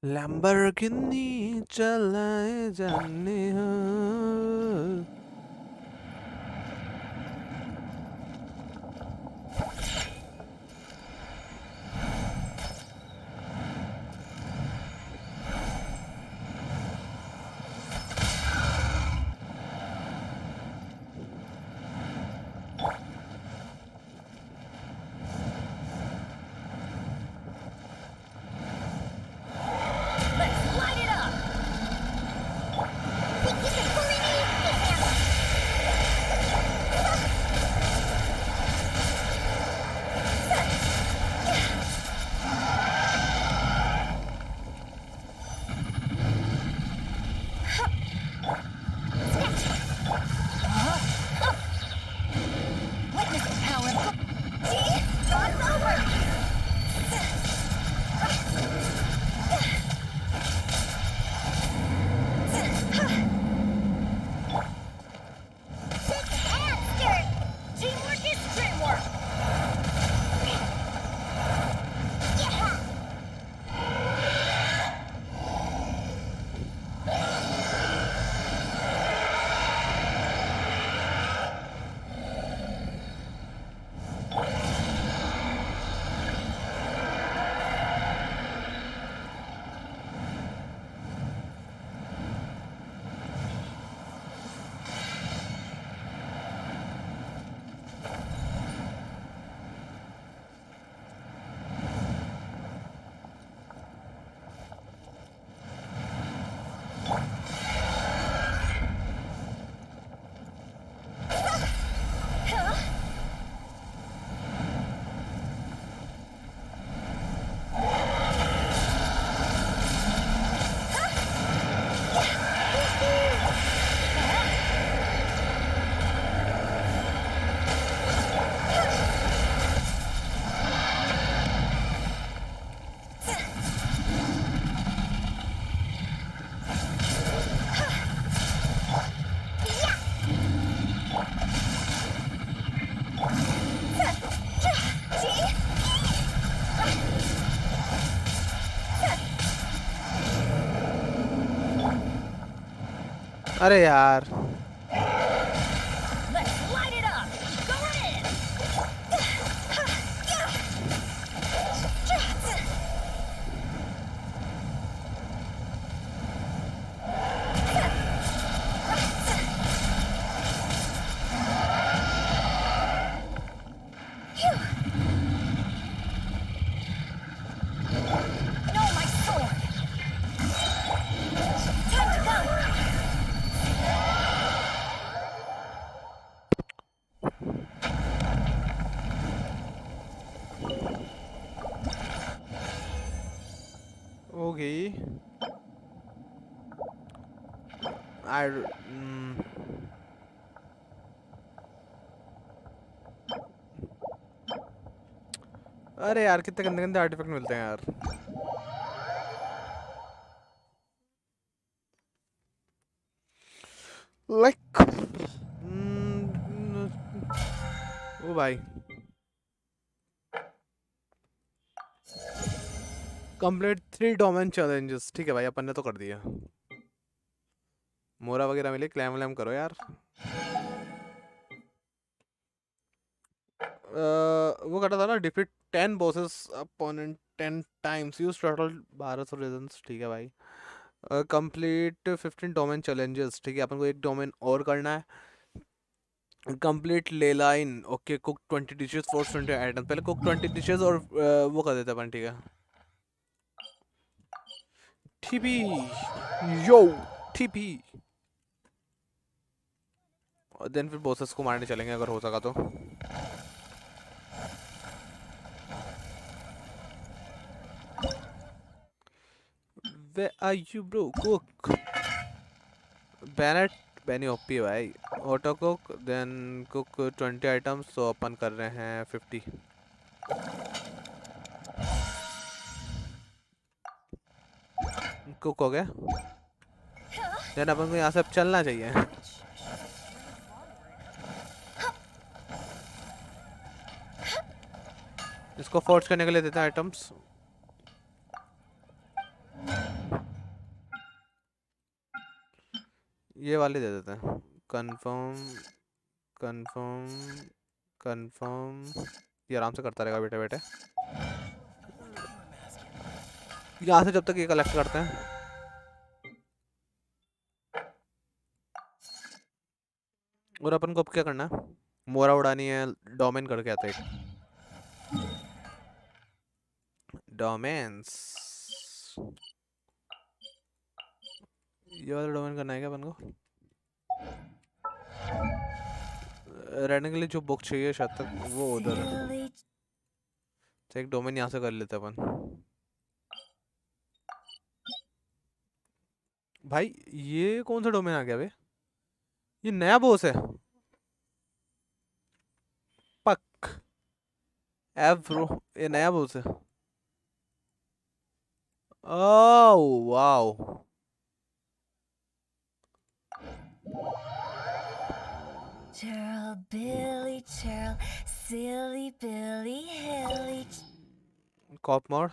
लैम्बोर्गिनी चलाए जाने हाँ। अरे यार okay अरे यार कितने गंदे गंदे आर्टिफैक्ट मिलते हैं यार। भाई कंप्लीट 3 डोमेन चैलेंजेस। ठीक है भाई, अपन ने तो कर दिया। मोरा वगैरह मिले, क्लैम वैम करो यार। वो करता था ना, defeat 10 bosses opponent 10 times, use total 1200 reasons. ठीक है भाई। Complete 15 domain challenges. ठीक है, अपन को एक डोमेन और करना है। कंप्लीट ले line. Okay, cook 20 dishes for 20 item. पहले कुक 20 डिशेस और वो कर देते अपन। ठीक है, टीपी यो टीपी, और देन फिर बॉसेस को मारने चलेंगे अगर हो सका तो। Where are you bro? Cook Bennett Benny OP भाई। Auto cook, then cook 20 items, तो अपन कर रहे हैं 50। कुक हो गया, देन अपन को यहाँ से अब चलना चाहिए। इसको फोर्स करने के लिए देते हैं आइटम्स। ये वाले दे देते हैं। कंफर्म कंफर्म कंफर्म, ये आराम से करता रहेगा बेटे बेटे। यहाँ से जब तक ये कलेक्ट करते हैं। और अपन को अब क्या करना है? मोरा उड़ानी है, डोमेन करके आता है। डोमेन्स, ये वाला डोमेन करना है क्या अपन को? रहने के लिए जो बुक चाहिए शायद तक वो उधर है। तो एक डोमेन यहाँ से कर लेते अपन। भाई ये कौन सा डोमेन आ गया बे? ये नया बॉस है। पक एफ ब्रो, ये नया बॉस है। Oh wow, Churl, Billy, churl, silly Billy, hilly. Cop mode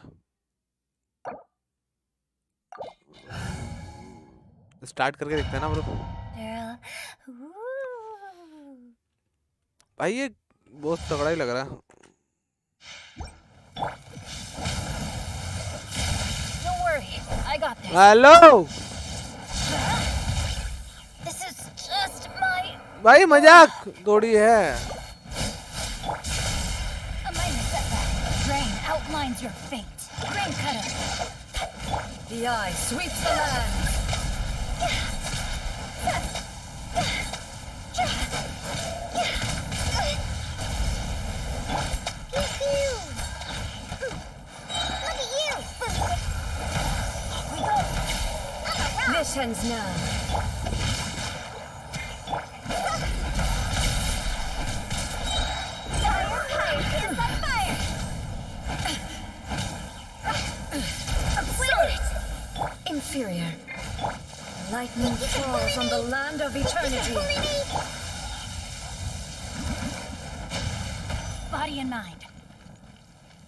start करके देखते हैं ना ब्रो। भाई ये बहुत तगड़ा ही लग रहा है। Don't worry, I got this. Hello This is just my भाई, मजाक थोड़ी है। a minor setback. Rain outlines your fate. Rain cutter. The eye sweeps the land. Missions now. Inferior. Lightning falls on the land of eternity. Body and mind.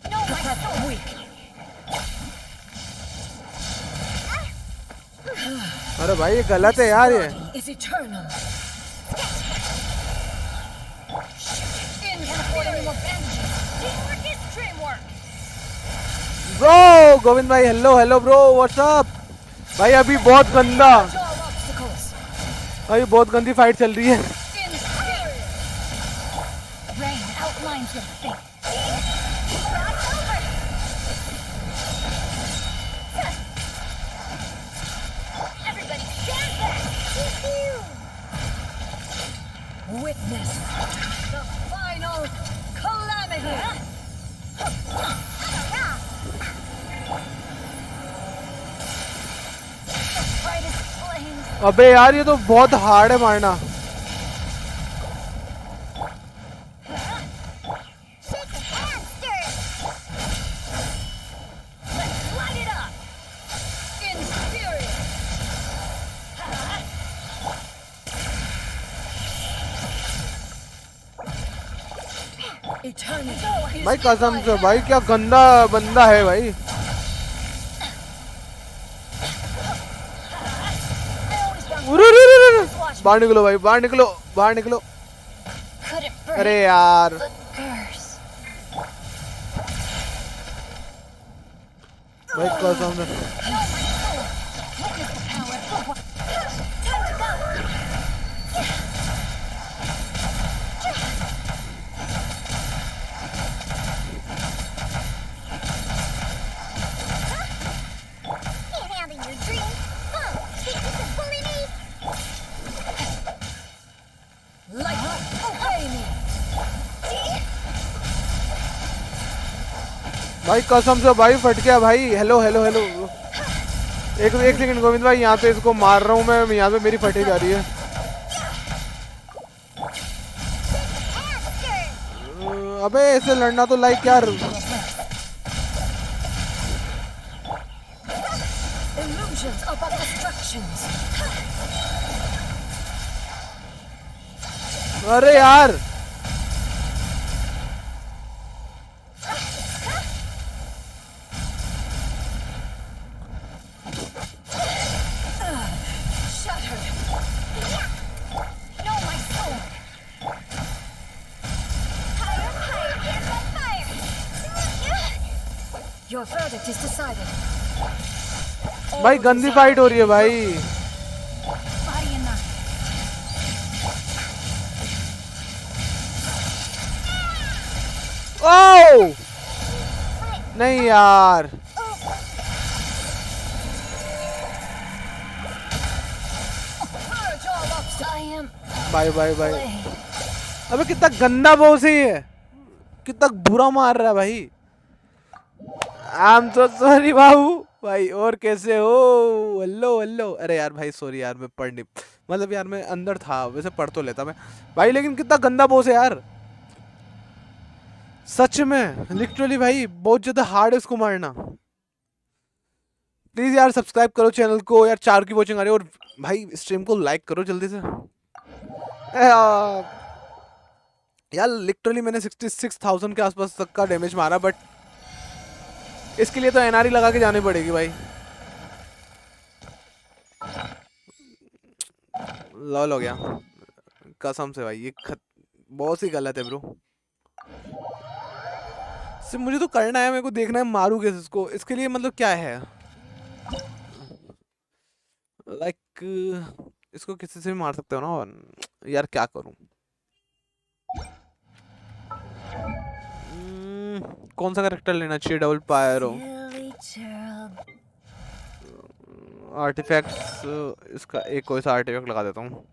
No, my soul. Weak. अरे भाई ये गलत है यार ये। Is eternal. Bro Govind भाई, hello hello bro, WhatsApp भाई। अभी बहुत गंदा, भाई बहुत गंदी फाइट चल रही है। Rain outlines your fate. Everybody stand back. Witness the final calamity. अबे यार ये तो बहुत हार्ड है मारना। भाई कसम से भाई क्या गंदा बंदा है भाई। बाहर निकलो भाई, बाहर निकलो, बाहर निकलो। अरे यार भाई कसम से भाई कसम से भाई फट गया भाई। हेलो हेलो हेलो, एक सेकंड गोविंद भाई, यहाँ पे इसको मार रहा हूँ मैं, यहाँ पे मेरी फटी जा रही है। अबे ऐसे लड़ना तो लाइक यार। अरे यार Your verdict is decided. भाई गंदी फाइट हो रही है भाई। ओह नहीं यार, बाय बाय बाय। अबे कितना गंदा बॉस है ये, कितना बुरा मार रहा है भाई। आई एम सो सॉरी बाबू भाई। और कैसे हो? Hello hello. अरे यार भाई सॉरी यार, मैं पढ़ नहीं, मतलब यार मैं अंदर था, वैसे पढ़ तो लेता मैं भाई, लेकिन कितना गंदा बॉस है यार सच में, लिटरली भाई बहुत ज्यादा हार्ड है इसको मारना। प्लीज यार सब्सक्राइब करो चैनल को यार, 4 की वॉचिंग आ रही है। और भाई स्ट्रीम को लाइक करो जल्दी से यार। लिटरली मैंने 66,000 के आसपास तक का डैमेज मारा, बट इसके लिए तो एनआरई लगा के जानी पड़ेगी भाई। लॉल हो गया कसम से भाई, ये बहुत ही गलत है ब्रो। सिर्फ मुझे तो करना है, मेरे को देखना है मारू कैसे इसको। इसके लिए मतलब क्या है लाइक इसको किसी से भी मार सकते हो ना यार, क्या करूं? कौन सा कैरेक्टर लेना चाहिए? डबल पायरो, आर्टिफैक्ट्स, इसका एक कोई सा आर्टिफैक्ट लगा देता हूँ।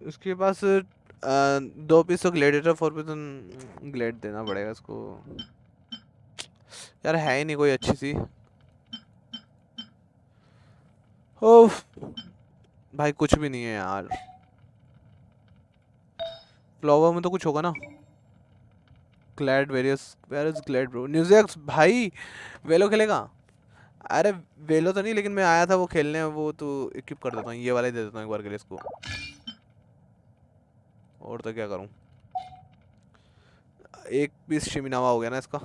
इसके पास 2 पीस तो ग्लेडिएटर, 4 पीस ग्लेड देना पड़ेगा इसको यार, है ही नहीं कोई अच्छी सी। ओफ भाई कुछ भी नहीं है यार। फ्लावर में तो कुछ होगा ना। ग्लैड वेरियस, वेयर इज ग्लैड ब्रो? न्यूज़ेक्स भाई वेलो खेलेगा? अरे वेलो तो नहीं, लेकिन मैं आया था वो खेलने, वो तो इक्विप कर देता हूँ, ये वाला ही दे देता हूँ एक बार के लिए इसको। और तो क्या करूँ? एक पीस शिमिनावा हो गया ना इसका,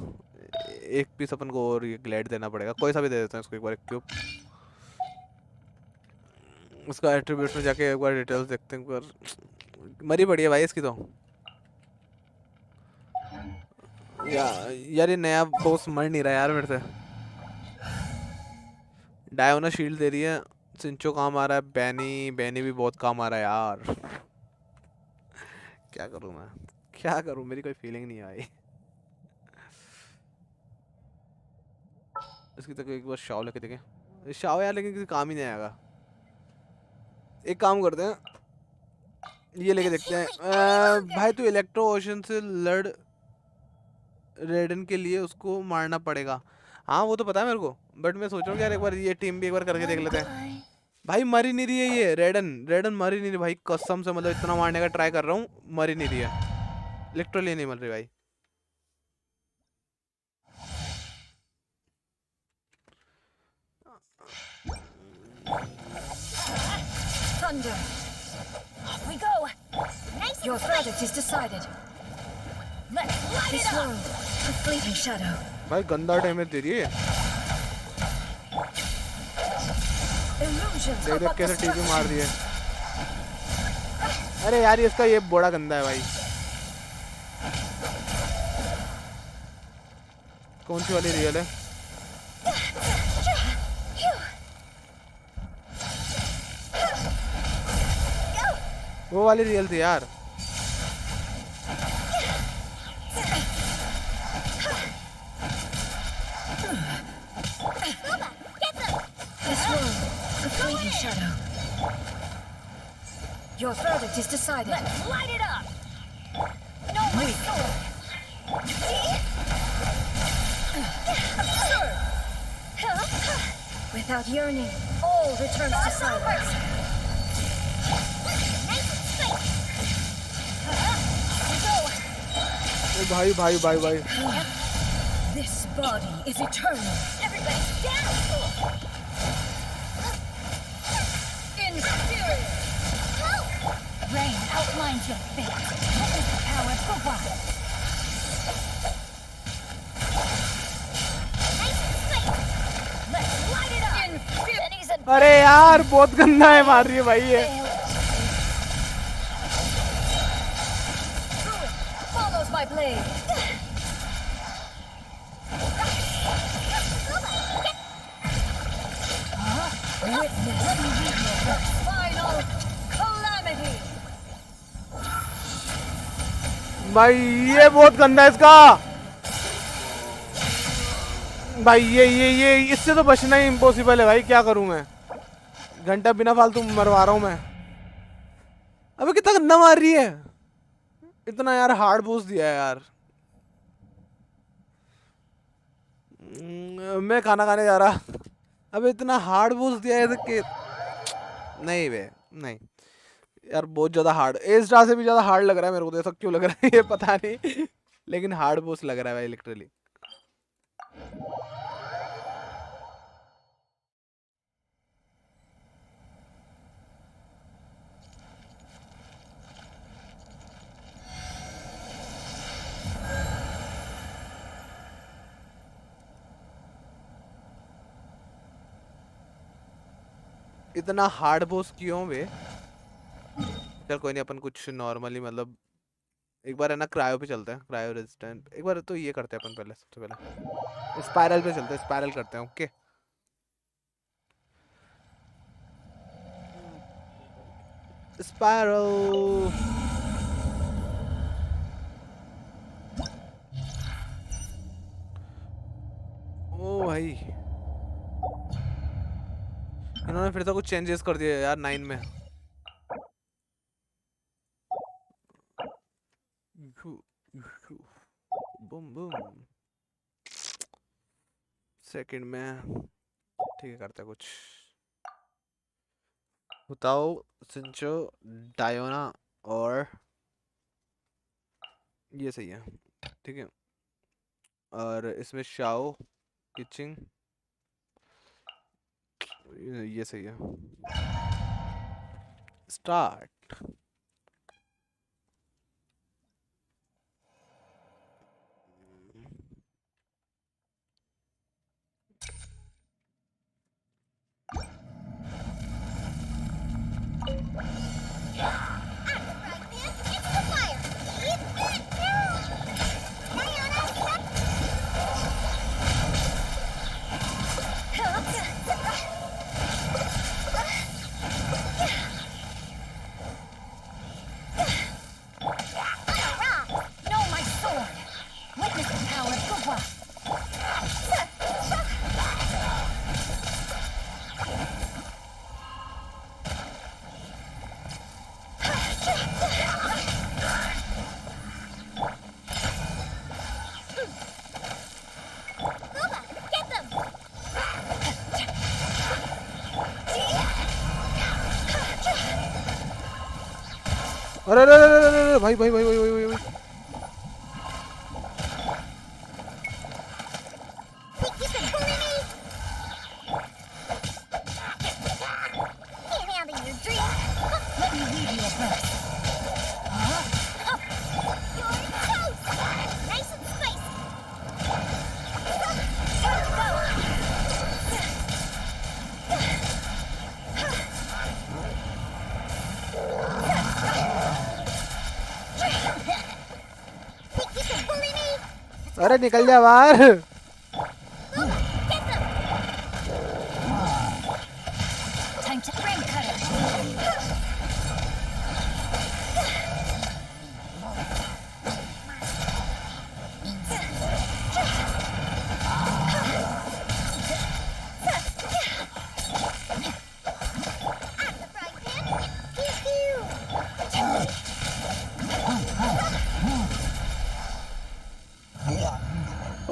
एक पीस अपन को और ये ग्लैड देना पड़ेगा, कोई सा भी दे देता हूँ इसको एक बार इक्विप। उसका एट्रीब्यूट्स में जाके एक बार डिटेल्स देखते हैं एक बार। मरी पड़ी है भाई इसकी तो यार ये नया बॉस मर नहीं रहा यार मेरे से। डायोना शील्ड दे रही है, सिंचो काम आ रहा है, बैनी भी बहुत काम आ रहा है यार। क्या करूं मैं, क्या करूं? मेरी कोई फीलिंग नहीं आई। इसकी तो एक बार शाओ लेके देखें। शाओ यार लेकिन किसी काम ही नहीं आएगा। एक काम करते हैं, ये लेके देखते हैं। भाई तू इलेक्ट्रो ओशन से लड़ रेडन के लिए उसको मारना पड़ेगा। हाँ वो तो पता है मेरे को, बट मैं सोच रहा हूँ यार एक बार ये टीम भी एक बार करके देख लेते हैं। भाई मर ही नहीं रही है ये रेडन मर ही नहीं रही भाई कसम से, मतलब इतना मारने का ट्राई कर रहा हूँ, मर ही नहीं रही है, लिटरली नहीं मर रही भाई। Surrender. Off we go. Nice Your and verdict is decided. Let's light This it up. world, a fleeting shadow. भाई गंदा डैमेज दे रही है। Illusions देख are देख but कैसे टीवी distraction. मार दिए। अरे यार इसका ये बड़ा गंदा है भाई। कौन सी वाली रियल है? वो वाली रियल थी यार। This world, a fleeting shadow. Your verdict is decided. Let's light it up. No, my sword. Without yearning, all returns to silence. Nice and straight. ओ भाई भाई भाई भाई। This body is eternal. Everybody down. Inferior. Rain outlines your fate. Witness the power of Pubg. Nice and straight. Let's light it up. Benny's a अरे यार बहुत गंदा है मार रही है भाई ये। Follows my blade. Witness the final calamity. भाई ये बहुत गंदा है इसका। भाई ये इससे तो बचना ही इम्पॉसिबल है भाई। क्या करूं मैं? घंटा बिना फालतू मरवा रहा हूं मैं। अबे कितना गंदा मार रही है। इतना यार हार्ड बूस्ट दिया है यार। मैं खाना खाने जा रहा। अबे इतना हार्ड बूस्ट दिया है कि नहीं बे नहीं यार। बहुत ज्यादा हार्ड, ए स्टार से भी ज्यादा हार्ड लग रहा है मेरे को तो। ऐसा क्यों लग रहा है ये पता नहीं, लेकिन हार्ड बूस्ट लग रहा है भाई लिटरली। इतना हार्ड बोस क्यों बे? चल कोई नहीं, अपन कुछ नॉर्मली मतलब एक बार है ना क्रायो पे चलते हैं। क्रायो रेजिस्टेंट एक बार तो ये करते हैं अपन पहले। सबसे पहले स्पाइरल पे चलते हैं। स्पाइरल करते हैं। Okay spiral. ओ भाई इन्होंने फिर से कुछ चेंजेस कर दिए यार 9 में। बूम बूम सेकंड में ठीक है करते हैं कुछ। बताओ सिंचो डायोना और ये सही है ठीक है। और इसमें शाओ किचिंग ये सही है। स्टार्ट। अरे अरे अरे अरे भाई भाई भाई भाई भाई भाई Can't handle your dreams. अरे निकल जा बाहर। Time to frame cutter.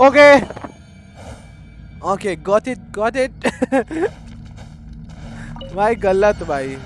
Okay. Okay, got it, got it. भाई गलत भाई।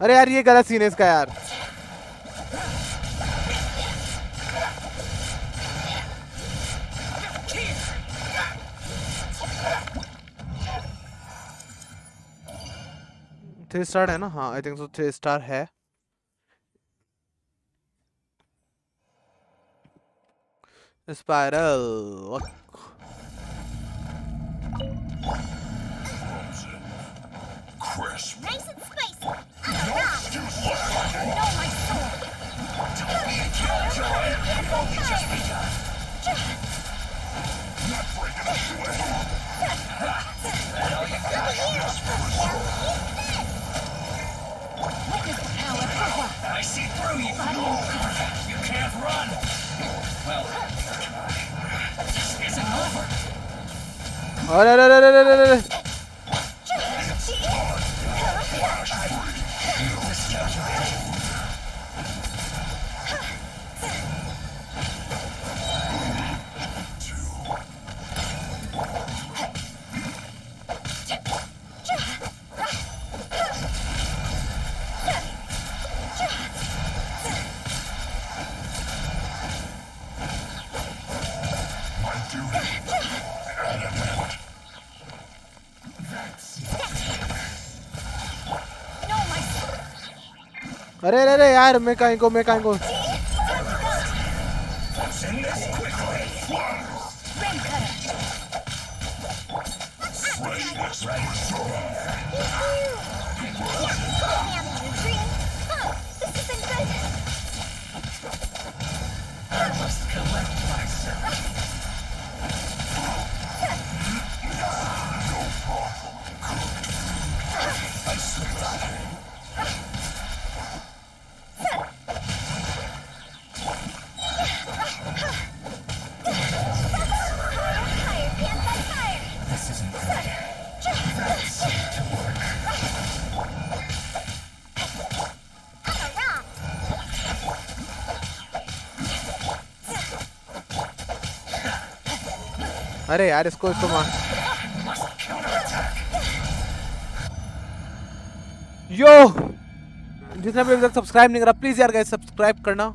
अरे यार ये गलत सीन है इसका यार। थ्री स्टार है ना? हाँ आई थिंक सो 3 स्टार है। Spiral Crisp. Nice and spicy. Know my soul. Don't be a killjoy. It won't be just begun. Not breaking up to it. And all you got is just for a soul. Witness the power for what? I see through you. You can't run. Well, this isn't over. अरे अरे अरे यार मैं कहीं को अरे यार इसको मार। यो जितना भी अभी तक सब्सक्राइब नहीं करा प्लीज यार गाइस सब्सक्राइब करना,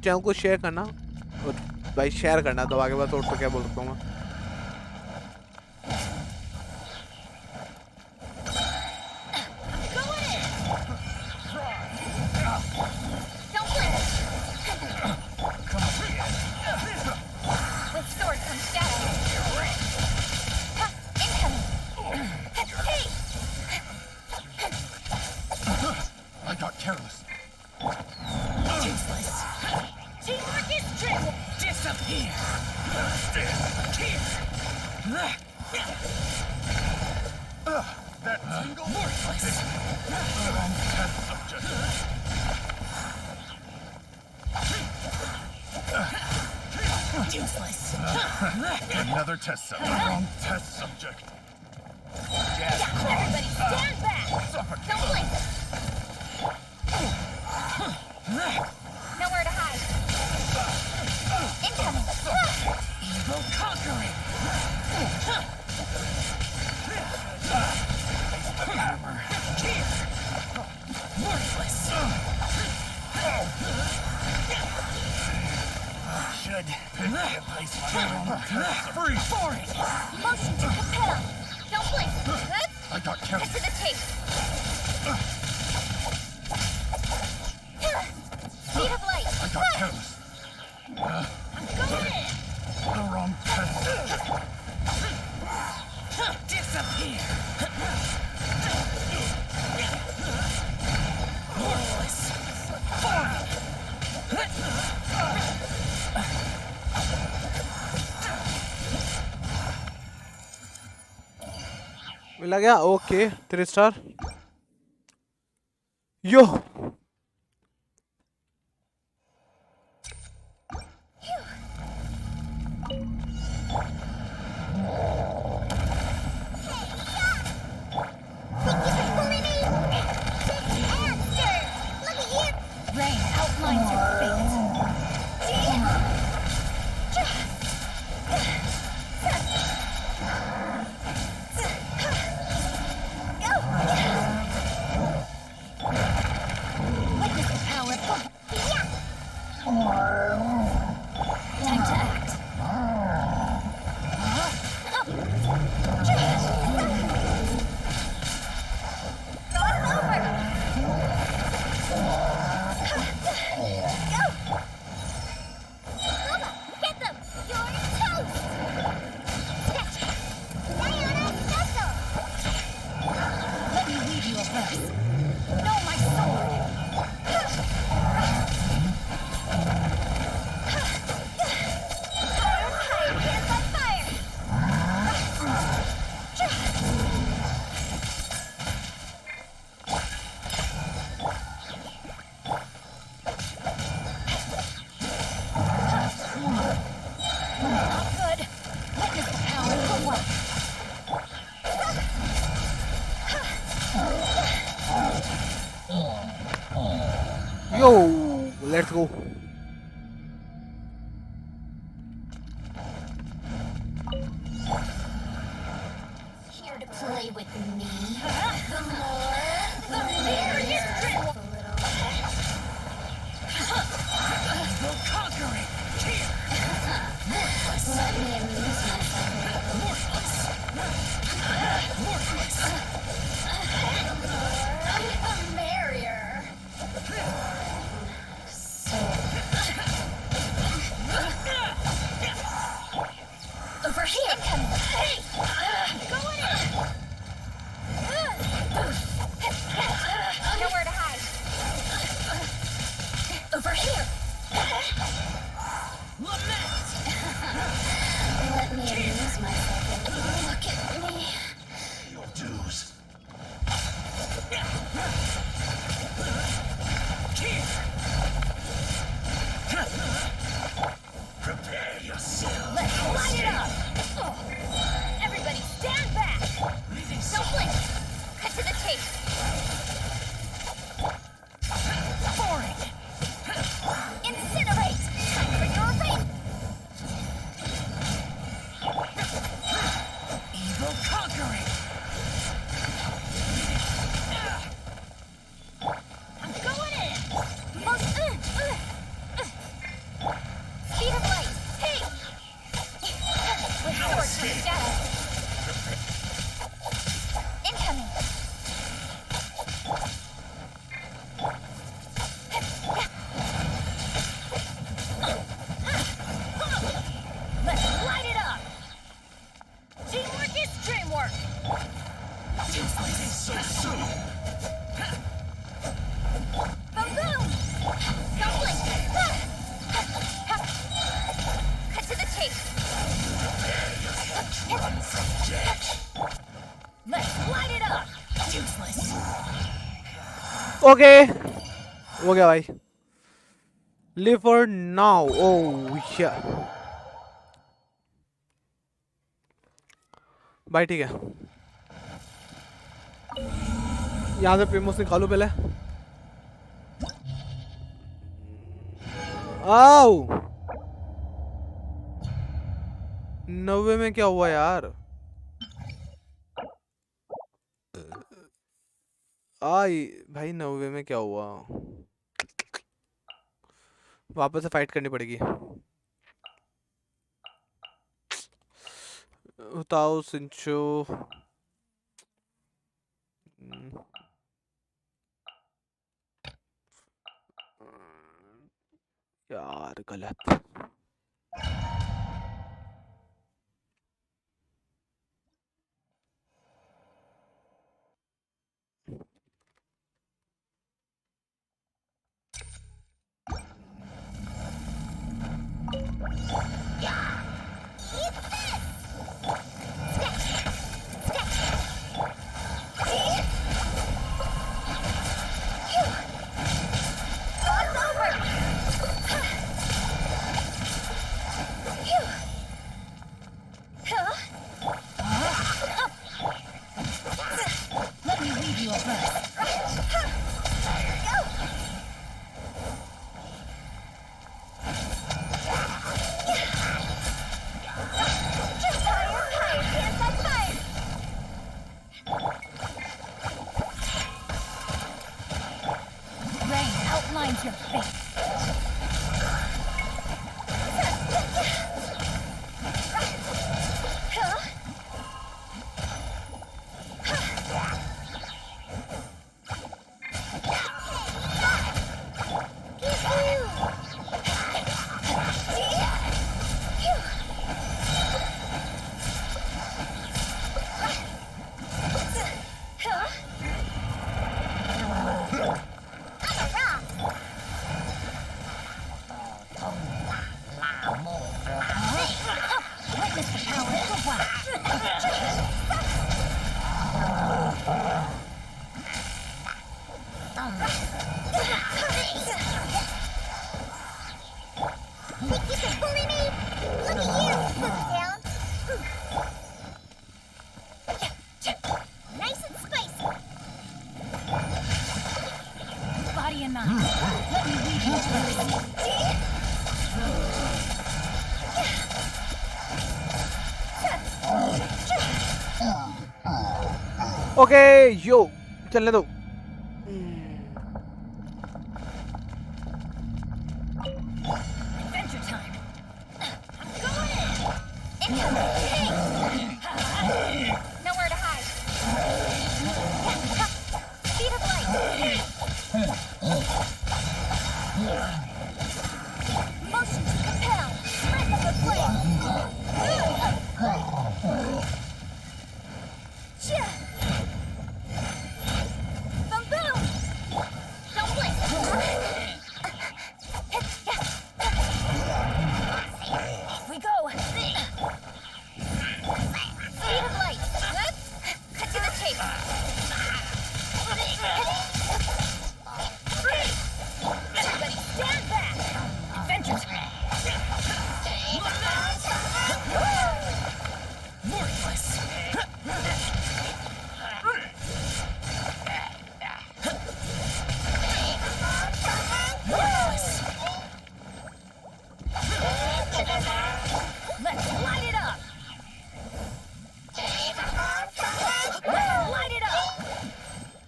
चैनल को शेयर करना और भाई शेयर करना। तो आगे बात और तो क्या बोल सकता हूँ मैं। Useless. Another test subject. Wrong test subject. Jazz Everybody stand back! Don't blink! Nowhere to hide. Incoming! Evil conquering! Worthless! Should free for it. Motion to compel! Don't blink! I got Cut carried. to the chase! Speed of light! I got careless. I'm going in! The wrong test. Disappear! Worthless! मिला गया okay 3 star yo Rain outlines your fate. Witness the power of God. Time to act. Get them! You're toast! Diana, Cecil! Let me weave you a verse. Know my sword! Fire, hands on fire! Good. Witness the power of the one. Yo let's go Here to play with me. The more, the merrier. Evil conquering! Here! Worthless! Let me amuse myself. Worthless! Worthless! The merrier. Over here. Hey! Going in. Nowhere to hide. Over here. Lament! Let me amuse myself. Look at me. Your dues. Prepare yourself. Let's light it up. Everybody stand back. Don't blink. Cut to the chase. For it! Incinerate. Time for your rain. Evil conquering! I'm going in. Speed of light. Hey. With sword to the shadow. Incoming. Let's light it up. Teamwork is dreamwork. So soon. Boom boom. Don't blink. Cut to the chase. Let's light it up. Useless! Okay हो गया भाई live for now ओह या भाई ठीक है, यहाँ से प्रीमोस निकालो पहले। आओ 90 में क्या हुआ यार? आई भाई 90 में क्या हुआ? वापस से फाइट करनी पड़ेगी। बताओ सिंचो। यार गलत। ओके यो चलने दो।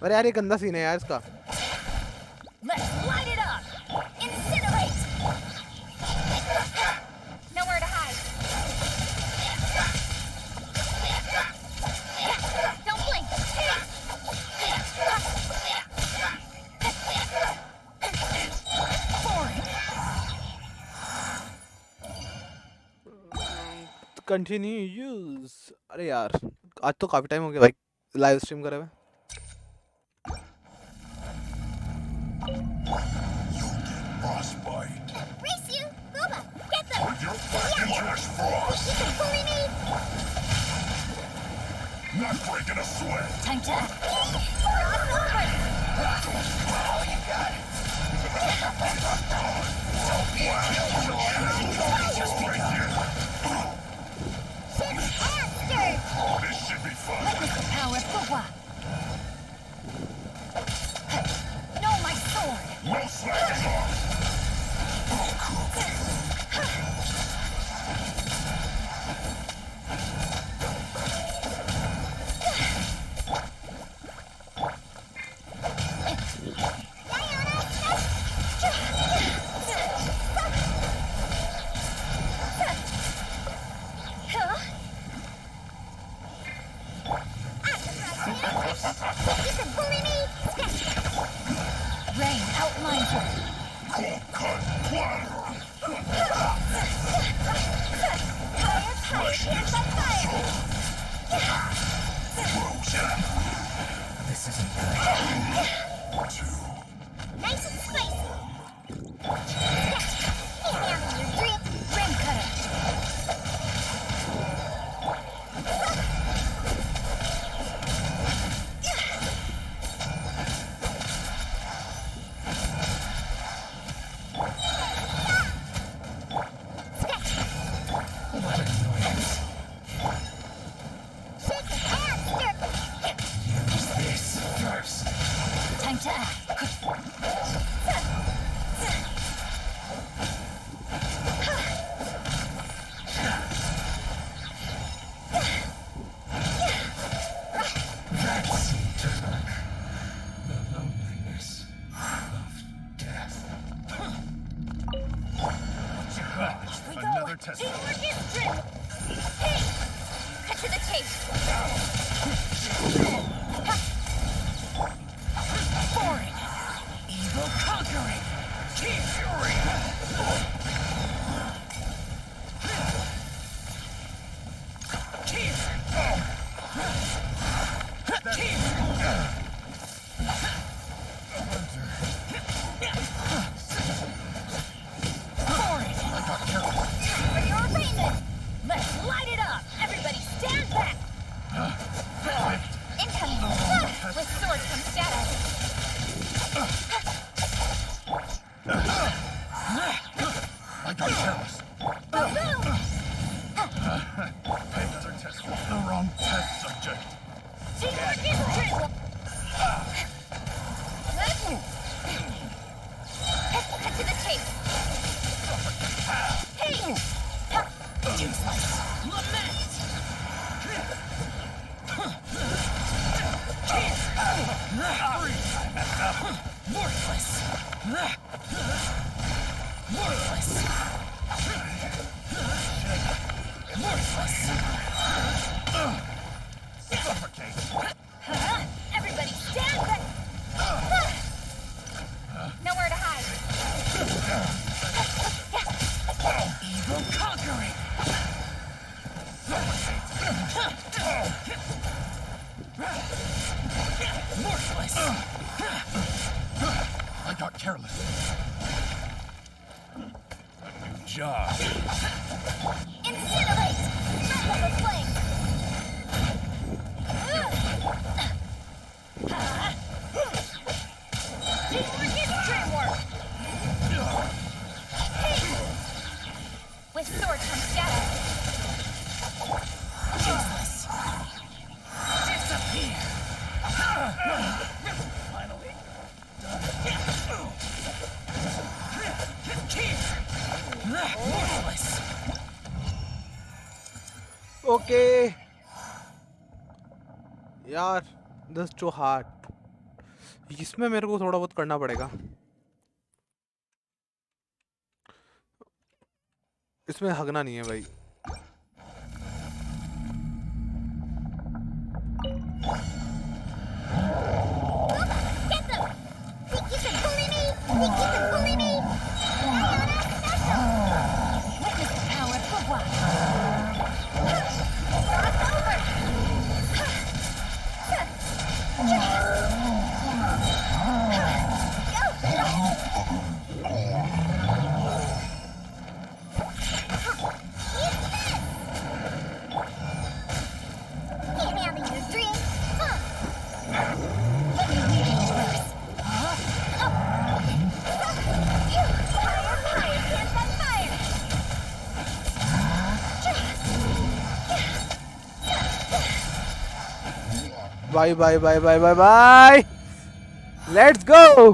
अरे यार ये गंदा सीन है यार इसका। Continue use. अरे यार आज तो काफी टाइम हो गया भाई लाइव स्ट्रीम करे हुए। Not breaking a sweat. Time to act. This shit No slacking off. Rain outlines her. Cold cut platter. This isn't good. Nice and spicy. Hey, now your drink. Rain cutter. Time to act. Another test. Teamwork is strength. Hey, cut to the chase. Foreign. Evil conquering. Keep fury. For your arraignment. Let's light it up. Everybody stand back. Incoming. With sword from shadow. I got careless. Boom! Another test. The wrong test subject. Teamwork is strength. Cut to the chase. Hey! Useless. Lament. Worthless. Worthless. Worthless. Suffocate. Everybody stand back. Nowhere to hide. Evil conquering. Worthless. I got careless. New job. Incinerate! Breath of the flame! Teamwork is dreamwork! With sword comes shadow. Useless. Disappear. Finally. Worthless. Okay. यार दस to heart इसमें मेरे को थोड़ा बहुत करना पड़ेगा. इसमें हगना नहीं है भाई. Get them! Think you can bully me? Think you can bully me? Witness the power for what? Cross over! Get out of your drink! Let me read you a verse. Fire, hands on fire! Bye bye bye bye bye bye. Let's go.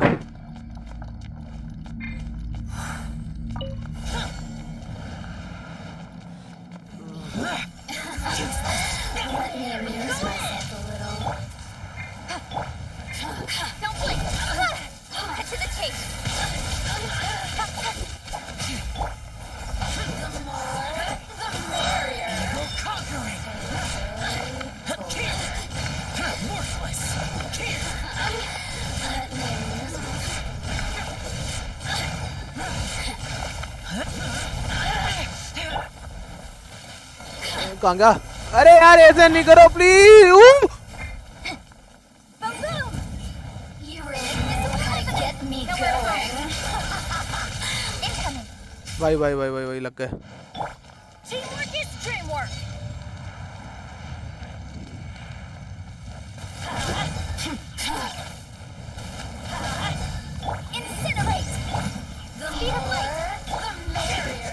कांगा अरे यार ऐसे नहीं करो please भाई भाई भाई भाई भाई लग गए Teamwork is dreamwork. Incinerate. The speed of light. The barrier.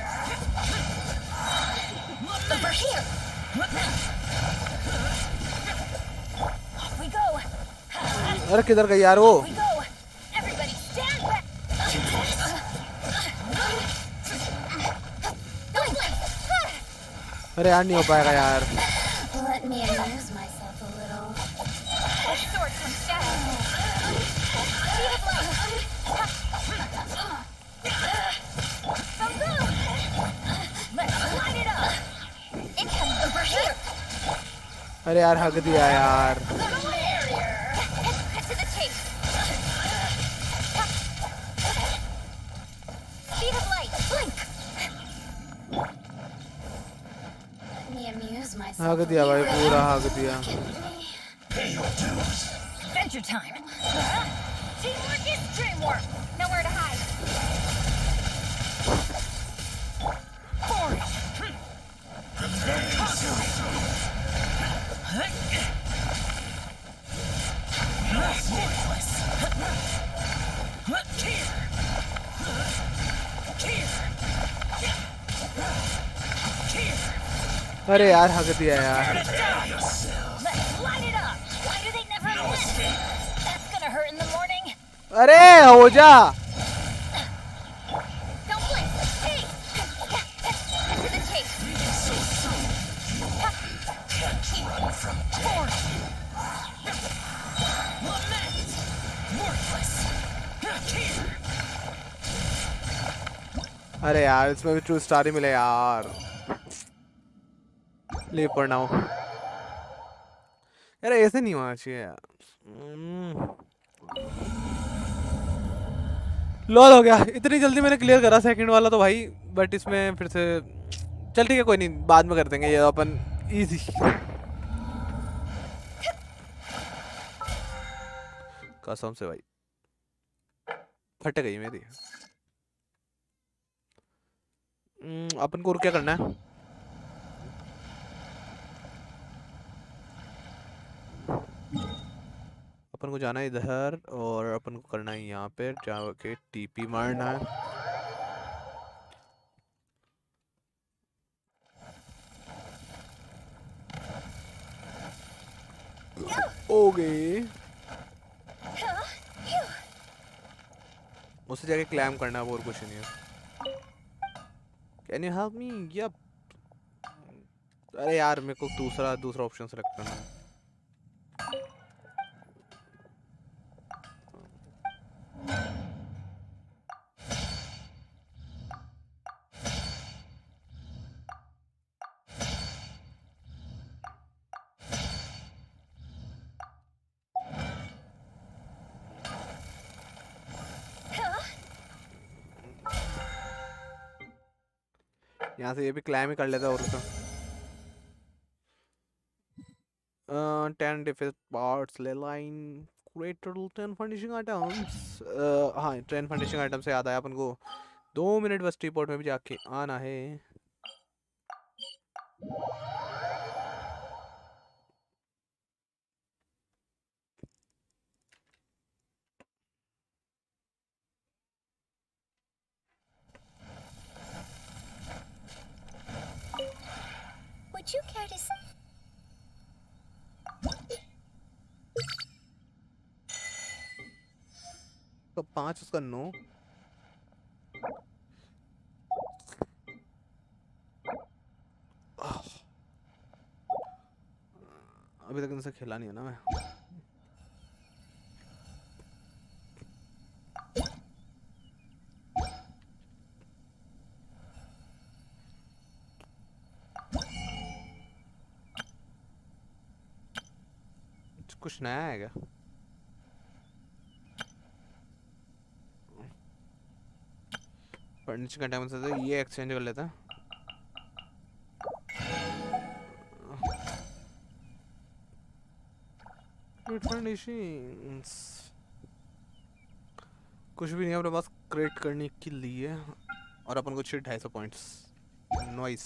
Over here. Off we go. अरे किधर गई यार वो We go. Everybody stand back. अरे यार नहीं हो पाएगा यार Let me amuse myself a little. The sword comes down. Speed of light. Boom! Let's light it up. It comes over here. अरे यार हक दिया यार The barrier. Cut to the chase. Speed of light. Blink. Let me amuse myself. हक दिया भाई पूरा हक दिया Adventure time. Teamwork is dreamwork. Nowhere to hide. Forward. अरे यार हक दिया यार Let's light it up. Why do they never listen? That's gonna hurt in the morning. अरे हो जा Don't blink. Hey! Cut to the chase. Run from forward. Lament. Worthless. अरे यार इसमें भी ट्रू स्टार ही मिले यार लीव पर नाउ यार ऐसे नहीं होना चाहिए यार लॉल हो गया इतनी जल्दी मैंने क्लियर करा सेकंड वाला तो भाई बट इसमें फिर से चल ठीक है कोई नहीं बाद में कर देंगे ये अपन इजी कसम से भाई फट गई मेरी अपन को और क्या करना है अपन को जाना है इधर और अपन को करना है यहाँ पे जाके टीपी मारना है ओके उससे जाके क्लैम करना है और कुछ नहीं है can you help me yup अरे यार मेरे को दूसरा ऑप्शन सेलेक्ट करना है यहाँ से ये भी क्लाइम ही कर लेता और तो 10 डिफेंस पार्ट्स ले line create total 10 furnishing items हाँ 10 फर्निशिंग आइटम से याद आया अपन को 2 मिनट बस टीपोर्ट में भी जाके आना है Would you care to see? तो 5 उसका 9 अभी तक इनसे खेला नहीं है ना मैं कुछ नया है क्या फर्नीचर का टाइम से ये एक्सचेंज कर लेते हैं। फर्निशिंग्स कुछ भी नहीं है अपने पास क्रिएट करने के लिए, और अपन को चाहिए 250 पॉइंट्स। नॉइस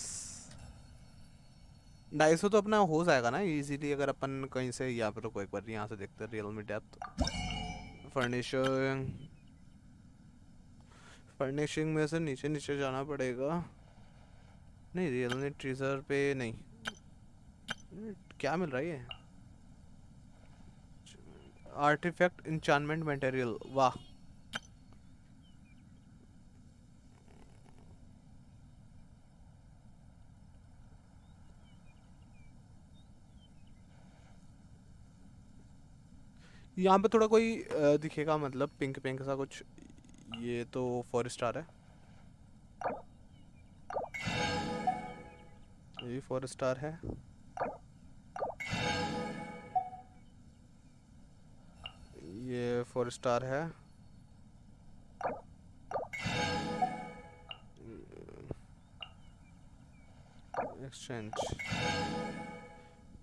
250 तो अपना हो जाएगा ना इजीली, अगर अपन कहीं से यहाँ पे रुको एक बार, यहाँ से देखते हैं रियल मी डेप्थ। फर्निशिंग में से नीचे नीचे जाना पड़ेगा। नहीं रियल मी ट्रीजर पे नहीं, क्या मिल रहा है ये? आर्टिफैक्ट इंचानमेंट मटेरियल, वाह। यहाँ पे थोड़ा कोई दिखेगा, मतलब पिंक पिंक सा कुछ। ये तो 4 स्टार है, ये 4 स्टार है। ये 4 स्टार है। एक्सचेंज,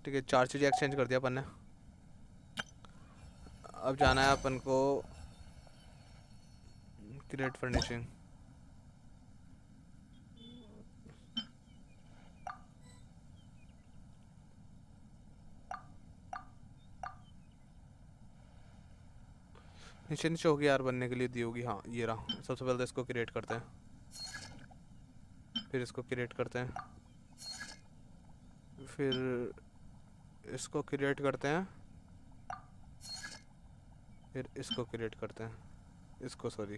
ठीक है 4 चीज़ें एक्सचेंज कर दिया अपन ने। अब जाना है अपन को क्रिएट फर्निशिंग। नीचे नीचे होगी यार, बनने के लिए दी होगी। हाँ ये रहा। सबसे पहले तो इसको क्रिएट करते हैं, फिर इसको क्रिएट करते हैं, फिर इसको क्रिएट करते हैं, फिर इसको क्रिएट करते हैं। इसको सॉरी,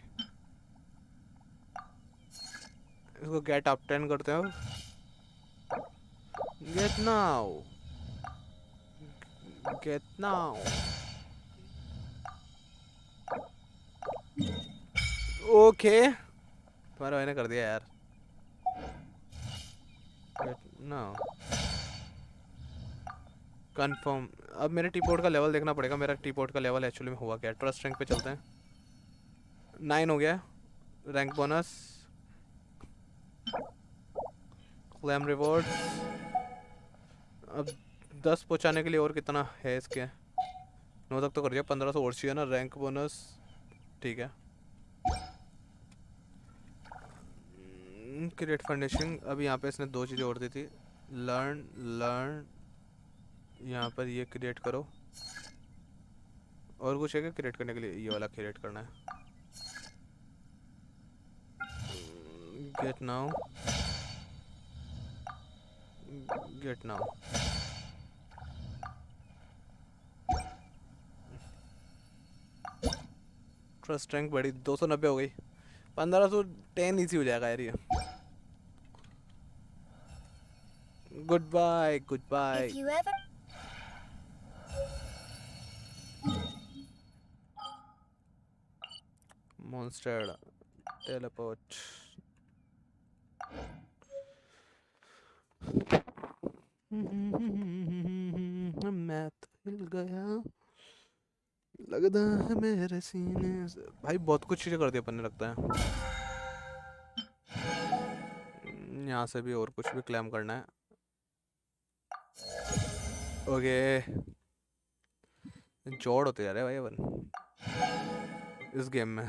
इसको गेट अप 10 करते हैं। Get now, get now. Okay तुम्हारा मैंने कर दिया यार। Get now confirm. अब मेरे टीपोर्ट का लेवल देखना पड़ेगा, मेरा टीपोर्ट का लेवल एक्चुअली में हुआ क्या। ट्रस्ट रैंक पे चलते हैं, 9 हो गया। Rank bonus, claim reward. अब 10 पहुंचाने के लिए और कितना है इसके? 9 तक तो कर दिया, 1500 और चाहिए ना। रैंक बोनस ठीक है। क्रिएट फर्निशिंग, अब यहाँ पे इसने 2 चीज़ें और दी थी। लर्न यहाँ पर ये क्रिएट करो। और कुछ है क्या क्रिएट करने के लिए? ये वाला क्रिएट करना है। Get now, get now. Trust rank बढ़ी, 290 हो गई। 1510 इजी हो जाएगा यार ये। Goodbye, goodbye. If you ever... monster teleport. मैं तो हिल गया लगता है मेरे सीने से। भाई बहुत कुछ चीजें कर दी अपन ने लगता है। यहाँ से भी और कुछ भी क्लेम करना है। ओके जोड़ होते जा रहे भाई अपन इस गेम में।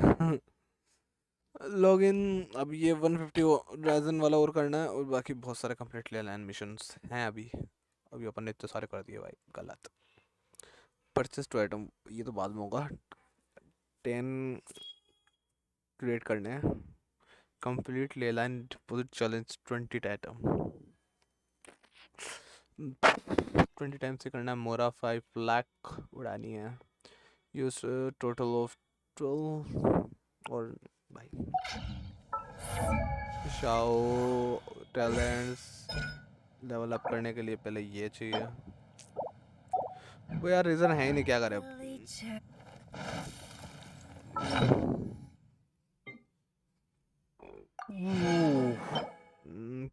लॉगिन, अब ये 150 राइजन वाला और करना है, और बाकी बहुत सारे कंप्लीट ले लैंड मिशंस हैं अभी अपन ने इतने सारे कर दिए भाई। गलत। परचेस टू आइटम, ये तो बाद में होगा। 10 क्रिएट करने हैं। कंप्लीट ले line deposit challenge 20 item 20 time से करना है। मोरा 5 लाख उड़ानी है। यूज टोटल ऑफ 12 और भाई शाओ टैलेंट्स लेवल अप करने के लिए पहले ये चाहिए। वो यार रीजन है ही नहीं, क्या करें अब।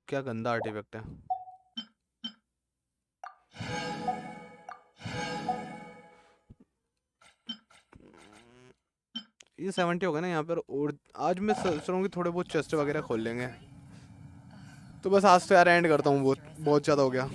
क्या गंदा आर्टिफैक्ट है। ये 70 हो गया ना यहाँ पर, और आज मैं सोच रहा हूँ कि थोड़े बहुत चेस्ट वगैरह खोल लेंगे। तो बस आज तो यार एंड करता हूँ, बहुत ज़्यादा हो गया।